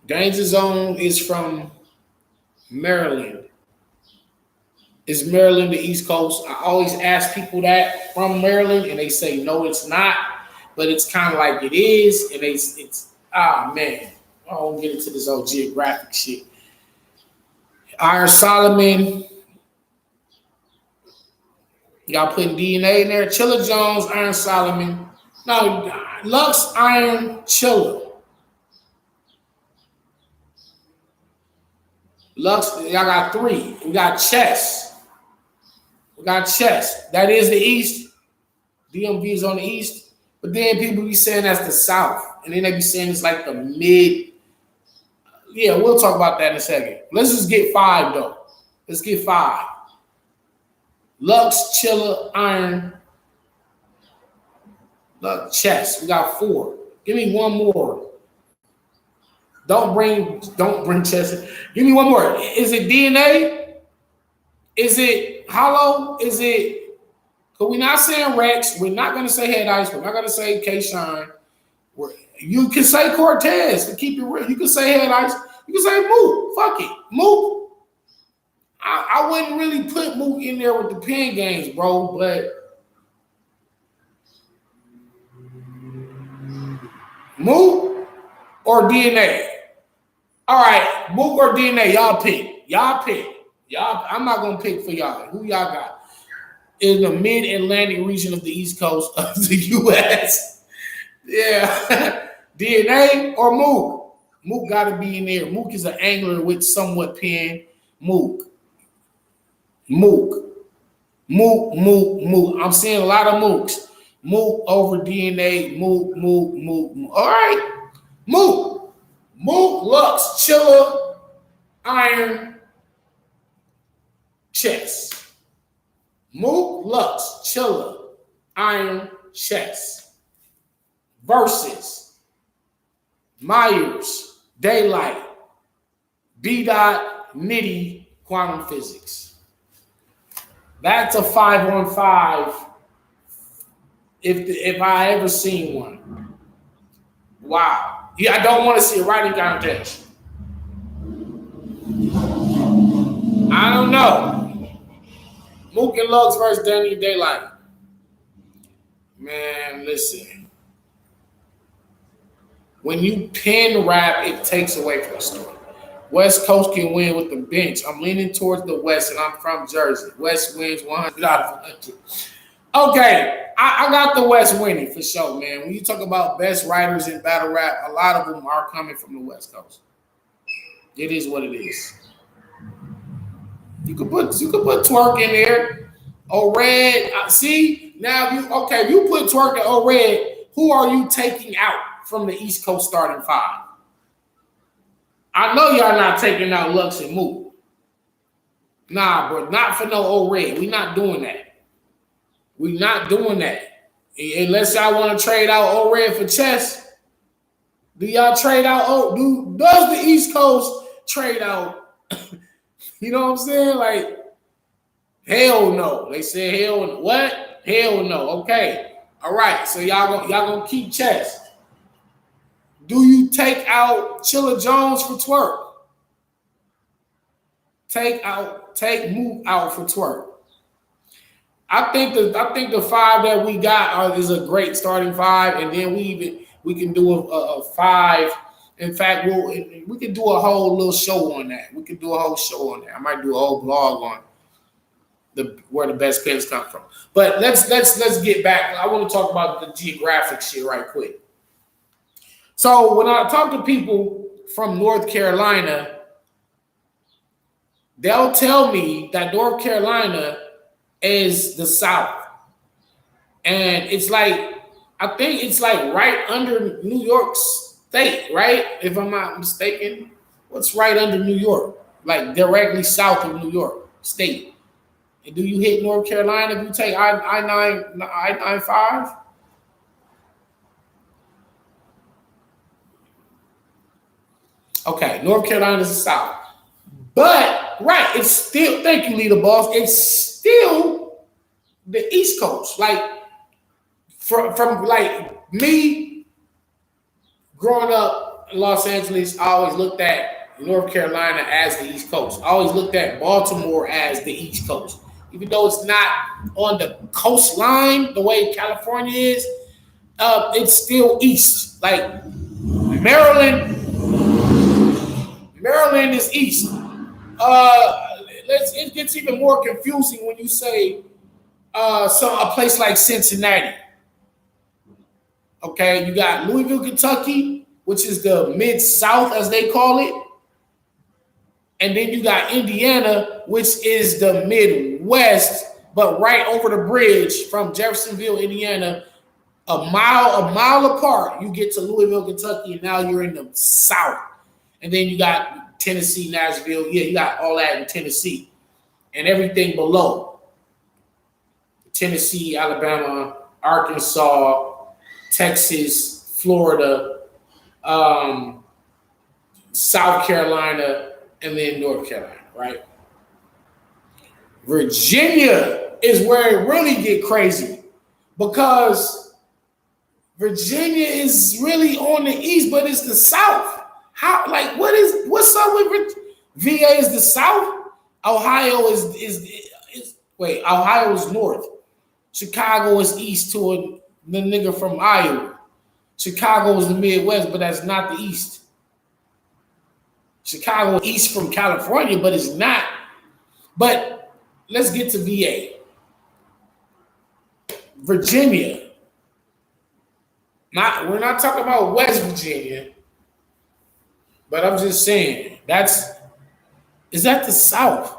Danger Zone is from Maryland. Is Maryland the East Coast? I always ask people that from Maryland, and they say no, it's not. But it's kind of like it is, and it's man. I don't get into this old geographic shit. Iron Solomon. Y'all putting DNA in there. Chilla Jones, Iron Solomon. No, Lux, Iron, Chilla. Lux, y'all got 3. We got Chess. That is the East. DMV is on the East. But then people be saying that's the South. And then they be saying it's like the mid. Yeah, we'll talk about that in a second. Let's just get 5, though. Let's get 5. Lux, Chilla, Iron, Lux, Chess. We got 4. Give me one more. Don't bring Chess. Give me one more. Is it DNA? Is it Hollow? Is it? Because we're not saying Rex. We're not going to say Head Ice. We're not going to say K-Shine. You can say Cortez to keep it real. You can say Head Ice. You can say Mook. Fuck it. Mook. I wouldn't really put Mook in there with the pen games, bro, but Mook or DNA? All right, Mook or DNA, y'all pick. I'm not going to pick for y'all. Who y'all got? In the mid-Atlantic region of the East Coast of the U.S. Yeah. DNA or Mook? Mook got to be in there. Mook is an angler with somewhat pen. Mook. I'm seeing a lot of Mooks. Mook over DNA. Mook. All right. Mook, Lux, Chilla, Iron, Chess. Mook, Lux, Chilla, Iron, Chess. Versus Myers, Daylight, B-Dot, Nitty, Quantum Physics. That's a 5-on-5 if I ever seen one. Wow. Yeah, I don't want to see a writing contest. I don't know. Mook and Lux versus Danny Daylight. Man, listen. When you pen rap, it takes away from the story. West Coast can win with the bench. I'm leaning towards the West, and I'm from Jersey. West wins 100 out of 100. Okay, I got the West winning for sure, man. When you talk about best writers in battle rap, a lot of them are coming from the West Coast. It is what it is. You could put Twerk in there. O-Red. See, now you put Twerk and O-Red, who are you taking out from the East Coast starting 5? I know y'all not taking out Lux and Mook. Nah, bro, not for no O-Red. We not doing that. Unless y'all want to trade out O-Red for Chess. Do y'all trade out does the East Coast trade out? You know what I'm saying? Like, hell no. They said hell no. What? Hell no. Okay. All right. So y'all gonna keep Chess. Do you take out Chilla Jones for Twerk? Take Mook out for Twerk. I think the 5 that we got is a great starting 5, and then we can do a 5. In fact, we can do a whole little show on that. I might do a whole blog on where the best pens come from. But let's get back. I want to talk about the geographic shit right quick. So when I talk to people from North Carolina, they'll tell me that North Carolina is the South. And it's like, I think it's like right under New York State, right? If I'm not mistaken. What's right under New York? Like directly south of New York State. And do you hit North Carolina if you take I-95? Okay, North Carolina is the South. But, right, it's still, thank you, Leader Boss, it's still the East Coast. Like, from like me growing up in Los Angeles, I always looked at North Carolina as the East Coast. I always looked at Baltimore as the East Coast. Even though it's not on the coastline the way California is, it's still east. Like Maryland is east. It gets even more confusing when you say a place like Cincinnati. Okay, you got Louisville, Kentucky, which is the Mid-South, as they call it. And then you got Indiana, which is the Midwest, but right over the bridge from Jeffersonville, Indiana, a mile apart, you get to Louisville, Kentucky, and now you're in the South. And then you got Tennessee, Nashville. Yeah, you got all that in Tennessee. And everything below. Tennessee, Alabama, Arkansas, Texas, Florida, South Carolina, and then North Carolina, right? Virginia is where it really get crazy because Virginia is really on the east, but it's the South. How? Like, what's up with Virginia? VA is the South. Ohio Ohio is north. Chicago is east to the nigga from Iowa. Chicago is the Midwest, but that's not the East. Chicago east from California, but it's not. But let's get to VA. Virginia. We're not talking about West Virginia, but I'm just saying is that the South?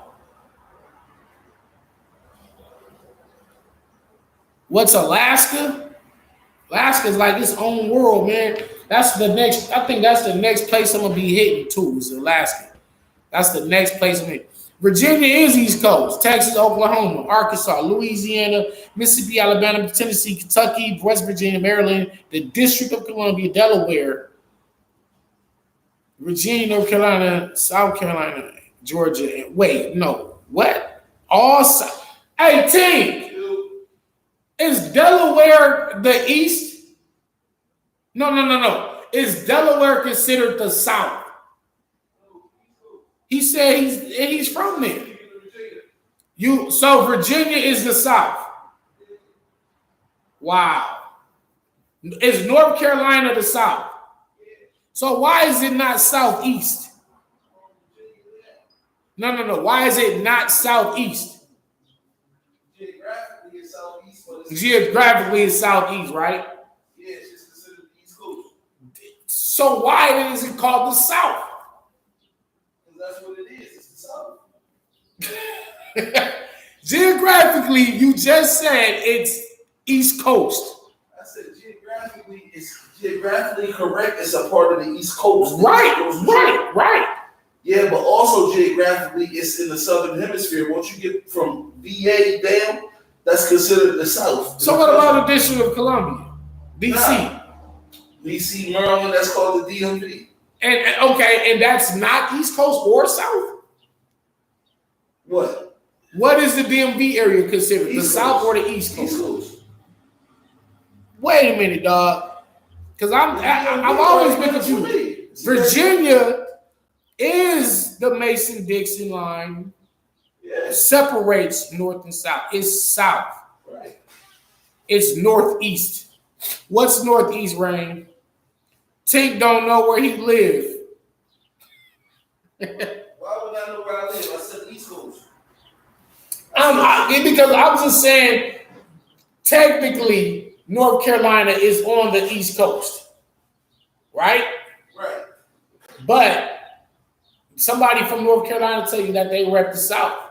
What's Alaska? Alaska is like its own world, man. I think that's the next place I'm gonna be hitting too, is Alaska. That's the next place I'm hitting. Virginia is East Coast. Texas, Oklahoma, Arkansas, Louisiana, Mississippi, Alabama, Tennessee, Kentucky, West Virginia, Maryland, the District of Columbia, Delaware, Virginia, North Carolina, South Carolina, Georgia. Wait, no. What? Hey, team. Is Delaware the East? No. Is Delaware considered the South? He said he's from there. So Virginia is the South. Wow. Is North Carolina the South? So why is it not Southeast? No. Why is it not Southeast? Geographically, it's Southeast, right? Yeah, it's just considered the East Coast. So why is it called the South? Because that's what it is. It's the South. Geographically, you just said it's East Coast. I said geographically, it's geographically correct. It's a part of the East Coast. Right. Yeah, but also geographically, it's in the Southern Hemisphere. Once you get from VA down, that's considered the South. So what about the District of Columbia? DC? Nah. DC, Maryland, that's called the DMV. And that's not East Coast or South? What? What is the DMV area considered? East the South Coast. Or the East Coast? East Coast. Wait a minute, dog. Because I've always been confused. Virginia is the Mason-Dixon line. Separates north and south. It's south. Right. It's northeast. What's northeast, Rain? Tink don't know where he live. Why would I know where I live? I said East Coast. Because I was just saying, technically, North Carolina is on the East Coast, right? Right. But somebody from North Carolina tell you that they rep the South.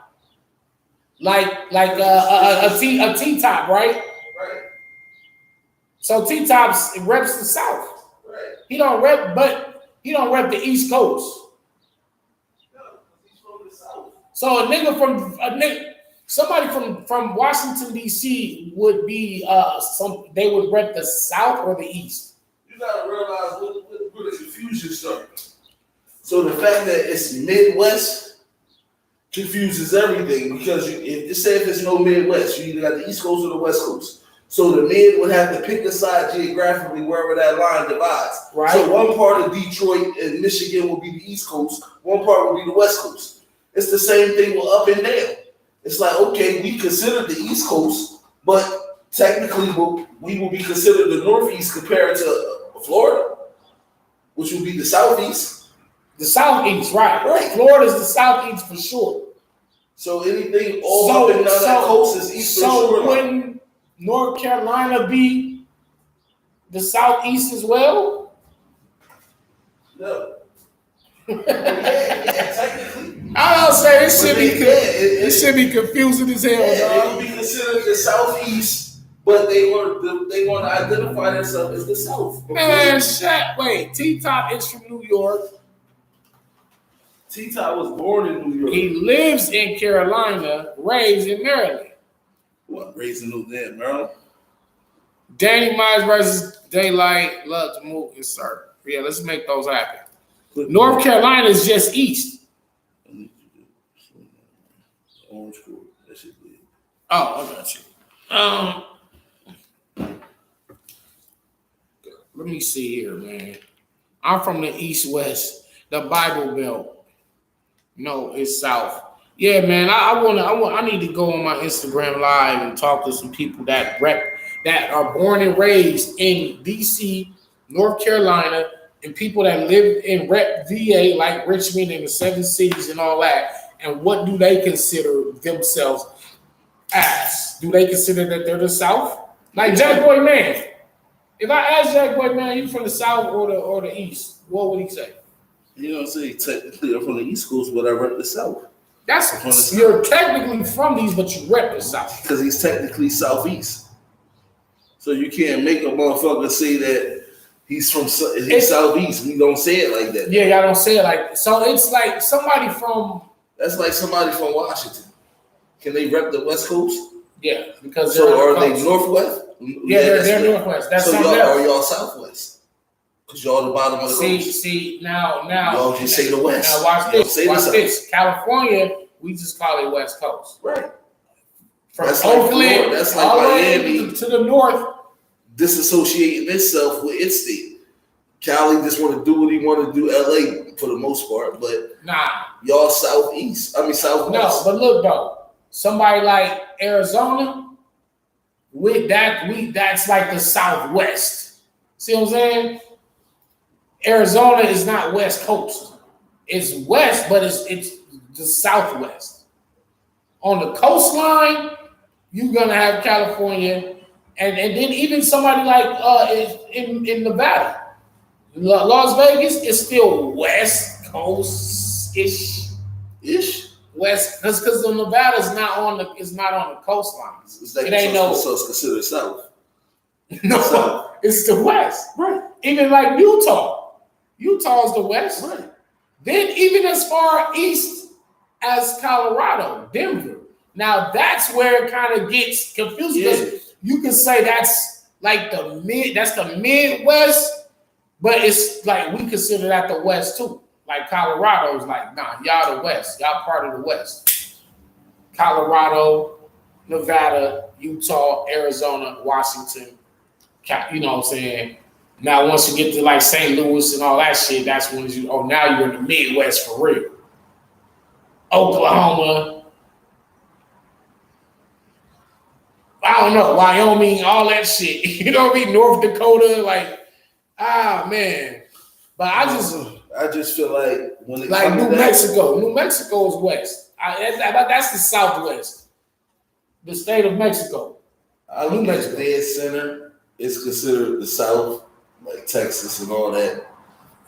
Like a T-top, right? Right. So T-tops reps the South. Right. He don't rep the East Coast. No, he's from the South. So somebody from Washington D.C. would be they would rep the South or the East. You gotta realize where the confusion starts. So the fact that it's Midwest confuses everything because if there's no Midwest, you either got the East Coast or the West Coast. So the mid would have to pick a side geographically wherever that line divides. Right. So one part of Detroit and Michigan will be the East Coast, one part will be the West Coast. It's the same thing with up and down. It's like, okay, we consider the East Coast, but technically we will be considered the Northeast compared to Florida, which would be the Southeast. The Southeast, right. Florida's the Southeast for sure. So anything up and down that coast is East. So wouldn't North Carolina be the Southeast as well? No. yeah, technically. I don't say it should be confusing as hell. Yeah, it would be considered the Southeast, but they want to identify themselves as the South. Man, shit. Wait, T-Top is from New York. T-Top was born in New York. He lives in Carolina, raised in Maryland. What, raised in Maryland? Danny Myers versus Daylight, love to move insert. Yeah, let's make those happen. North Carolina is just east. Orange Court. That shit big. Oh, I got you. Let me see here, man. I'm from the East-West, the Bible Belt. No, it's South. Yeah, man. I need to go on my Instagram Live and talk to some people that are born and raised in DC, North Carolina, and people that live in rep VA like Richmond and the 7 cities and all that. And what do they consider themselves as? Do they consider that they're the South? Like Jack Boy Man. If I ask Jack Boy Man, you from the South or the East, what would he say? You know what I'm saying? Technically, I'm from the East Coast, but I rep the South. You're technically from these, but you rep the South. Because he's technically Southeast. So you can't make a motherfucker say that he's Southeast. We don't say it like that. Yeah, y'all don't say it like that. So it's like somebody from... That's like somebody from Washington. Can they rep the West Coast? Yeah, because are they Northwest? Yeah, they're Northwest. That's so are y'all Southwest? Because y'all the bottom of the coast. See, now y'all just say the West. Now watch this. California, we just call it West Coast. Right. From Oakland, that's like Miami to the north, disassociating itself with its state. Cali just want to do what he want to do. LA for the most part, but y'all Southwest. No, but look though, somebody like Arizona, that's like the Southwest. See what I'm saying? Arizona is not West Coast. It's West, but it's the Southwest. On the coastline, you're gonna have California, and then even somebody like in Nevada. Las Vegas is still West Coast-ish. West, because the Nevada is not on the coastline. It ain't so it's considered South. No, South. It's the West. Right. Even like Utah. Utah is the West. Right. Then even as far east as Colorado, Denver. Now that's where it kind of gets confusing. Yeah. You can say that's like the Midwest, but it's like we consider that the West too. Like Colorado's like, nah, y'all the West. Y'all part of the West. Colorado, Nevada, Utah, Arizona, Washington. You know what I'm saying? Now, once you get to like St. Louis and all that shit, that's when now you're in the Midwest for real. Oklahoma. I don't know, Wyoming, all that shit. You know what I mean? North Dakota, like, man. But I just feel like when it like New Mexico is west. That's the Southwest. The state of Mexico. I look at dead center. It's considered the South, like Texas and all that.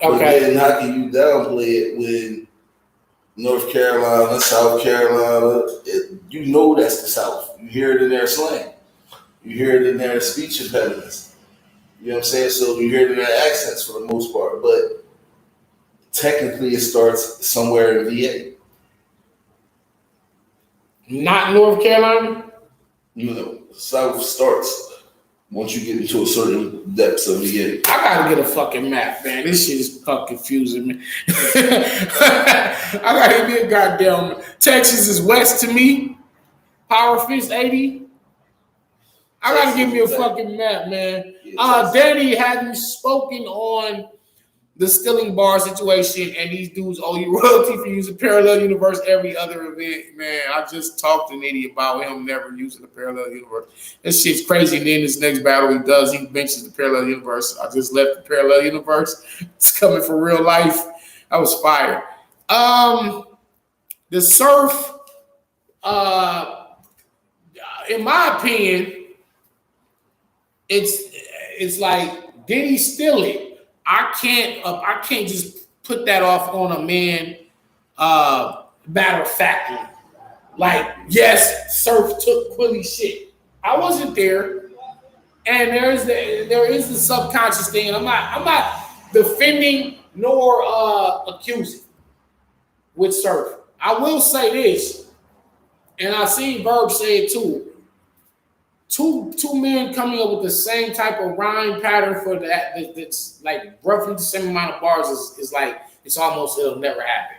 Okay. But then how can you downplay it when North Carolina, South Carolina, you know that's the South. You hear it in their slang. You hear it in their speech impediments. You know what I'm saying? So you hear it in their accents for the most part. But technically it starts somewhere in VA. Not North Carolina? You know, South starts. Once you get into a certain depths of the game. I gotta get a fucking map, man. This shit is fucking confusing me. I gotta get a goddamn Texas is west to me. Power Fist 80. I gotta give me a fucking map, man. Danny, have you spoken on the stealing bar situation and these dudes owe you royalty for using parallel universe every other event? Man, I just talked to Nitty about him never using the parallel universe. This shit's crazy. And then this next battle he does, he mentions the parallel universe. I just left the parallel universe. It's coming for real life. I was fired. The surf, in my opinion, it's like, did he steal it? I can't just put that off on a man matter of factly. Like, yes, Surf took Quilly's shit. I wasn't there. And there is the subconscious thing. And I'm not defending nor accusing with Surf. I will say this, and I seen Verb say it too. Two men coming up with the same type of rhyme pattern for that's like roughly the same amount of bars is like, it'll never happen.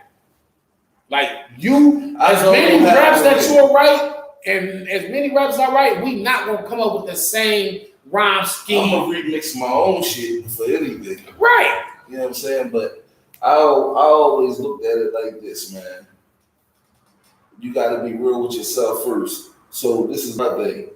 Like as many raps that you'll write and as many raps I write, we not gonna come up with the same rhyme scheme. I'm gonna remix my own shit for anything. Right. You know what I'm saying? But I always looked at it like this, man. You gotta be real with yourself first. So this is my thing.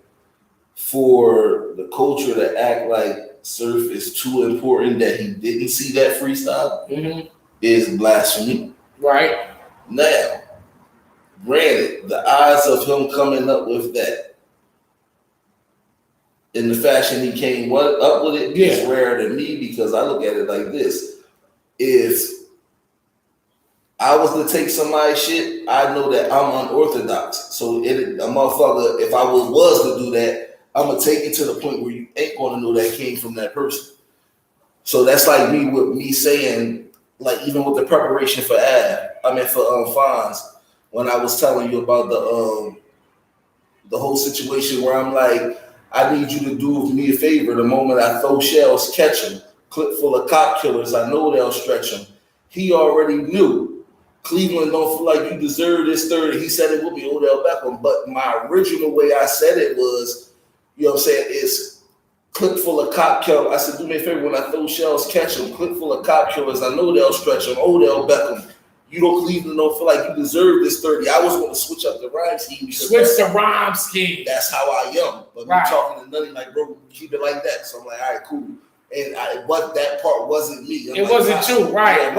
For the culture to act like Surf is too important that he didn't see that freestyle is blasphemy. Right. Now, granted, the odds of him coming up with that in the fashion he came up with it is rare to me, because I look at it like this. If I was to take somebody's shit, I know that I'm unorthodox. So a motherfucker, if I was to do that, I'm gonna take it to the point where you ain't gonna know that came from that person. So that's like me saying, like, even with the preparation for Fonz, when I was telling you about the whole situation where I'm like, I need you to do me a favor. The moment I throw shells, catch them. Clip full of cop killers, I know they'll stretch them. He already knew. Cleveland don't feel like you deserve this 30. He said it would be Odell Beckham, but my original way I said it was, you know what I'm saying, it's clip full of cop killers. I said, do me a favor, when I throw shells, catch them. Clip full of cop killers, I know they'll stretch them. Odell Beckham. You Cleveland don't feel like you deserve this 30. I was going to switch up the rhyme scheme. Switch the rhyme scheme. That's how I am. But me talking to Nutty, like, bro, keep it like that. So I'm like, all right, cool. And that part wasn't me. It wasn't you. Right.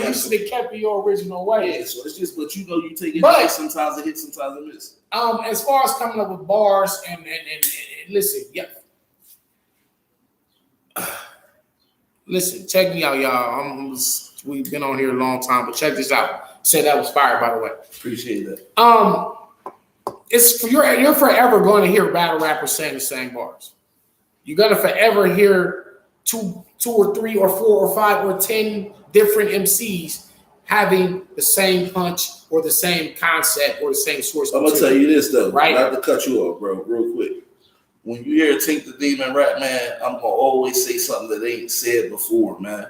You should have kept your original way. Yeah, so it's just, but you know, you take it sometimes it hits, sometimes it misses. As far as coming up with bars and listen, listen, check me out, y'all. We've been on here a long time, but check this out. Said that was fire, by the way. Appreciate that. You're forever going to hear battle rappers saying the same bars. You're gonna forever hear two or three or four or five or 10 different MCs having the same punch or the same concept or the same source. I'm gonna tell you this though, right? Not to cut you off, bro, real quick. When you hear Tink the Demon rap, man, I'm gonna always say something that they ain't said before, man.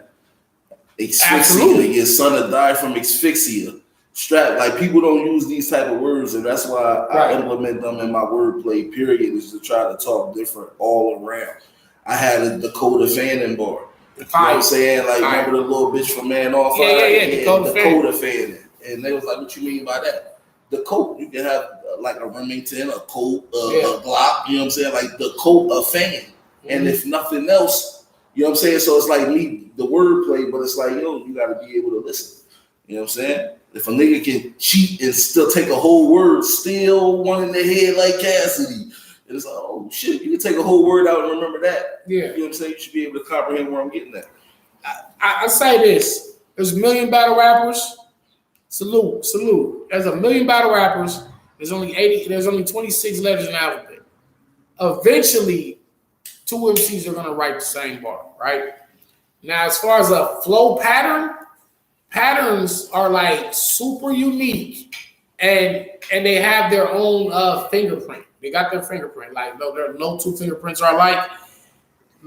Asphyxia, your son will die from asphyxia. Strap, like, people don't use these type of words, and that's why I implement them in my wordplay, period, is to try to talk different all around. I had a Dakota Fanning bar. You know what I'm saying? Like, remember the little bitch from Man Off? Dakota Fanning. And they was like, what you mean by that? The coat, you can have like a Remington, a Colt, a Glock, you know what I'm saying? Like the coat of Fanning. And if nothing else, you know what I'm saying? So it's like me, the wordplay, but it's like, yo, you got to be able to listen. You know what I'm saying? If a nigga can cheat and still take a whole word, still one in the head like Cassidy, and it's like, oh shit, you can take a whole word out and remember that. Yeah. You know what I'm saying? You should be able to comprehend where I'm getting at. I say this. There's a million battle rappers. Salute. There's a million battle rappers. There's only 26 letters in the alphabet. Eventually, two MCs are gonna write the same bar, right? Now, as far as a flow pattern, patterns are like super unique and they have their own fingerprint. They got their fingerprint. Like no two fingerprints are alike.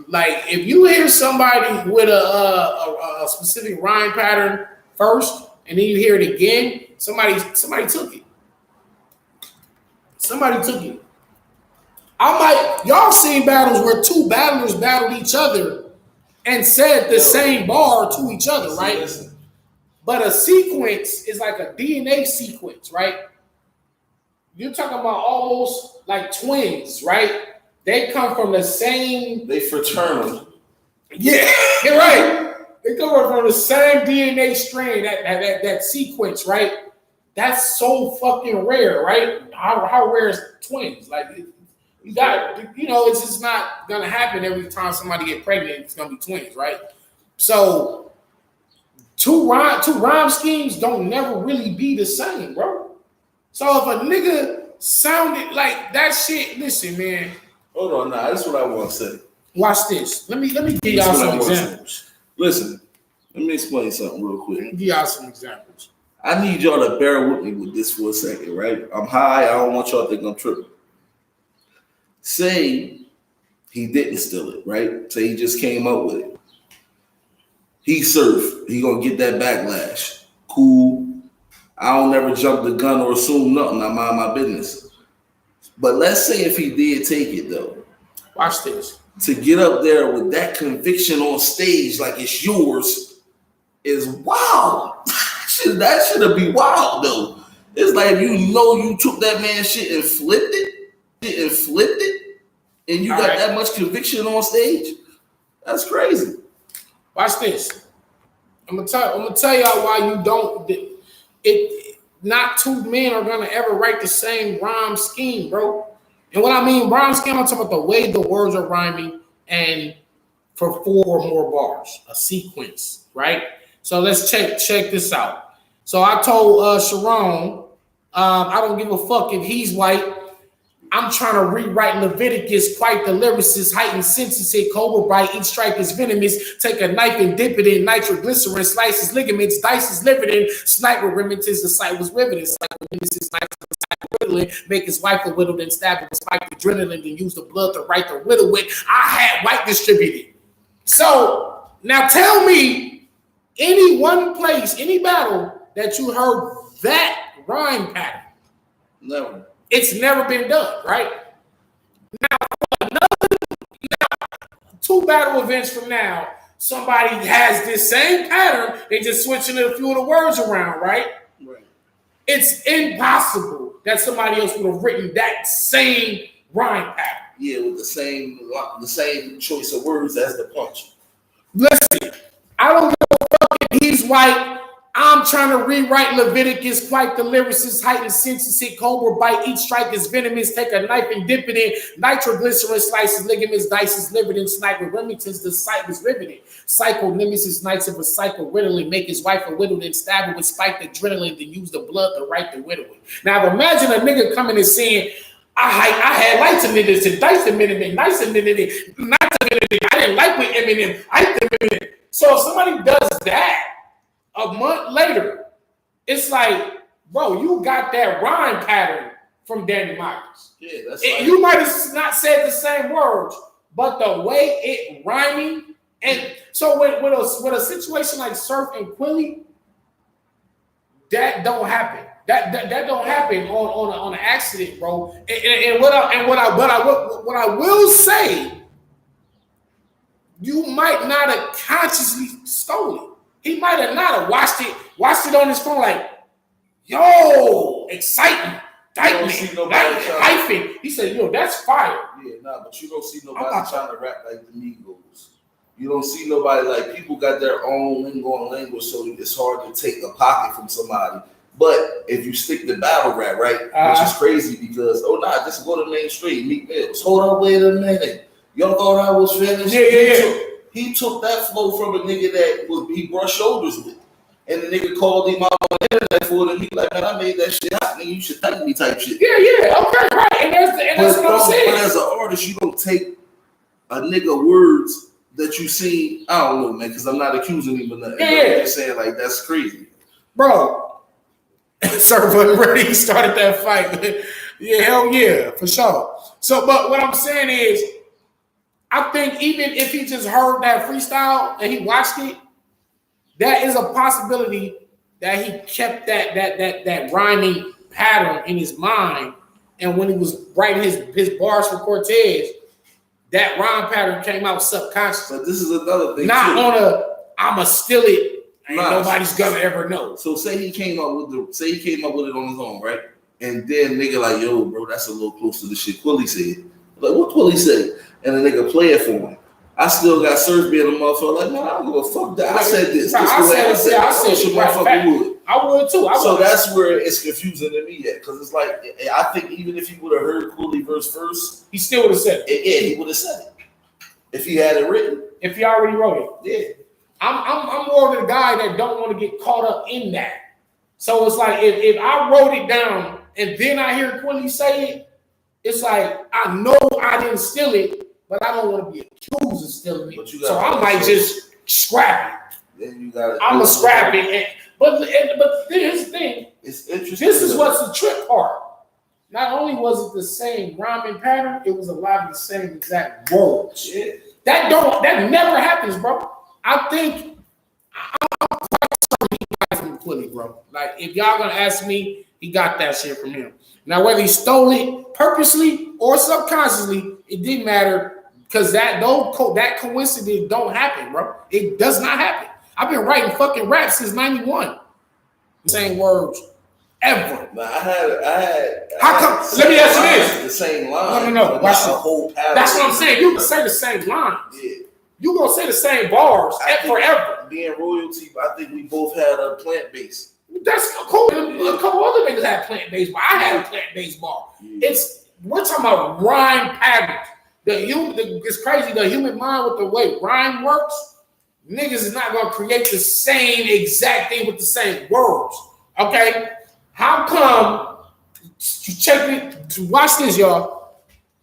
Like if you hear somebody with a specific rhyme pattern first, and then you hear it again, somebody took it. Somebody took it. Y'all seen battles where two battlers battled each other and said the same bar to each other, right? But a sequence is like a DNA sequence, right? You're talking about almost like twins, right? They come from the same. They fraternal. Yeah, right. They come from the same DNA strand. That sequence, right? That's so fucking rare, right? How rare is twins? Like you got, it's just not gonna happen every time somebody get pregnant. It's gonna be twins, right? So two rhyme schemes don't never really be the same, bro. So if a nigga sounded like that shit, listen, man. Hold on, now that's what I want to say. Watch this. Let me give y'all some examples. Listen, let me explain something real quick. Let me give y'all some examples. I need y'all to bear with me with this for a second, right? I'm high. I don't want y'all to think I'm tripping. Say he didn't steal it, right? Say he just came up with it. He surfed. He gonna get that backlash. Cool. I don't never jump the gun or assume nothing. I mind my business. But let's say if he did take it, though. Watch this. To get up there with that conviction on stage like it's yours is wild. That should be wild, though. It's like you took that man's shit and flipped it, and you got that much conviction on stage. That's crazy. Watch this. I'm gonna tell y'all why you don't. Not two men are gonna ever write the same rhyme scheme, bro. And what I mean rhyme scheme, I'm talking about the way the words are rhyming and for 4 or more bars, a sequence, right? So let's check this out. So I told Sharon, I don't give a fuck if he's white. I'm trying to rewrite Leviticus, quite the lyricist, heightened senses, hit cobra bite, each strike is venomous, take a knife and dip it in nitroglycerin, slices ligaments, dices liver in, sniper remnants, the sight was riveted, sniper nemesis, make his wife a widow, then stab it with spike adrenaline, then use the blood to write the riddle with. I had white distributed. So now tell me any one place, any battle that you heard that rhyme pattern. Never. It's never been done, right? Now, 2 battle events from now, somebody has this same pattern, they just switching a few of the words around, right? Right. It's impossible that somebody else would have written that same rhyme pattern. Yeah, with the same choice of words as the punch. Listen, I don't give a fuck if he's white. I'm trying to rewrite Leviticus, quite the lyricist, heightened senses, hit cobra bite, each strike is venomous, take a knife and dip it in, nitroglycerin, slices, ligaments, dices, livered in, sniper, remingtons, the sight was riveted, psycho, nemesis, knights of a cycle, riddling, make his wife a widow, then stab her with spiked adrenaline, then use the blood to write the widow. Now imagine a nigga coming and saying, I had lights a minute, and dice a minute, nice a minute, not a minute, I didn't like with Eminem, I didn't. So if somebody does that, a month later, it's like, bro, you got that rhyme pattern from Danny Myers. Yeah, that's you might have not said the same words, but the way it rhyming, and so with a situation like Surf and Quilly, that don't happen. That don't happen on an accident, bro. And what I will say, you might not have consciously stolen it. He might have not have watched it on his phone like, yo, excitement, hyphen. He said, yo, that's fire. Yeah, but you don't see nobody trying to rap like the Migos. You don't see nobody like people got their own lingo and language, so it's hard to take a pocket from somebody. But if you stick to battle rap, right, which is crazy because, just go to Main Street, Meek Mills. Hold on, wait a minute. Y'all thought I was finished? Yeah. He took that flow from a nigga that he brushed shoulders with. And the nigga called him out on the internet for it, and he like, man, I made that shit hot, nigga, you should thank me type shit. Yeah, okay, right. And that's what I'm saying. But as an artist, you don't take a nigga words that you see, I don't know, man, because I'm not accusing him of nothing. Yeah. I'm just saying, like, that's crazy. Bro, Sir wasn't ready. He started that fight. Yeah, hell yeah, for sure. So, but what I'm saying is, I think even if he just heard that freestyle and he watched it, that is a possibility that he kept that rhyming pattern in his mind. And when he was writing his bars for Cortez, that rhyme pattern came out subconsciously. But this is another thing. Not too. On a I'ma steal it and nobody's gonna ever know. So say he came up with it on his own, right? And then nigga like, yo, bro, that's a little close to the shit Quilly said. Like, what Quilly said? And the nigga play it for him. I still got Surf being a motherfucker. Like, man, I don't give a fuck that. I said this. I would too. So that's where it's confusing to me at. Because it's like, I think even if he would have heard Quilly verse first, he still would have said it. Yeah, he would have said it. If he had it written. If he already wrote it. Yeah. I'm more of the guy that don't want to get caught up in that. So it's like if I wrote it down and then I hear Quilly say it, it's like I know I didn't steal it, but I don't want to be accused of stealing it. So I might just scrap it. Then you got. I'm gonna scrap it. But here's the thing. It's interesting. This is what's the trick part. Not only was it the same rhyming pattern, it was a lot of the same exact words. Yeah. That never happens, bro. I think I'm quite certain he got it from Quilly, bro. Like, if y'all gonna ask me, he got that shit from him. Now, whether he stole it purposely or subconsciously, it didn't matter because that coincidence don't happen, bro. It does not happen. I've been writing fucking rap since '91. Same words ever. Nah, I had. How come? Let me ask you this: the same line. No. That's the whole pattern. That's what I'm saying. You can say the same lines. Yeah. You gonna say the same bars forever. Being royalty, I think we both had a plant base. That's cool. A couple other niggas had plant-based bar. I had a plant-based bar. Yeah. We're talking about rhyme patterns. It's crazy. The human mind with the way rhyme works, niggas is not gonna create the same exact thing with the same words. Okay? How come? Check it. Watch this, y'all.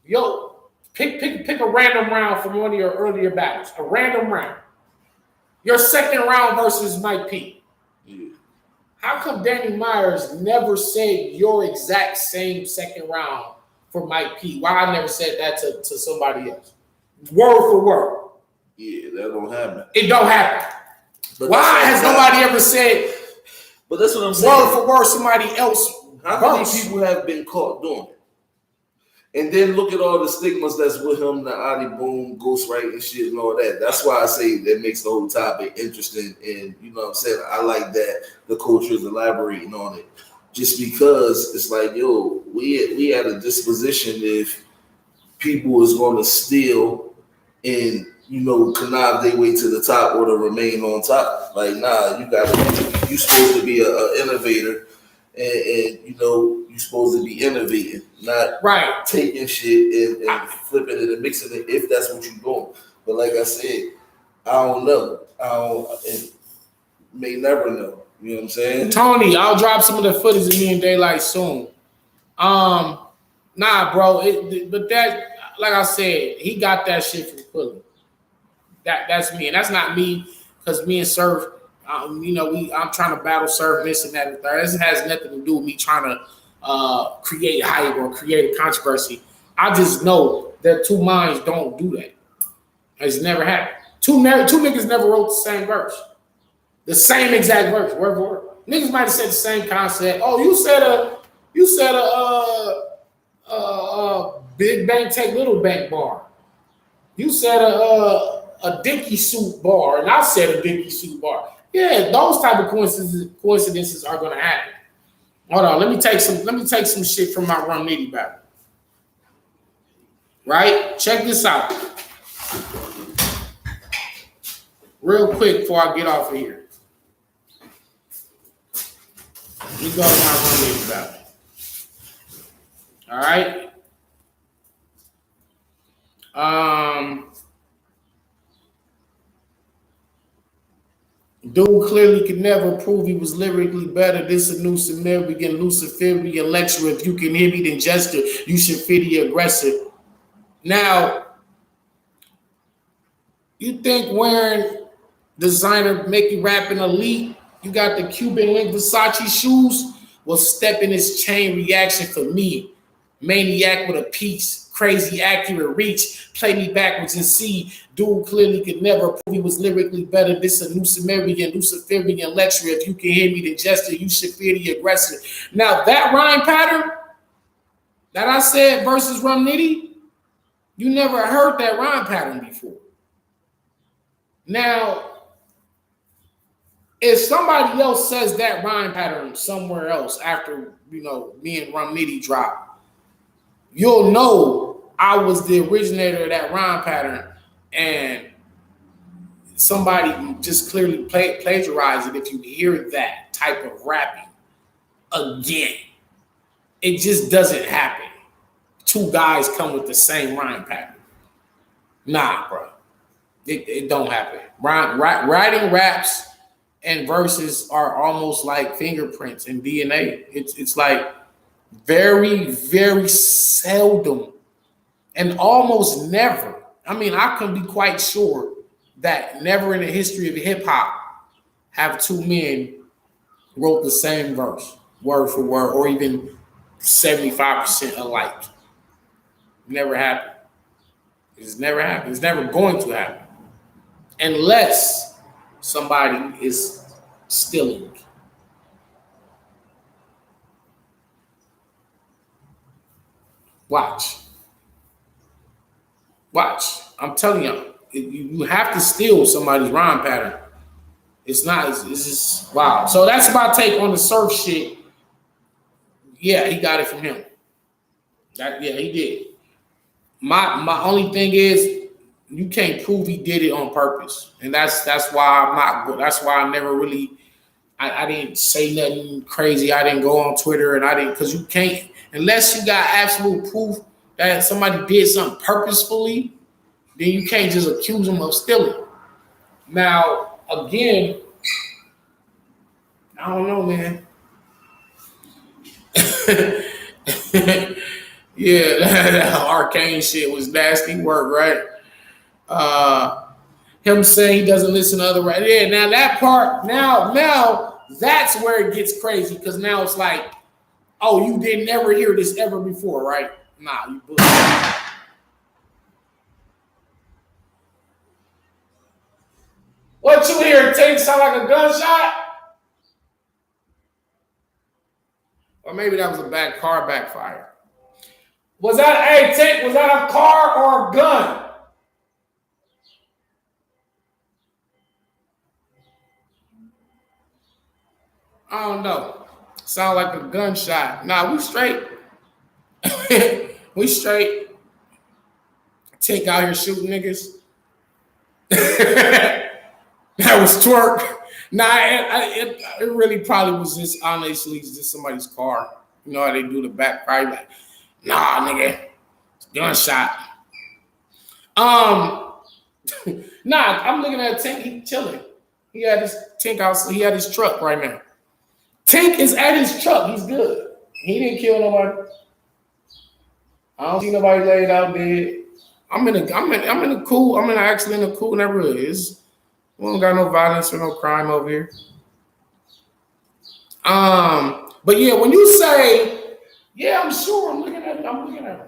Yo, pick a random round from one of your earlier battles. A random round. Your second round versus Mike P. Yeah. How come Danny Myers never said your exact same second round for Mike P? Why I never said that to somebody else? Word for word. Yeah, that don't happen. It don't happen. But why has nobody ever said? But that's what I'm saying. Word for word, somebody else. How many people have been caught doing it? And then look at all the stigmas that's with him, the Adi Boom, ghostwriting shit and all that. That's why I say that makes the whole topic interesting. And you know what I'm saying? I like that the culture is elaborating on it. Just because it's like, yo, we had a disposition if people is going to steal and, you know, connive their way to the top or to remain on top. Like, nah, you supposed to be an innovator. And you know, you're supposed to be innovating, not taking shit and flipping it and mixing it if that's what you're doing. But like I said, I don't know. And may never know. You know what I'm saying? Tony, I'll drop some of the footage of me and Daylight soon. Nah, bro. But that, like I said, he got that shit from Quilly. That's me, and that's not me because me and Surf. You know, I'm trying to battle Surf this and that and that. This has nothing to do with me trying to create hype or create a controversy. I just know that two minds don't do that. It's never happened. Two niggas never wrote the same verse. The same exact verse, word for word. Niggas might have said the same concept. Oh, you said a Big Bang take Little Bang bar. You said a Dinky suit bar, and I said a Dinky suit bar. Yeah, those type of coincidences are gonna happen. Hold on, let me take some shit from my Run Nitty battle. Right? Check this out. Real quick before I get off of here. Let me go to my Run Nitty battle. All right. Dude clearly could never prove he was lyrically better. This a new significant Luciferian lecture. If you can hear me, then gesture. You should fit the aggressive. Now, you think wearing designer make you rapping elite? You got the Cuban link Versace shoes? Well, step in this chain reaction for me. Maniac with a piece, crazy accurate reach, play me backwards and see. Dude clearly could never prove he was lyrically better. This a Luciferian lecture. If you can hear me, then gesture, you should fear the aggressor. Now that rhyme pattern that I said versus Rum Nitty, you never heard that rhyme pattern before. Now, if somebody else says that rhyme pattern somewhere else after, me and Rum Nitty drop, you'll know I was the originator of that rhyme pattern and somebody just clearly plagiarized it if you hear that type of rapping again. It just doesn't happen. Two guys come with the same rhyme pattern. Nah, bro. It don't happen. Writing raps and verses are almost like fingerprints and DNA. It's like very, very seldom and almost never. I mean, I can be quite sure that never in the history of hip hop have two men wrote the same verse, word for word, or even 75% alike. Never happened. It's never happened. It's never going to happen. Unless somebody is stealing. Watch. I'm telling y'all, you have to steal somebody's rhyme pattern. It's just wow. So that's my take on the surf shit. Yeah, he got it from him. He did. My only thing is you can't prove he did it on purpose, and that's why I'm not. That's why I never really. I didn't say nothing crazy. I didn't go on Twitter, and I didn't because you can't unless you got absolute proof that somebody did something purposefully. Then you can't just accuse them of stealing. Now, again, I don't know, man. Yeah, that arcane shit was nasty work, right? Him saying he doesn't listen to other rappers. Yeah, now that part, now that's where it gets crazy because now it's like, oh, you didn't ever hear this ever before, right? Nah, you bullshit. What you hear? Tank sound like a gunshot? Or maybe that was a car backfire. Was that Tank? Was that a car or a gun? I don't know. Sound like a gunshot. Nah, we straight. We straight. Tank out here shooting niggas. That was twerk. Nah, it really probably was just honestly just somebody's car. You know how they do the backfire? Like, nah, nigga, it's gunshot. Nah, I'm looking at Tank. He chilling. He had his Tank house. He had his truck right now. Tank is at his truck. He's good. He didn't kill nobody. I don't see nobody laid out dead. I'm in a cool neighborhood. We don't got no violence or no crime over here. But yeah, when you say, yeah, I'm sure I'm looking at him.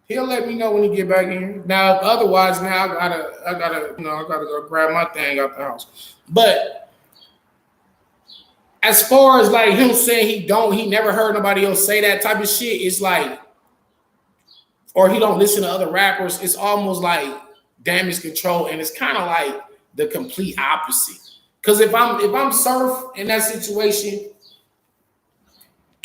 He'll let me know when he get back in here. Now, otherwise, now I gotta go grab my thing out the house. But as far as like him saying he never heard nobody else say that type of shit, it's like, or he don't listen to other rappers, it's almost like damage control, and it's kind of like the complete opposite. Because if I'm surf in that situation,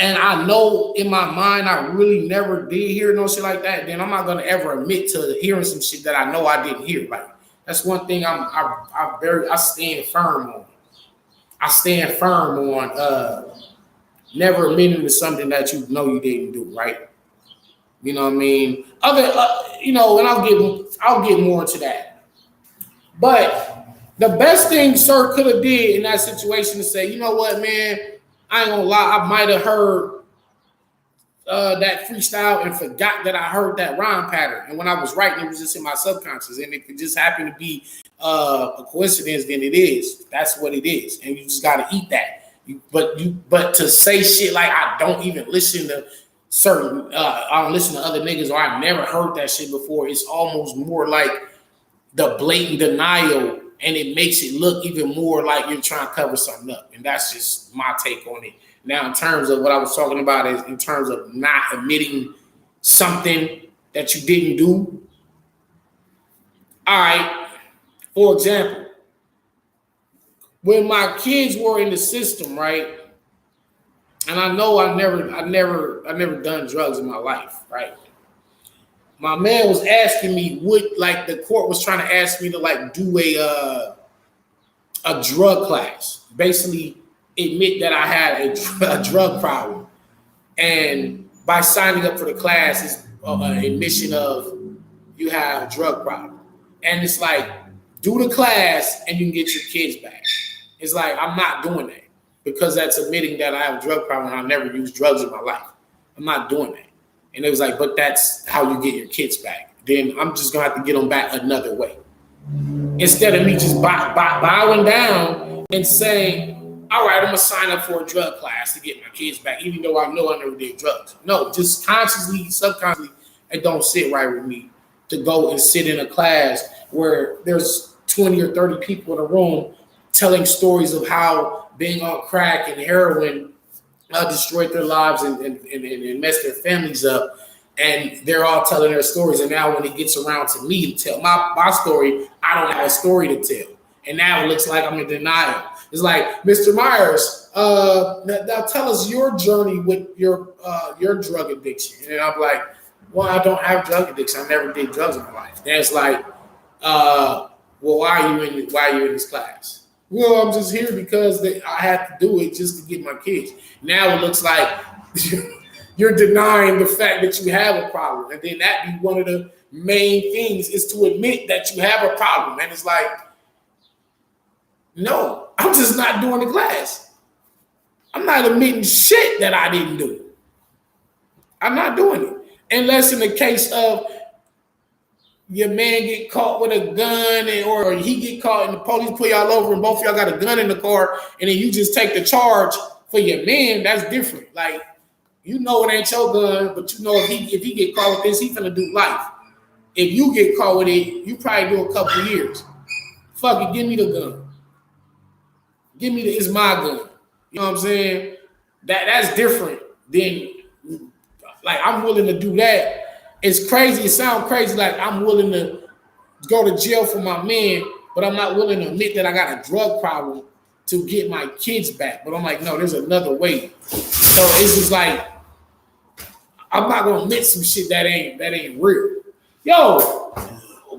and I know in my mind I really never did hear no shit like that, then I'm not gonna ever admit to hearing some shit that I know I didn't hear. Like that's one thing I stand firm on. I stand firm on never admitting to something that you know you didn't do, right? You know what I mean? And I'll get more into that. But the best thing Sir could have did in that situation is say, you know what, man, I ain't gonna lie, I might have heard that freestyle and forgot that I heard that rhyme pattern. And when I was writing, it was just in my subconscious. And if it just happened to be a coincidence, then it is. That's what it is. And you just gotta eat that. But to say shit like I don't even listen to certain, I don't listen to other niggas, or I've never heard that shit before. It's almost more like the blatant denial, and it makes it look even more like you're trying to cover something up. And that's just my take on it. Now, in terms of what I was talking about, is in terms of not admitting something that you didn't do. All right, for example, when my kids were in the system, right? And I know I never done drugs in my life, right? My man was asking me the court was trying to ask me to do a drug class, basically admit that I had a drug problem, and by signing up for the class is an admission of you have a drug problem, and it's like do the class and you can get your kids back. It's like I'm not doing that because that's admitting that I have a drug problem and I've never used drugs in my life. I'm not doing that. And it was like, but that's how you get your kids back. Then I'm just gonna have to get them back another way. Instead of me just bowing down and saying, all right, I'm gonna sign up for a drug class to get my kids back, even though I know I never did drugs. No, just consciously, subconsciously, it don't sit right with me to go and sit in a class where there's 20 or 30 people in a room telling stories of how being on crack and heroin destroyed their lives and messed their families up. And they're all telling their stories. And now when it gets around to me to tell my story, I don't have a story to tell. And now it looks like I'm in denial. It's like, Mr. Myers, now tell us your journey with your drug addiction. And I'm like, well, I don't have drug addiction. I never did drugs in my life. And it's like, well, why are you in this class? Well, I'm just here because I have to do it just to get my kids. Now it looks like you're denying the fact that you have a problem. And then that be one of the main things is to admit that you have a problem. And it's like, no, I'm just not doing the class. I'm not admitting shit that I didn't do. I'm not doing it. Unless in the case of your man get caught with a gun or he get caught and the police pull y'all over and both of y'all got a gun in the car and then you just take the charge for your man, that's different. Like, you know it ain't your gun, but you know if he get caught with this, he finna do life. If you get caught with it, you probably do a couple of years. Fuck it, give me the gun. It's my gun. You know what I'm saying? That's different than, like, I'm willing to do that. It's crazy. It sounds crazy. Like I'm willing to go to jail for my man, but I'm not willing to admit that I got a drug problem to get my kids back. But I'm like, no, there's another way. So it's just like, I'm not gonna admit some shit that ain't real. Yo,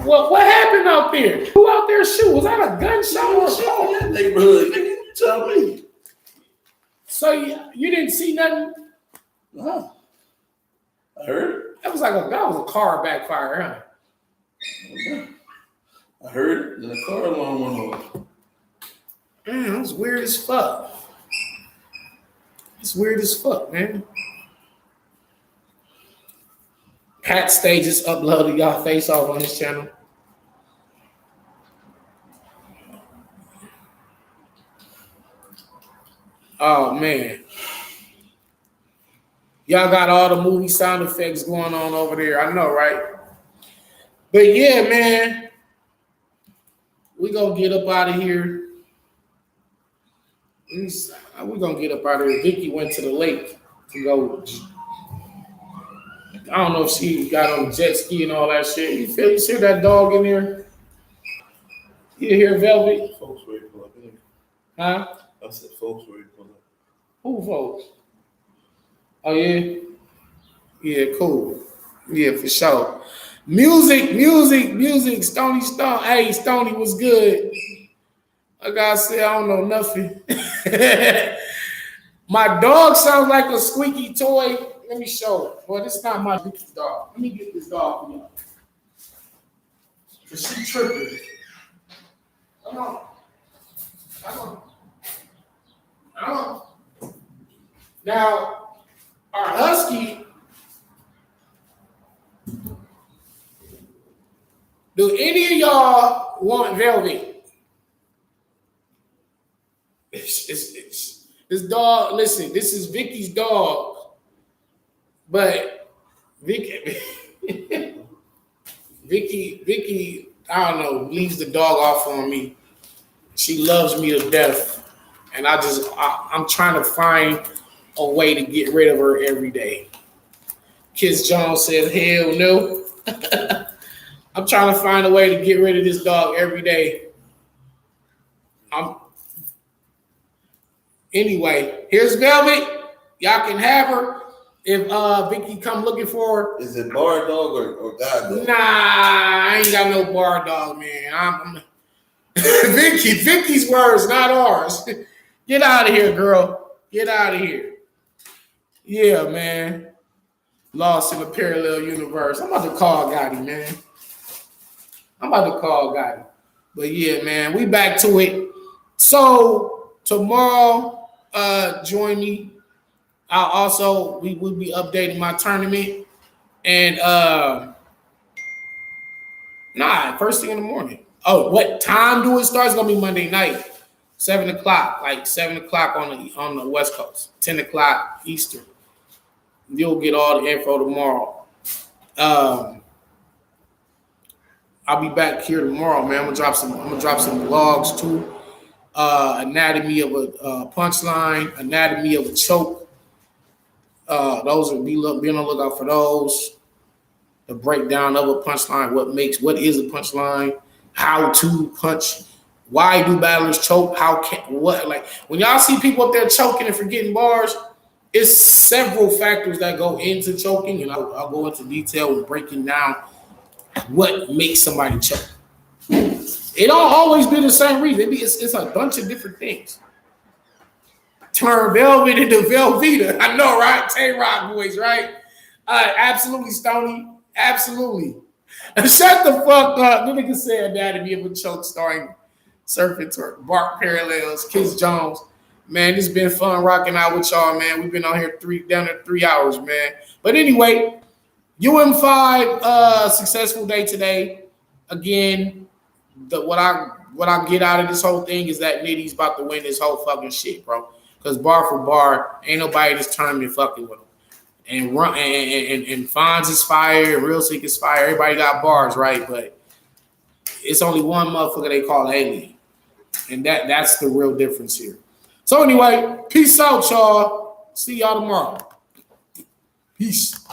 what happened out there? Who out there shooting? Was that a gunshot or something? Neighborhood, nigga, tell me. So you didn't see nothing? No. I heard it. That was a car backfire, huh? Okay. I heard it, then the car alarm went off. Man, that was weird as fuck. It's weird as fuck, man. Pat Stages uploaded y'all face off on his channel. Oh, man. Y'all got all the movie sound effects going on over there. I know, right? But yeah, man, we gonna get up out of here. We're gonna get up out of here. Vicky went to the lake to go. I don't know if she got on jet ski and all that shit. You see that dog in there? You hear Velvet? Folks ready to pull up in. Huh? I said folks ready to pull up. Who folks? Oh, yeah? Yeah, cool. Yeah, for sure. Music. Stony Stone. Hey, Stony was good. Like I said, I don't know nothing. My dog sounds like a squeaky toy. Let me show it. Well, this is not my dog. Let me get this dog for you. Because she tripping. Come on. Now, our husky, do any of y'all want Velvet? This dog, listen, this is Vicky's dog. But Vicky, I don't know, leaves the dog off on me. She loves me to death, and I'm trying to find a way to get rid of her every day. Kiss Jones says, hell no. I'm trying to find a way to get rid of this dog every day. Anyway, here's Velvet. Y'all can have her if Vicky come looking for her. Is it bar dog or god dog? Nah, I ain't got no bar dog, man. I'm Vicky's words, not ours. Get out of here, girl. Get out of here. Yeah, man. Lost in a parallel universe. I'm about to call Gotti, man. But yeah, man, we back to it. So tomorrow, join me. We will be updating my tournament. And first thing in the morning. Oh, what time do it start? It's gonna be Monday night, 7 o'clock, like 7 o'clock on the West Coast, 10 o'clock Eastern. You'll get all the info tomorrow. I'll be back here tomorrow, man. I'm gonna drop some vlogs too. Anatomy of a punchline, anatomy of a choke. Those will be on the lookout for those. The breakdown of a punchline, what is a punchline, how to punch, why do battlers choke, when y'all see people up there choking and forgetting bars, it's several factors that go into choking, and I'll go into detail with breaking down what makes somebody choke. It don't always be the same reason. It's a bunch of different things. Turn Velvet into Velveeta. I know, right? Tay-Rock boys, right? Absolutely, Stoney. Absolutely. Shut the fuck up. The nigga said Anatomy of a Choke starring Surfing Torque, Bark Parallels, Kiss Jones. Man, it's been fun rocking out with y'all, man. We've been on here 3 hours, man. But anyway, UM5 successful day today. Again, what I get out of this whole thing is that Nitty's about to win this whole fucking shit, bro. Because bar for bar, ain't nobody this tournament fucking with him. And Fonz is fire, Real Sick is fire. Everybody got bars, right? But it's only one motherfucker they call alien. And that's the real difference here. So anyway, peace out, y'all. See y'all tomorrow. Peace.